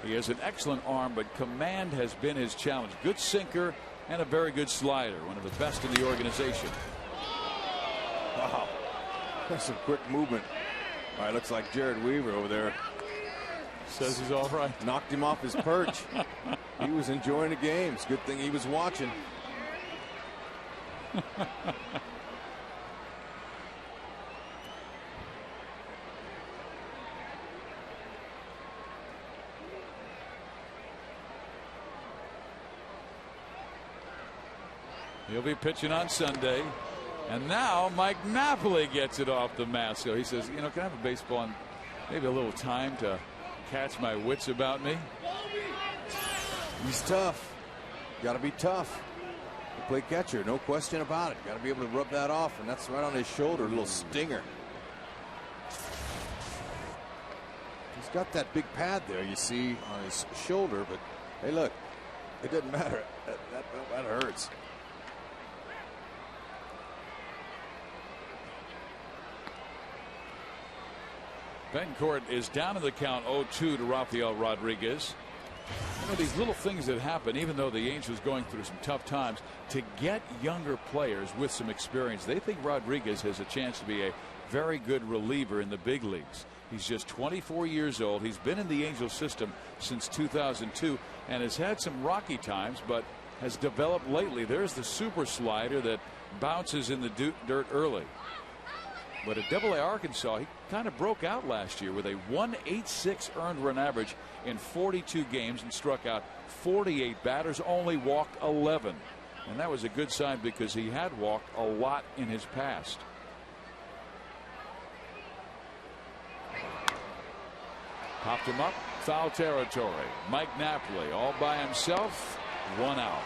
He has an excellent arm, but command has been his challenge. Good sinker and a very good slider. One of the best in the organization. Wow. That's some quick movement. All right, looks like Jared Weaver over there says he's all right. Knocked him off his perch. He was enjoying the games. Good thing he was watching. He'll be pitching on Sunday. And now Mike Napoli gets it off the mat. So he says, you know, can I have a baseball and maybe a little time to catch my wits about me? He's tough. Got to be tough. To play catcher, no question about it. Got to be able to rub that off, and that's right on his shoulder, a little stinger. He's got that big pad there, you see, on his shoulder, but hey, look, it doesn't matter. That hurts. Betancourt is down in the count 0-2 to Rafael Rodriguez. You know, these little things that happen, even though the Angels going through some tough times, to get younger players with some experience, they think Rodriguez has a chance to be a very good reliever in the big leagues. He's just 24 years old. He's been in the Angels system since 2002 and has had some rocky times, but has developed lately. There's the super slider that bounces in the dirt early. But at AA Arkansas, he kind of broke out last year with a 1.86 earned run average in 42 games and struck out 48 batters, only walked 11. And that was a good sign because he had walked a lot in his past. Popped him up, foul territory. Mike Napoli all by himself, 1 out.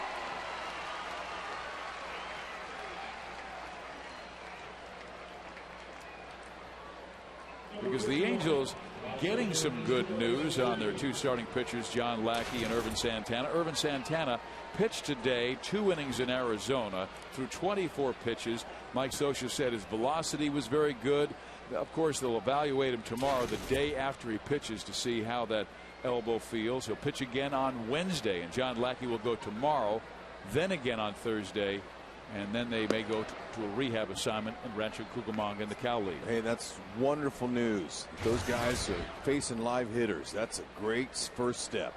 Because the Angels getting some good news on their 2 starting pitchers, John Lackey and Irvin Santana. Irvin Santana pitched today 2 innings in Arizona through 24 pitches. Mike Scioscia said his velocity was very good. Of course, they'll evaluate him tomorrow, the day after he pitches, to see how that elbow feels. He'll pitch again on Wednesday, and John Lackey will go tomorrow, then again on Thursday. And then they may go to a rehab assignment in Rancho Cucamonga in the Cal League. Hey, that's wonderful news. Those guys are facing live hitters. That's a great first step.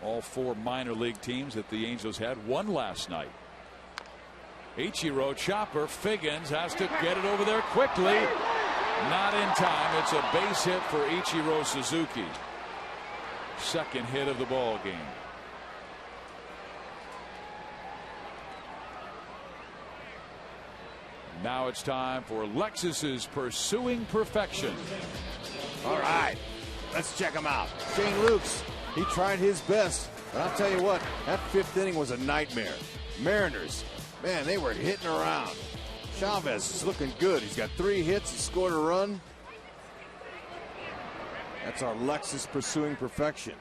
All 4 minor league teams that the Angels had won last night. Ichiro chopper. Figgins has to get it over there quickly. Not in time. It's a base hit for Ichiro Suzuki. Second hit of the ball game. Now it's time for Lexus's Pursuing Perfection. All right, let's check him out. Shane Lukes, he tried his best, but I'll tell you what, that 5th inning was a nightmare. Mariners, man, they were hitting around. Chavez is looking good. He's got 3 hits. He scored a run. That's our Lexus Pursuing Perfection.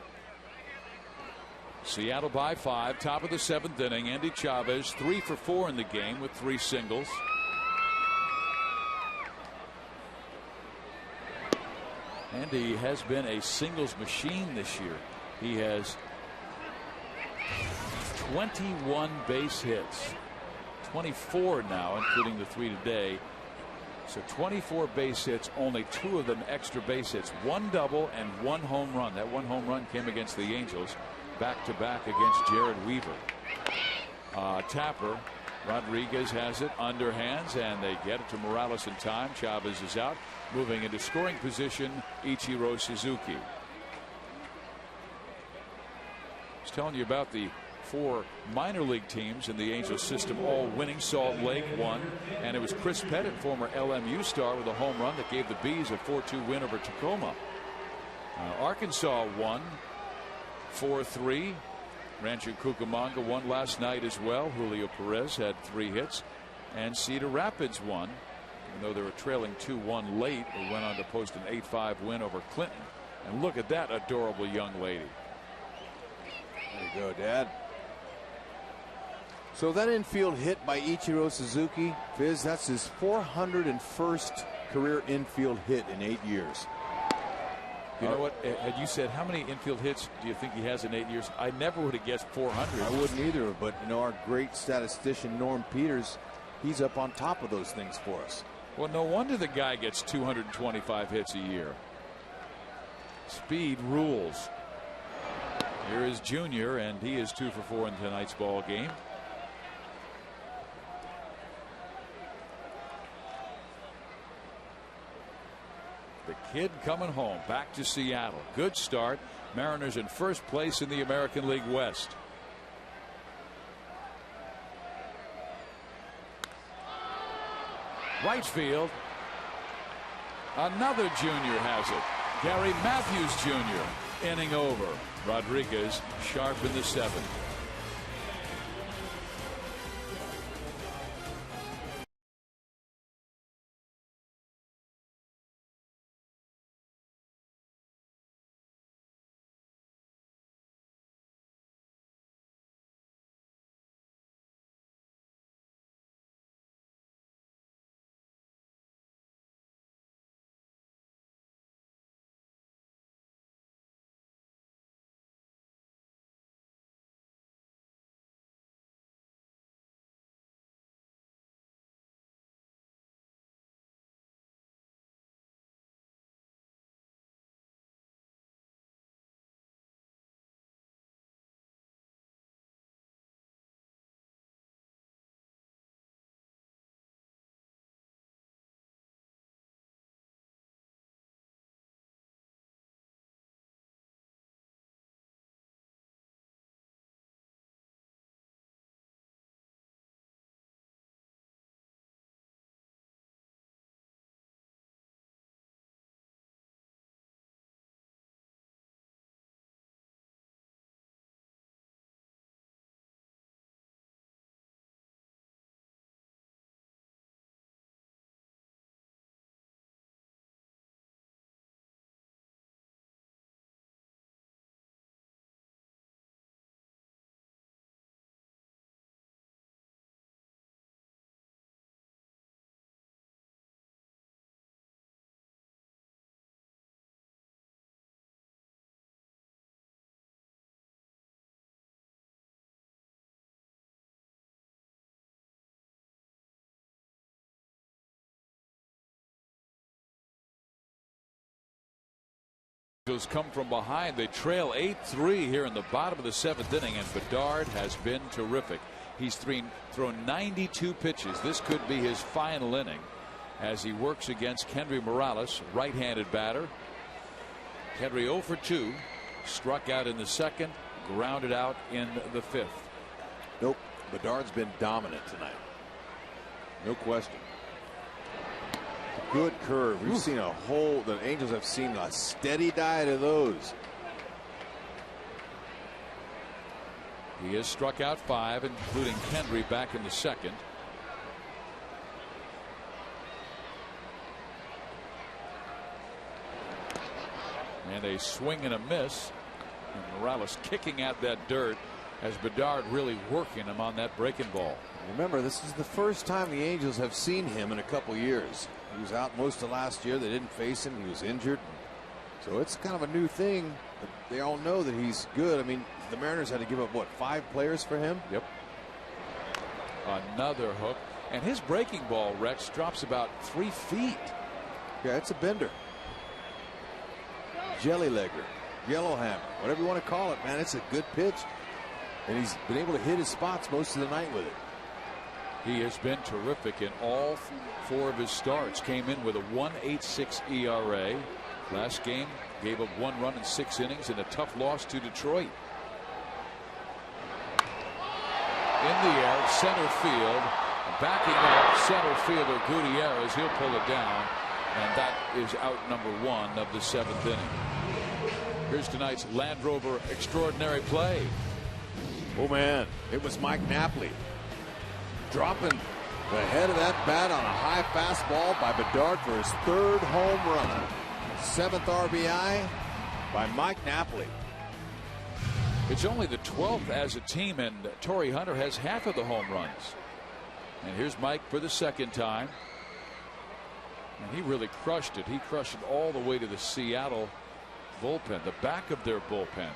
Seattle by 5, top of the 7th inning. Andy Chavez 3 for 4 in the game with 3 singles. Andy has been a singles machine this year. He has 21 base hits, 24 now, including the 3 today. So 24 base hits, only 2 of them extra base hits, 1 double and 1 home run. That 1 home run came against the Angels, back-to-back against Jared Weaver. Tapper, Rodriguez has it, underhands, and they get it to Morales in time. Chavez is out. Moving into scoring position, Ichiro Suzuki. I was telling you about the 4 minor league teams in the Angels system all winning. Salt Lake won, and it was Chris Pettit, former LMU star, with a home run that gave the Bees a 4-2 win over Tacoma. Arkansas won 4-3. Rancho Cucamonga won last night as well. Julio Perez had 3 hits, and Cedar Rapids won. Even though they were trailing 2-1 late, they went on to post an 8-5 win over Clinton. And look at that adorable young lady. There you go, Dad. So that infield hit by Ichiro Suzuki, Fizz, that's his 401st career infield hit in 8 years. You know what? Had you said how many infield hits do you think he has in 8 years, I never would have guessed 400. I wouldn't either, but you know, our great statistician Norm Peters, he's up on top of those things for us. Well, no wonder the guy gets 225 hits a year. Speed rules. Here is Junior, and he is 2 for 4 in tonight's ball game. The kid coming home back to Seattle. Good start. Mariners in first place in the American League West. Right field. Another junior has it. Gary Matthews Jr. inning over. Rodriguez sharp in the 7th. Come from behind. They trail 8-3 here in the bottom of the 7th inning, and Bedard has been terrific. He's thrown 92 pitches. This could be his final inning as he works against Kendry Morales, right-handed batter. Kendry 0 for 2, struck out in the 2nd, grounded out in the 5th. Nope, Bedard's been dominant tonight. No question. Good curve. We've seen the Angels have seen a steady diet of those. He has struck out 5, including Kendry back in the 2nd. And a swing and a miss. And Morales kicking at that dirt as Bedard really working him on that breaking ball. Remember, this is the first time the Angels have seen him in a couple years. He was out most of last year. They didn't face him. He was injured. So it's kind of a new thing. But they all know that he's good. I mean, the Mariners had to give up, what, 5 players for him? Yep. Another hook. And his breaking ball, Rex, drops about 3 feet. Yeah, it's a bender. Jelly legger, yellow hammer, whatever you want to call it, man. It's a good pitch. And he's been able to hit his spots most of the night with it. He has been terrific in all 4 of his starts. Came in with a 1.86 ERA. Last game gave up 1 run in 6 innings in a tough loss to Detroit. in the air, center field. Backing up center fielder Gutierrez. He'll pull it down. And that is out number 1 of the 7th inning. Here's tonight's Land Rover extraordinary play. Oh, man. It was Mike Napoli dropping the head of that bat on a high fastball by Bedard for his 3rd home run. 7th RBI by Mike Napoli. It's only the 12th as a team, and Torrey Hunter has half of the home runs. And here's Mike for the 2nd time. And he really crushed it. He crushed it all the way to the Seattle bullpen, the back of their bullpen.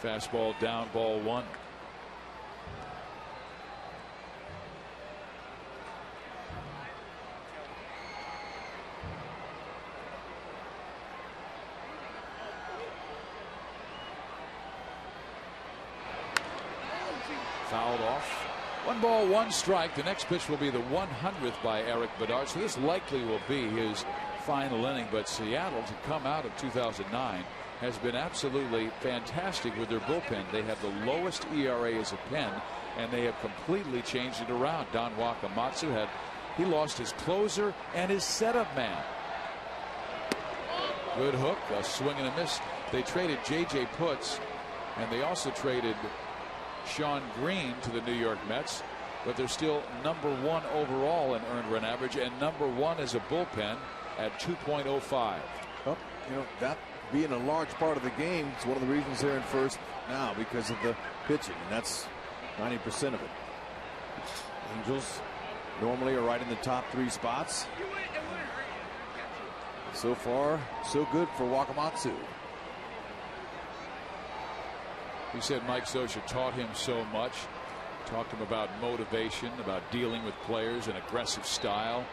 Fastball down, ball 1. Fouled off. 1 ball, 1 strike. The next pitch will be the 100th by Eric Bedard. So this likely will be his final inning. But Seattle, to come out of 2009, has been absolutely fantastic with their bullpen. They have the lowest ERA as a pen, and they have completely changed it around. Don Wakamatsu he lost his closer and his setup man. Good hook, a swing and a miss. They traded J.J. Putz, and they also traded Sean Green to the New York Mets, but they're still number 1 overall in earned run average and number 1 as a bullpen at 2.05. Well, that being a large part of the game, it's one of the reasons they're in first now, because of the pitching, and that's 90% of it. Angels normally are right in the top 3 spots. So far, so good for Wakamatsu. He said Mike Scioscia taught him so much. Talked to him about motivation, about dealing with players, and aggressive style.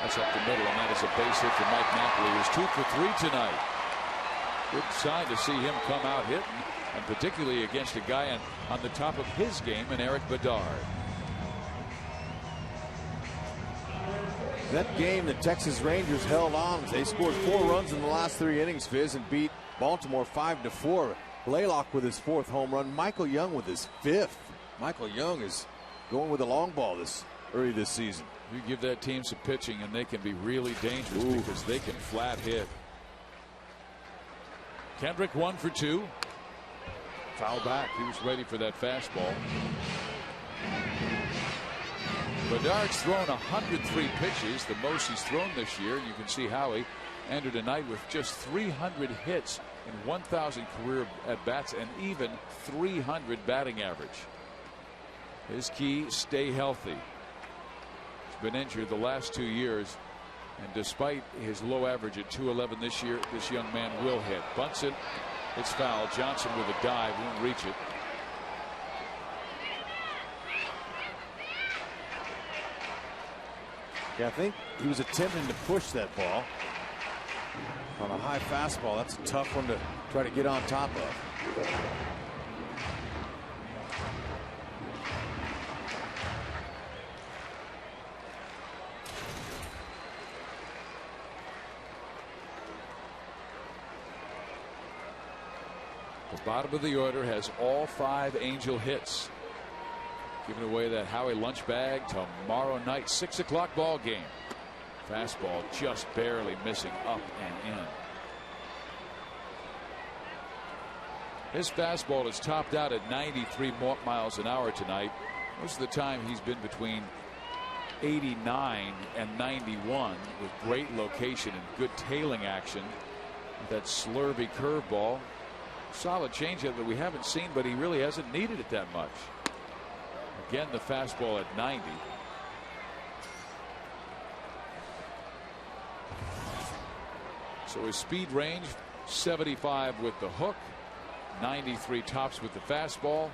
That's up the middle, and that is a base hit for Mike Napoli, who's 2 for 3 tonight. Good sign to see him come out hitting, and particularly against a guy on the top of his game in Eric Bedard. That game, the Texas Rangers held on. They scored 4 runs in the last 3 innings, Fizz, and beat Baltimore 5-4. Blaylock with his 4th home run. Michael Young with his 5th. Michael Young is going with a long ball early this season. You give that team some pitching, and they can be really dangerous because they can flat hit. Kendrick 1 for 2. Foul back. He was ready for that fastball. Bedard's thrown 103 pitches, the most he's thrown this year. And you can see Howie ended a night with just 300 hits in 1,000 career at bats and even 300 batting average. His key: stay healthy. He's been injured the last 2 years, and despite his low average at 211 this year, this young man will hit. Bunts it. It's foul. Johnson with a dive won't reach it. Yeah, I think he was attempting to push that ball on a high fastball. That's a tough one to try to get on top of. The bottom of the order has all 5 Angel hits. Giving away that Howie lunch bag tomorrow night, 6 o'clock ball game. Fastball just barely missing up and in. His fastball is topped out at 93 miles an hour tonight. Most of the time he's been between 89 and 91 with great location and good tailing action. That slurvy curveball. Solid changeup that we haven't seen, but he really hasn't needed it that much. Again, the fastball at 90. So his speed range, 75 with the hook, 93 tops with the fastball.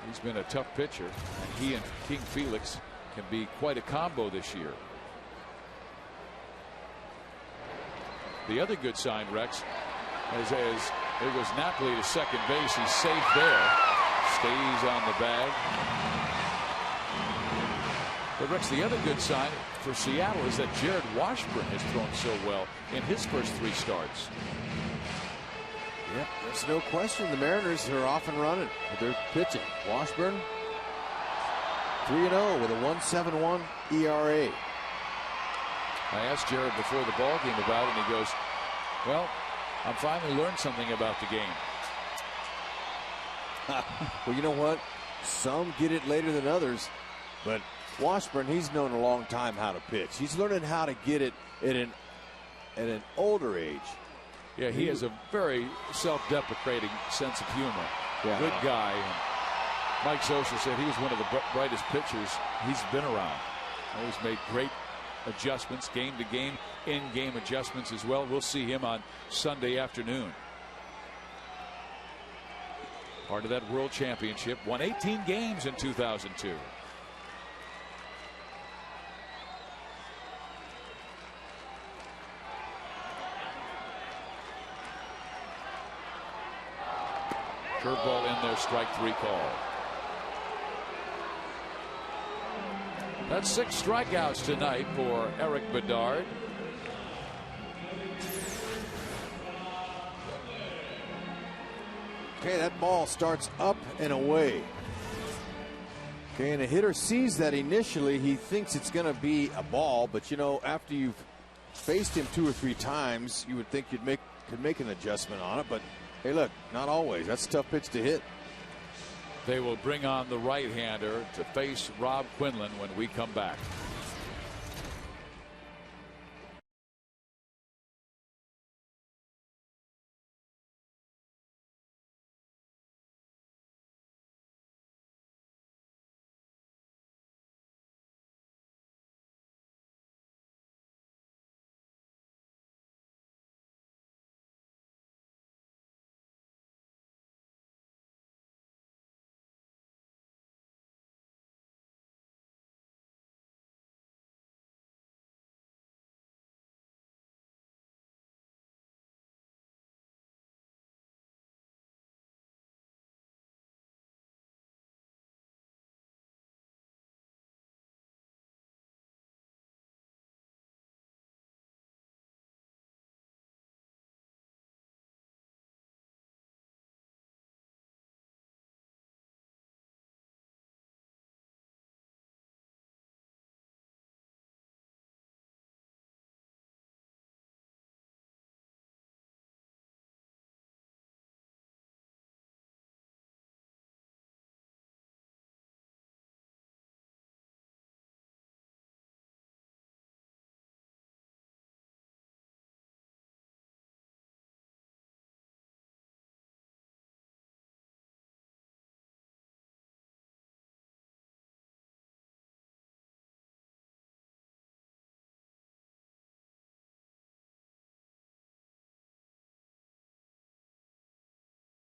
He's been a tough pitcher, and he and King Felix can be quite a combo this year. The other good sign, Rex, as there goes Napoli to second base. He's safe there. Stays on the bag. But Rex, the other good sign for Seattle is that Jared Washburn has thrown so well in his first 3 starts. Yep, there's no question the Mariners are off and running with their pitching. Washburn 3-0 with a 1.71 ERA. I asked Jared before the ball game about it, and he goes, well, I'm finally learned something about the game. Well, you know what? Some get it later than others, but Washburn, he's known a long time how to pitch. He's learning how to get it at an older age. Yeah, he has a very self-deprecating sense of humor. Yeah. Good guy. And Mike Scioscia said he was one of the brightest pitchers he's been around. Always made great adjustments, game to game, in-game adjustments as well. We'll see him on Sunday afternoon. Part of that World Championship. Won 18 games in 2002. Curveball in there, strike 3 call. That's 6 strikeouts tonight for Eric Bedard. Okay, that ball starts up and away. Okay, and a hitter sees that initially. He thinks it's going to be a ball, but you know, after you've faced him 2 or 3 times, you would think could make an adjustment on it, but hey, look, not always. That's a tough pitch to hit. They will bring on the right-hander to face Rob Quinlan when we come back.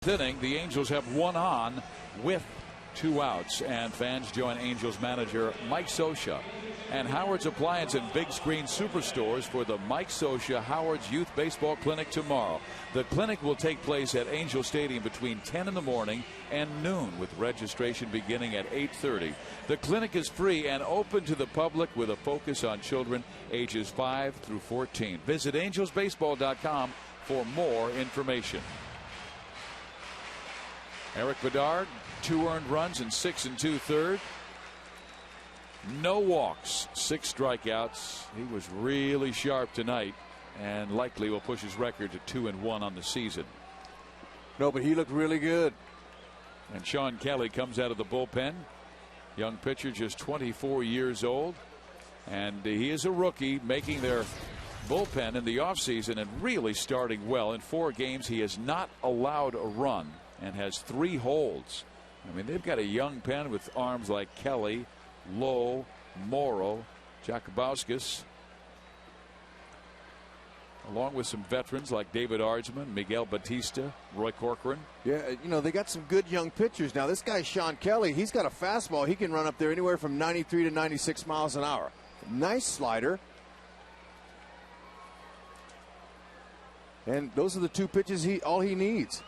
Inning, the Angels have 1 on with 2 outs, and fans join Angels manager Mike Scioscia and Howard's Appliance and Big Screen Superstores for the Mike Scioscia Howard's Youth Baseball Clinic tomorrow. The clinic will take place at Angel Stadium between 10 in the morning and noon, with registration beginning at 8:30. The clinic is free and open to the public with a focus on children ages 5 through 14. Visit angelsbaseball.com for more information. Eric Bedard, 2 earned runs and 6 2/3. No walks, 6 strikeouts. He was really sharp tonight and likely will push his record to 2-1 on the season. No, but he looked really good. And Sean Kelly comes out of the bullpen. Young pitcher, just 24 years old. And he is a rookie, making their bullpen in the offseason and really starting well. In 4 games, he has not allowed a run and has 3 holds. I mean, they've got a young pen with arms like Kelly, Lowe, Morrow, Jakubowskis, along with some veterans like David Ardsman, Miguel Batista, Roy Corcoran. Yeah, you know, they got some good young pitchers. Now, this guy, Sean Kelly, he's got a fastball. He can run up there anywhere from 93 to 96 miles an hour. Nice slider. And those are the 2 pitches all he needs.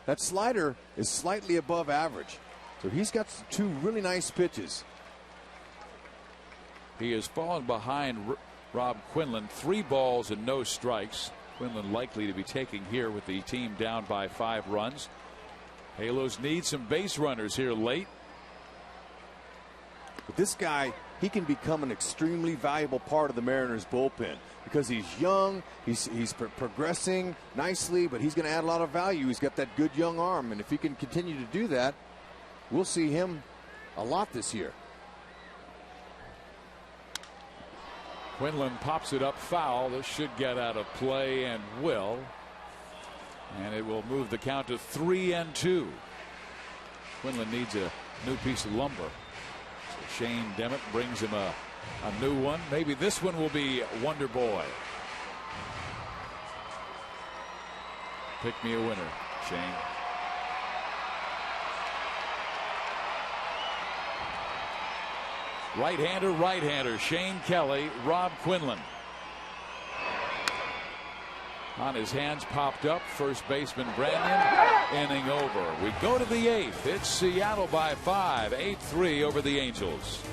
That slider is slightly above average. So he's got 2 really nice pitches. He has fallen behind Rob Quinlan, 3 balls and no strikes. Quinlan likely to be taking here with the team down by 5 runs. Halos need some base runners here late. But this guy, he can become an extremely valuable part of the Mariners bullpen because he's young, he's progressing nicely, but he's going to add a lot of value. He's got that good young arm, and if he can continue to do that, we'll see him a lot this year. Quinlan pops it up foul. This should get out of play and will. And it will move the count to 3-2. Quinlan needs a new piece of lumber. So Shane Demmett brings him a new one. Maybe this one will be Wonder Boy. Pick me a winner, Shane. Right-hander, Shane Kelly, Rob Quinlan. On his hands, popped up, first baseman Branyan, inning over. We go to the 8th. It's Seattle by 5, 8-3 over the Angels.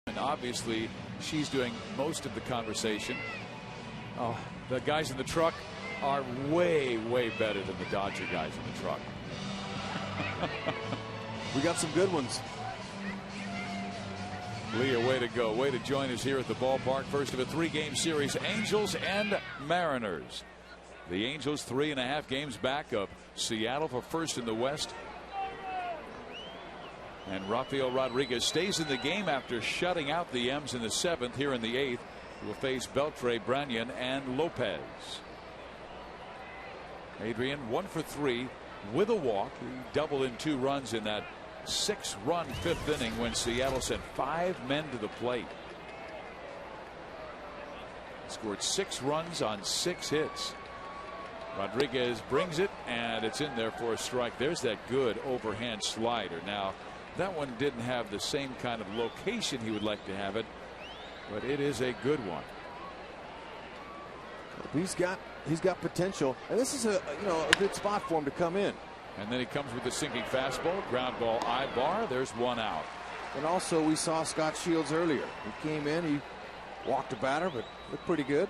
And obviously, she's doing most of the conversation. Oh, the guys in the truck are way, way better than the Dodger guys in the truck. We got some good ones. Leah, way to go. Way to join us here at the ballpark. First of a 3-game series, Angels and Mariners. The Angels 3.5 games back of Seattle for first in the West. And Rafael Rodriguez stays in the game after shutting out the M's in the 7th. Here in the 8th, he will face Beltre, Branyan, and Lopez. Adrian 1 for 3 with a walk. He doubled in 2 runs in that 6-run 5th inning when Seattle sent 5 men to the plate. Scored 6 runs on 6 hits. Rodriguez brings it, and it's in there for a strike. There's that good overhand slider. Now, that one didn't have the same kind of location he would like to have it, but it is a good one. He's got potential, and this is a good spot for him to come in. And then he comes with a sinking fastball, ground ball, eye bar. There's 1 out. And also we saw Scott Shields earlier. He came in, he walked a batter, but looked pretty good.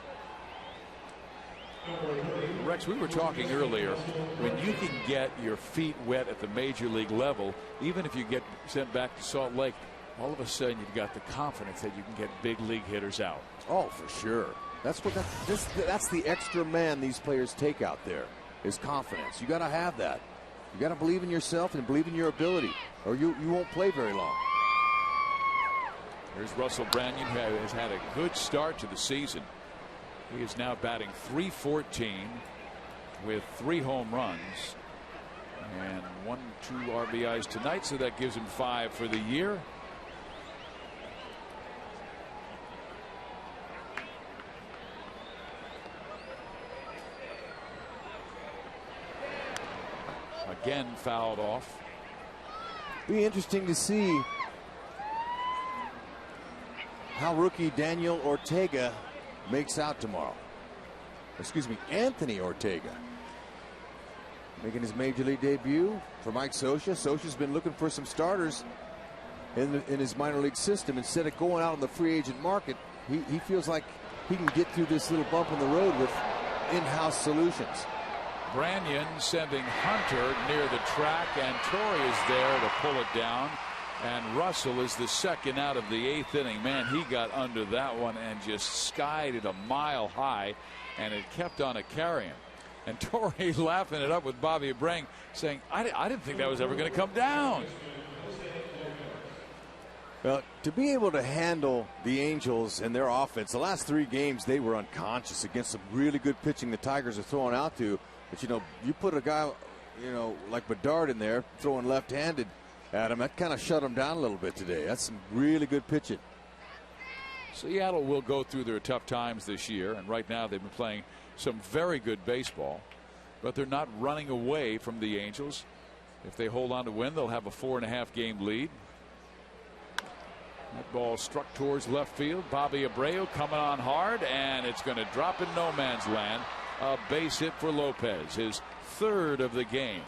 Rex, we were talking earlier, when you can get your feet wet at the major league level, even if you get sent back to Salt Lake, all of a sudden you've got the confidence that you can get big league hitters out. Oh, for sure. That's the extra man these players take out there, is confidence. You got to have that. You got to believe in yourself and believe in your ability, or you won't play very long. Here's Russell Branyan, who has had a good start to the season. He is now batting .314 with 3 home runs and 1-2 RBIs tonight, so that gives him 5 for the year. again fouled off. Be interesting to see how rookie Daniel Ortega makes out tomorrow. Excuse me, Anthony Ortega making his major league debut for Mike Scioscia. Scioscia's been looking for some starters in his minor league system. Instead of going out on the free agent market, he feels like he can get through this little bump in the road with in-house solutions. Branyan sending Hunter near the track, and Torrey is there to pull it down. And Russell is the second out of the 8th inning. Man, he got under that one and just skied it a mile high, and it kept on a carrying. And Torrey laughing it up with Bobby Abreu, saying, I didn't think that was ever going to come down. Well, to be able to handle the Angels and their offense, the last 3 games they were unconscious against some really good pitching the Tigers are throwing out to. But, you put a guy, like Bedard in there throwing left-handed at him, that kind of shut him down a little bit today. That's some really good pitching. Seattle will go through their tough times this year, and right now they've been playing some very good baseball, but they're not running away from the Angels. If they hold on to win, they'll have a 4.5 game lead. That ball struck towards left field. Bobby Abreu coming on hard, and it's going to drop in no man's land. A base hit for Lopez, his 3rd of the game.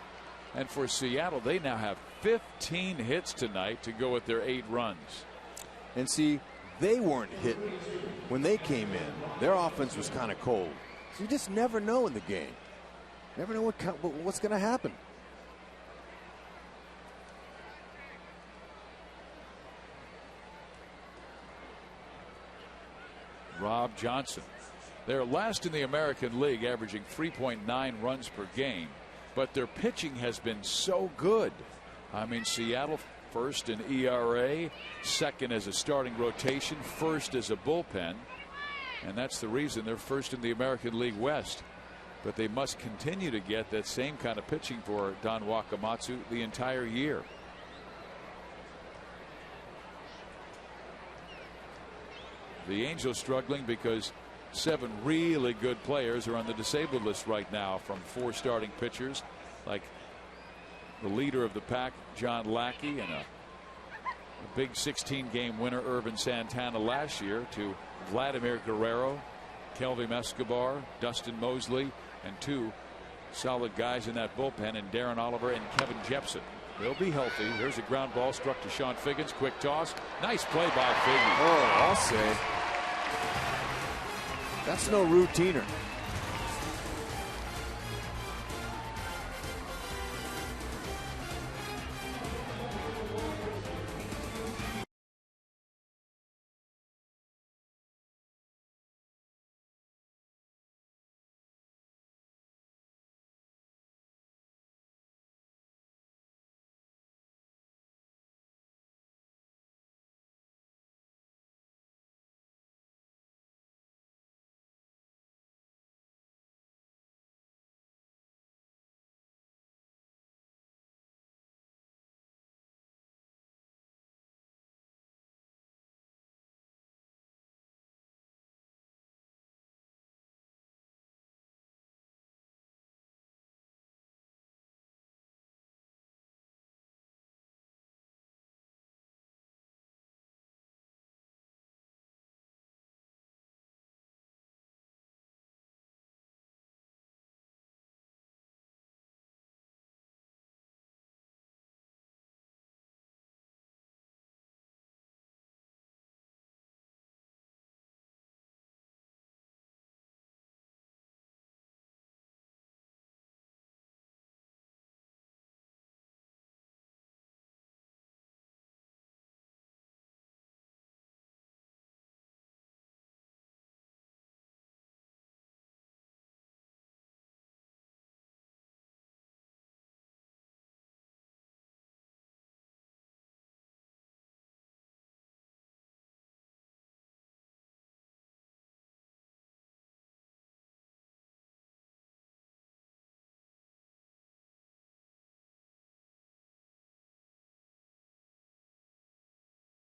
And for Seattle, they now have 15 hits tonight to go with their 8 runs. And see, they weren't hitting when they came in. Their offense was kind of cold. So you just never know in the game. Never know what's going to happen. Rob Johnson. They're last in the American League, averaging 3.9 runs per game, but their pitching has been so good. I mean, Seattle first in ERA, second as a starting rotation, first as a bullpen, and that's the reason they're first in the American League West. But they must continue to get that same kind of pitching for Don Wakamatsu the entire year. The Angels struggling because 7 really good players are on the disabled list right now from 4 starting pitchers, like the leader of the pack, John Lackey, and a big 16-game winner, Irvin Santana, last year, to Vladimir Guerrero, Kelvin Escobar, Dustin Mosley, and 2 solid guys in that bullpen, and Darren Oliver and Kevin Jepson. They'll be healthy. Here's a ground ball struck to Sean Figgins. Quick toss. Nice play by Figgins. Oh, I'll say. That's no routiner.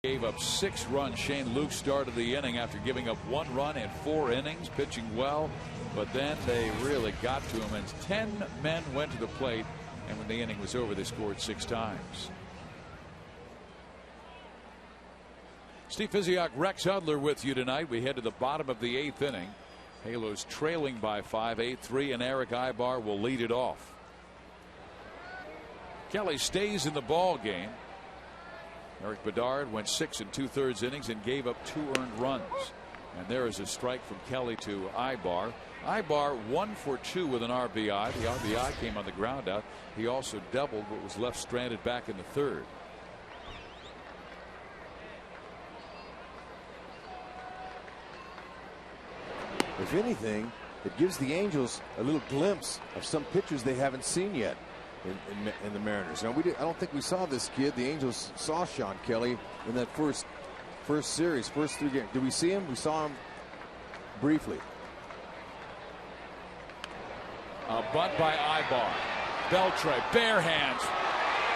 Gave up 6 runs. Shane Luke started the inning after giving up 1 run in 4 innings, pitching well, but then they really got to him, and 10 men went to the plate And when the inning was over, they scored 6 times. Steve Physiak, Rex Hudler with you tonight. We head to the bottom of the 8th inning. Halos trailing by 5, 8-3, and Eric Ibar will lead it off. Kelly stays in the ball game. Eric Bedard went 6 2/3 innings and gave up 2 earned runs. And there is a strike from Kelly to Ibar. Ibar 1 for 2 with an RBI. The RBI came on the ground out. He also doubled but was left stranded back in the 3rd. If anything, it gives the Angels a little glimpse of some pitchers they haven't seen yet in the Mariners. Now, I don't think we saw this kid. The Angels saw Sean Kelly in that first series, first 3 games. Did we see him? We saw him briefly. A bunt by Ibar. Beltre, bare hands.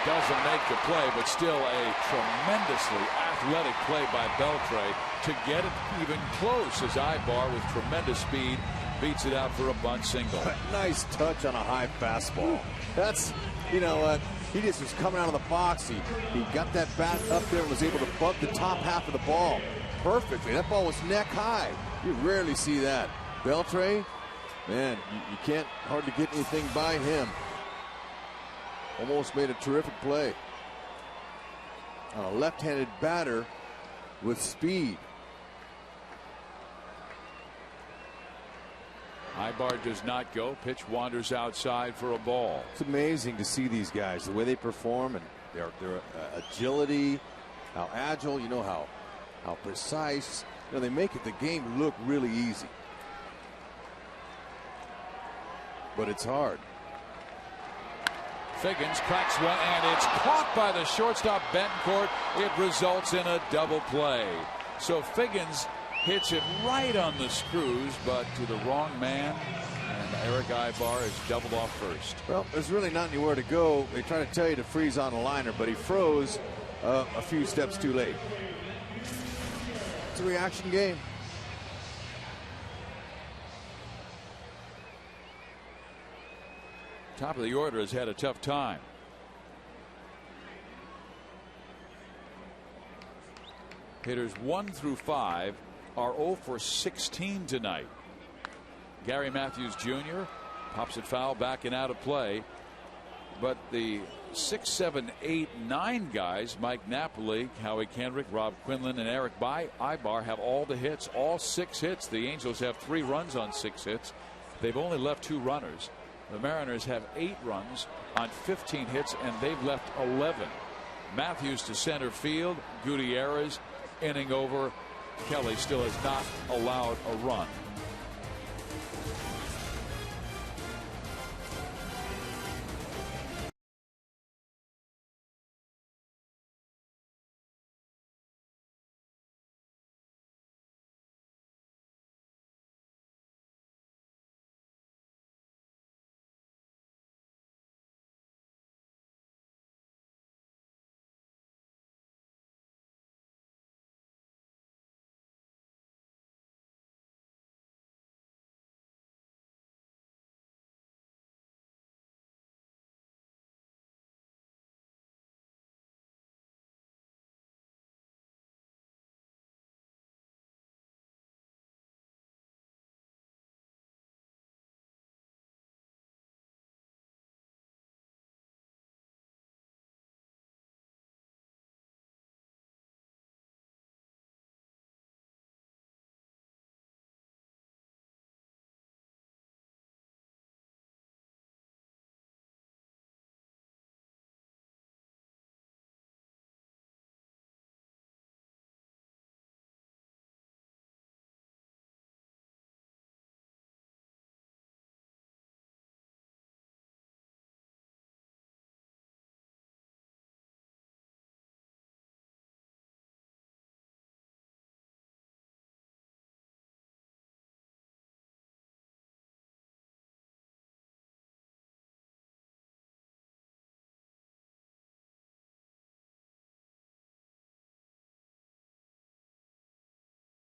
Doesn't make the play, but still a tremendously athletic play by Beltre to get it even close as Ibar with tremendous speed beats it out for a bunt single. Nice touch on a high fastball. That's, you know what, he just was coming out of the box. He got that bat up there and was able to bump the top half of the ball perfectly. That ball was neck high. You rarely see that. Beltre, man, you can't hardly get anything by him. Almost made a terrific play. A left-handed batter with speed. Ibar does not go. Pitch wanders outside for a ball. It's amazing to see these guys, the way they perform, and their agility, how agile, you know, how precise. You know, they make the game look really easy. But it's hard. Figgins cracks one, and it's caught by the shortstop Betancourt. It results in a double play. So Figgins hits it right on the screws, but to the wrong man, and Eric Ibar is doubled off first. Well, there's really not anywhere to go. They try to tell you to freeze on a liner, but he froze a few steps too late. It's a reaction game. Top of the order has had a tough time. Hitters 1 through 5 are 0 for 16 tonight. Gary Matthews Jr. pops it foul back and out of play. But the 6, 7, 8, 9 guys, Mike Napoli, Howie Kendrick, Rob Quinlan, and Eric Ibar, have all the hits, all 6 hits. The Angels have 3 runs on 6 hits. They've only left 2 runners. The Mariners have 8 runs on 15 hits, and they've left 11. Matthews to center field. Gutierrez, inning over. Kelly still has not allowed a run.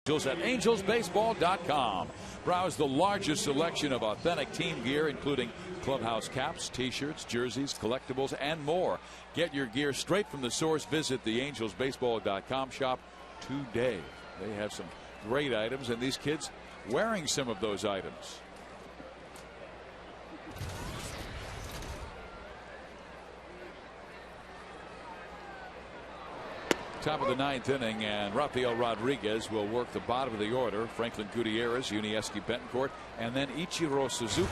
At angelsbaseball.com. Browse the largest selection of authentic team gear, including clubhouse caps, t-shirts, jerseys, collectibles, and more. Get your gear straight from the source. Visit theangelsbaseball.com shop today. They have some great items, and these kids wearing some of those items. Top of the 9th inning, and Rafael Rodriguez will work the bottom of the order. Franklin Gutierrez, Yuniesky Betancourt, and then Ichiro Suzuki.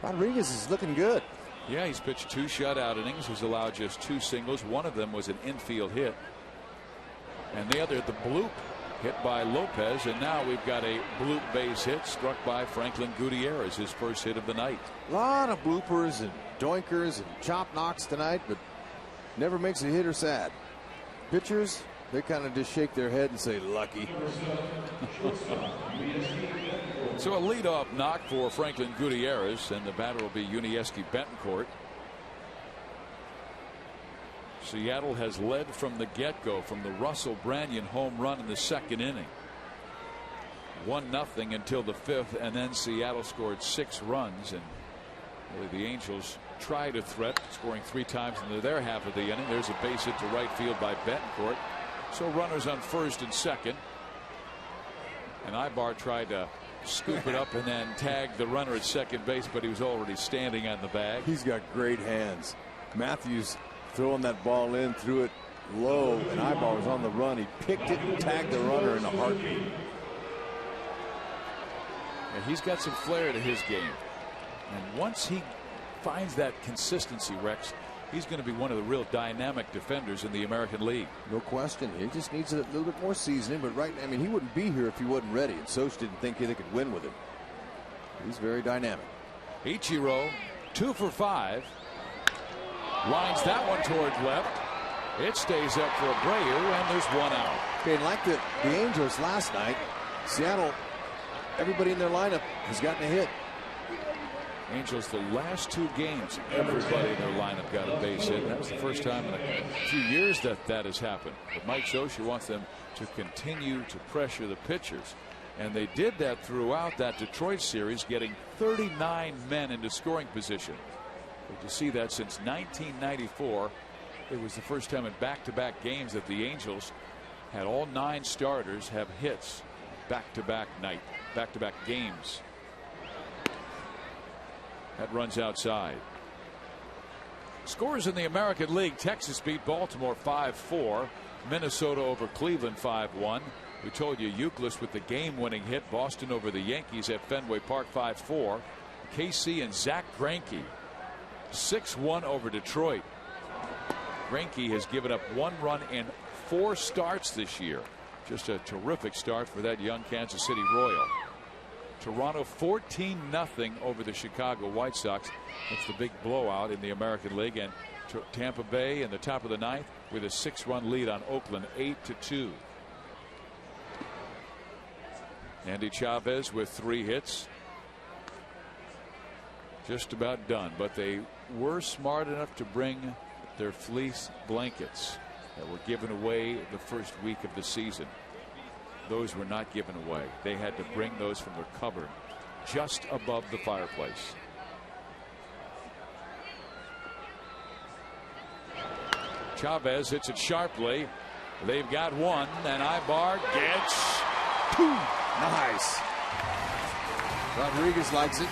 Rodriguez is looking good. Yeah, he's pitched 2 shutout innings. He's allowed just 2 singles. One of them was an infield hit, and the other the bloop hit by Lopez. And now we've got a bloop base hit struck by Franklin Gutierrez, his first hit of the night. A lot of bloopers and doinkers and chop knocks tonight, but never makes a hitter sad. Pitchers, they kind of just shake their head and say, lucky. So a leadoff knock for Franklin Gutierrez, and the batter will be Yuniesky Betancourt. Seattle has led from the get-go from the Russell Branyan home run in the 2nd inning. 1-0 until the 5th, and then Seattle scored 6 runs, and really the Angels tried a threat, scoring 3 times into their half of the inning. There's a base hit to right field by Betancourt. So runners on first and second. And Ibar tried to scoop it up and then tag the runner at second base, but he was already standing on the bag. He's got great hands. Matthews throwing that ball in, threw it low, and Ibar was on the run. He picked it and tagged the runner in a heartbeat. And he's got some flair to his game. And once he finds that consistency, Rex, he's going to be one of the real dynamic defenders in the American League. No question. He just needs a little bit more seasoning, but I mean, he wouldn't be here if he wasn't ready, and Soch didn't think they could win with him. He's very dynamic. Ichiro, 2 for 5. Lines that one towards left. It stays up for Abreu, and there's 1 out. Okay, and like the Angels last night, Seattle, everybody in their lineup has gotten a hit. Angels, the last 2 games, everybody in their lineup got a base hit. That was the first time in a few years that has happened. But Mike Soch wants them to continue to pressure the pitchers. And they did that throughout that Detroit series, getting 39 men into scoring position. But to see that since 1994, it was the first time in back-to-back games that the Angels had all 9 starters have hits back-to-back games. That runs outside. Scores in the American League. Texas beat Baltimore 5-4. Minnesota over Cleveland 5-1. We told you Euclid with the game-winning hit. Boston over the Yankees at Fenway Park 5-4. KC and Zach Greinke 6-1 over Detroit. Greinke has given up 1 run in 4 starts this year. Just a terrific start for that young Kansas City Royal. Toronto 14-0 over the Chicago White Sox. That's the big blowout in the American League. And Tampa Bay in the top of the 9th with a 6-run lead on Oakland, 8-2. Andy Chavez with 3 hits. Just about done, but they were smart enough to bring their fleece blankets that were given away the first week of the season. Those were not given away. They had to bring those from their cupboard just above the fireplace. Chavez hits it sharply. They've got 1, and Ibar gets 2. Nice. Rodriguez likes it.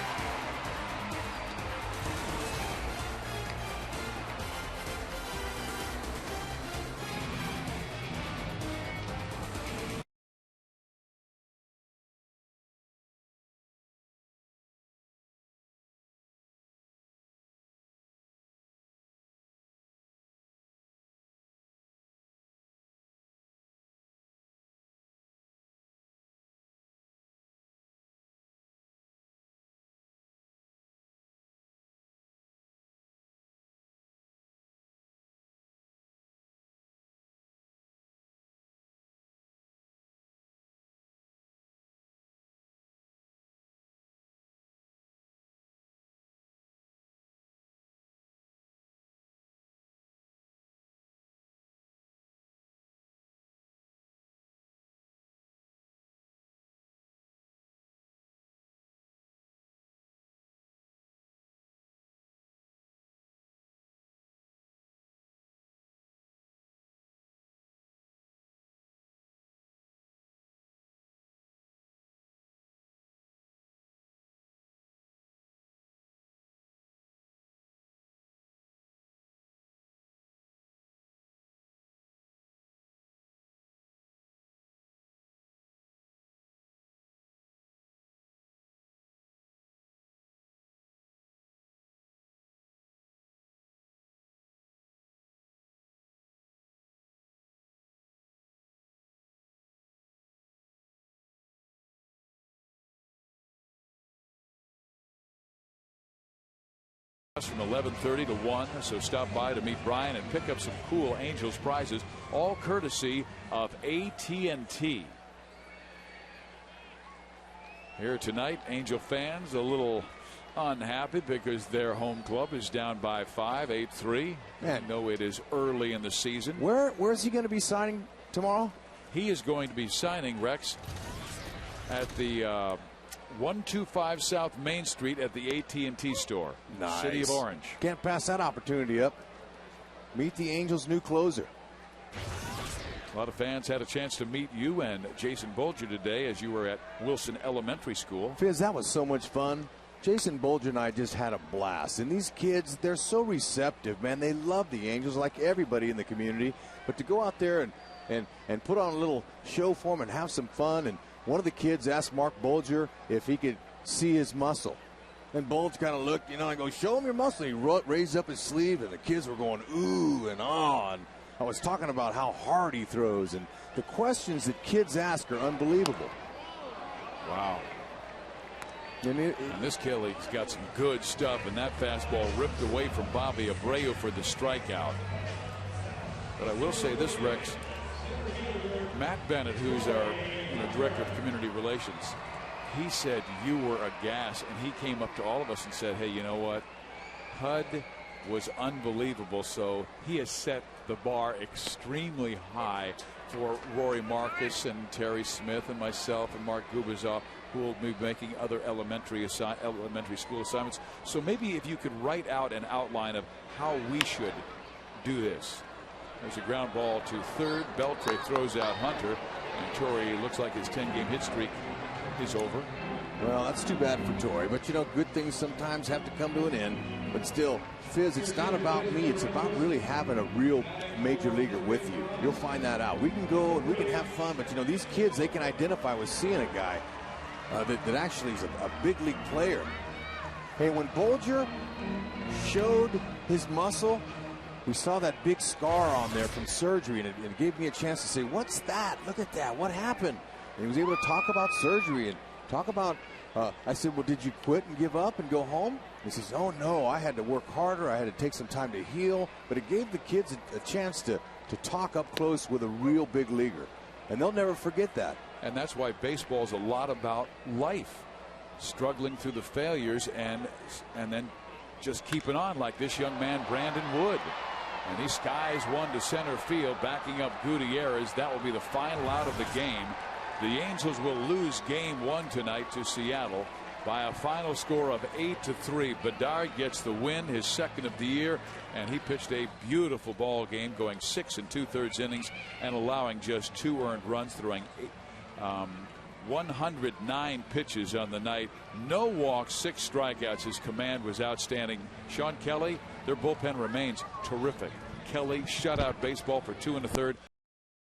from 11:30 to 1. So stop by to meet Brian and pick up some cool Angels prizes, all courtesy of AT&T. Here tonight, Angel fans a little unhappy because their home club is down by 5, 8-3. I know it is early in the season. Where's he going to be signing tomorrow? He is going to be signing, Rex, at the 125 South Main Street at the AT&T store. Nice. City of Orange. Can't pass that opportunity up. Meet the Angels' new closer. A lot of fans had a chance to meet you and Jason Bolger today as you were at Wilson Elementary School. Fizz, that was so much fun. Jason Bolger and I just had a blast. And these kids, they're so receptive, man. They love the Angels like everybody in the community. But to go out there and put on a little show for them and have some fun. And one of the kids asked Mark Bolger if he could see his muscle. And Bolger kind of looked, and I go, show him your muscle. He raised up his sleeve, and the kids were going, ooh and on. I was talking about how hard he throws. And the questions that kids ask are unbelievable. Wow. And this Kelly's got some good stuff, and that fastball ripped away from Bobby Abreu for the strikeout. But I will say this, Rex. Matt Bennett, who's our director of community relations, he said you were a gas, and he came up to all of us and said, hey, you know what? HUD was unbelievable, so he has set the bar extremely high for Rory Marcus and Terry Smith and myself and Mark Gubazoff, who will be making other elementary school assignments. So maybe if you could write out an outline of how we should do this. There's a ground ball to third. Beltre throws out Hunter, and Torrey looks like his 10-game hit streak is over. Well, that's too bad for Torrey, but good things sometimes have to come to an end. But still, Fizz, it's not about me. It's about really having a real major leaguer with you. You'll find that out. We can go and we can have fun, but these kids, they can identify with seeing a guy that actually is a big league player. Hey, when Bolger showed his muscle, we saw that big scar on there from surgery, and it gave me a chance to say, what's that? Look at that. What happened? And he was able to talk about surgery and talk about, I said, well, did you quit and give up and go home? He says, oh, no, I had to work harder. I had to take some time to heal. But it gave the kids a chance to talk up close with a real big leaguer. And they'll never forget that. And that's why baseball is a lot about life, struggling through the failures and then just keeping on, like this young man, Brandon Wood. And he skies one to center field, backing up Gutierrez. That will be the final out of the game. The Angels will lose game 1 tonight to Seattle by a final score of 8-3. Bedard gets the win, his second of the year, and he pitched a beautiful ball game, going 6 2/3 innings and allowing just 2 earned runs, throwing 109 pitches on the night. No walks, 6 strikeouts. His command was outstanding. Sean Kelly, their bullpen remains terrific. Kelly shutout baseball for 2 1/3.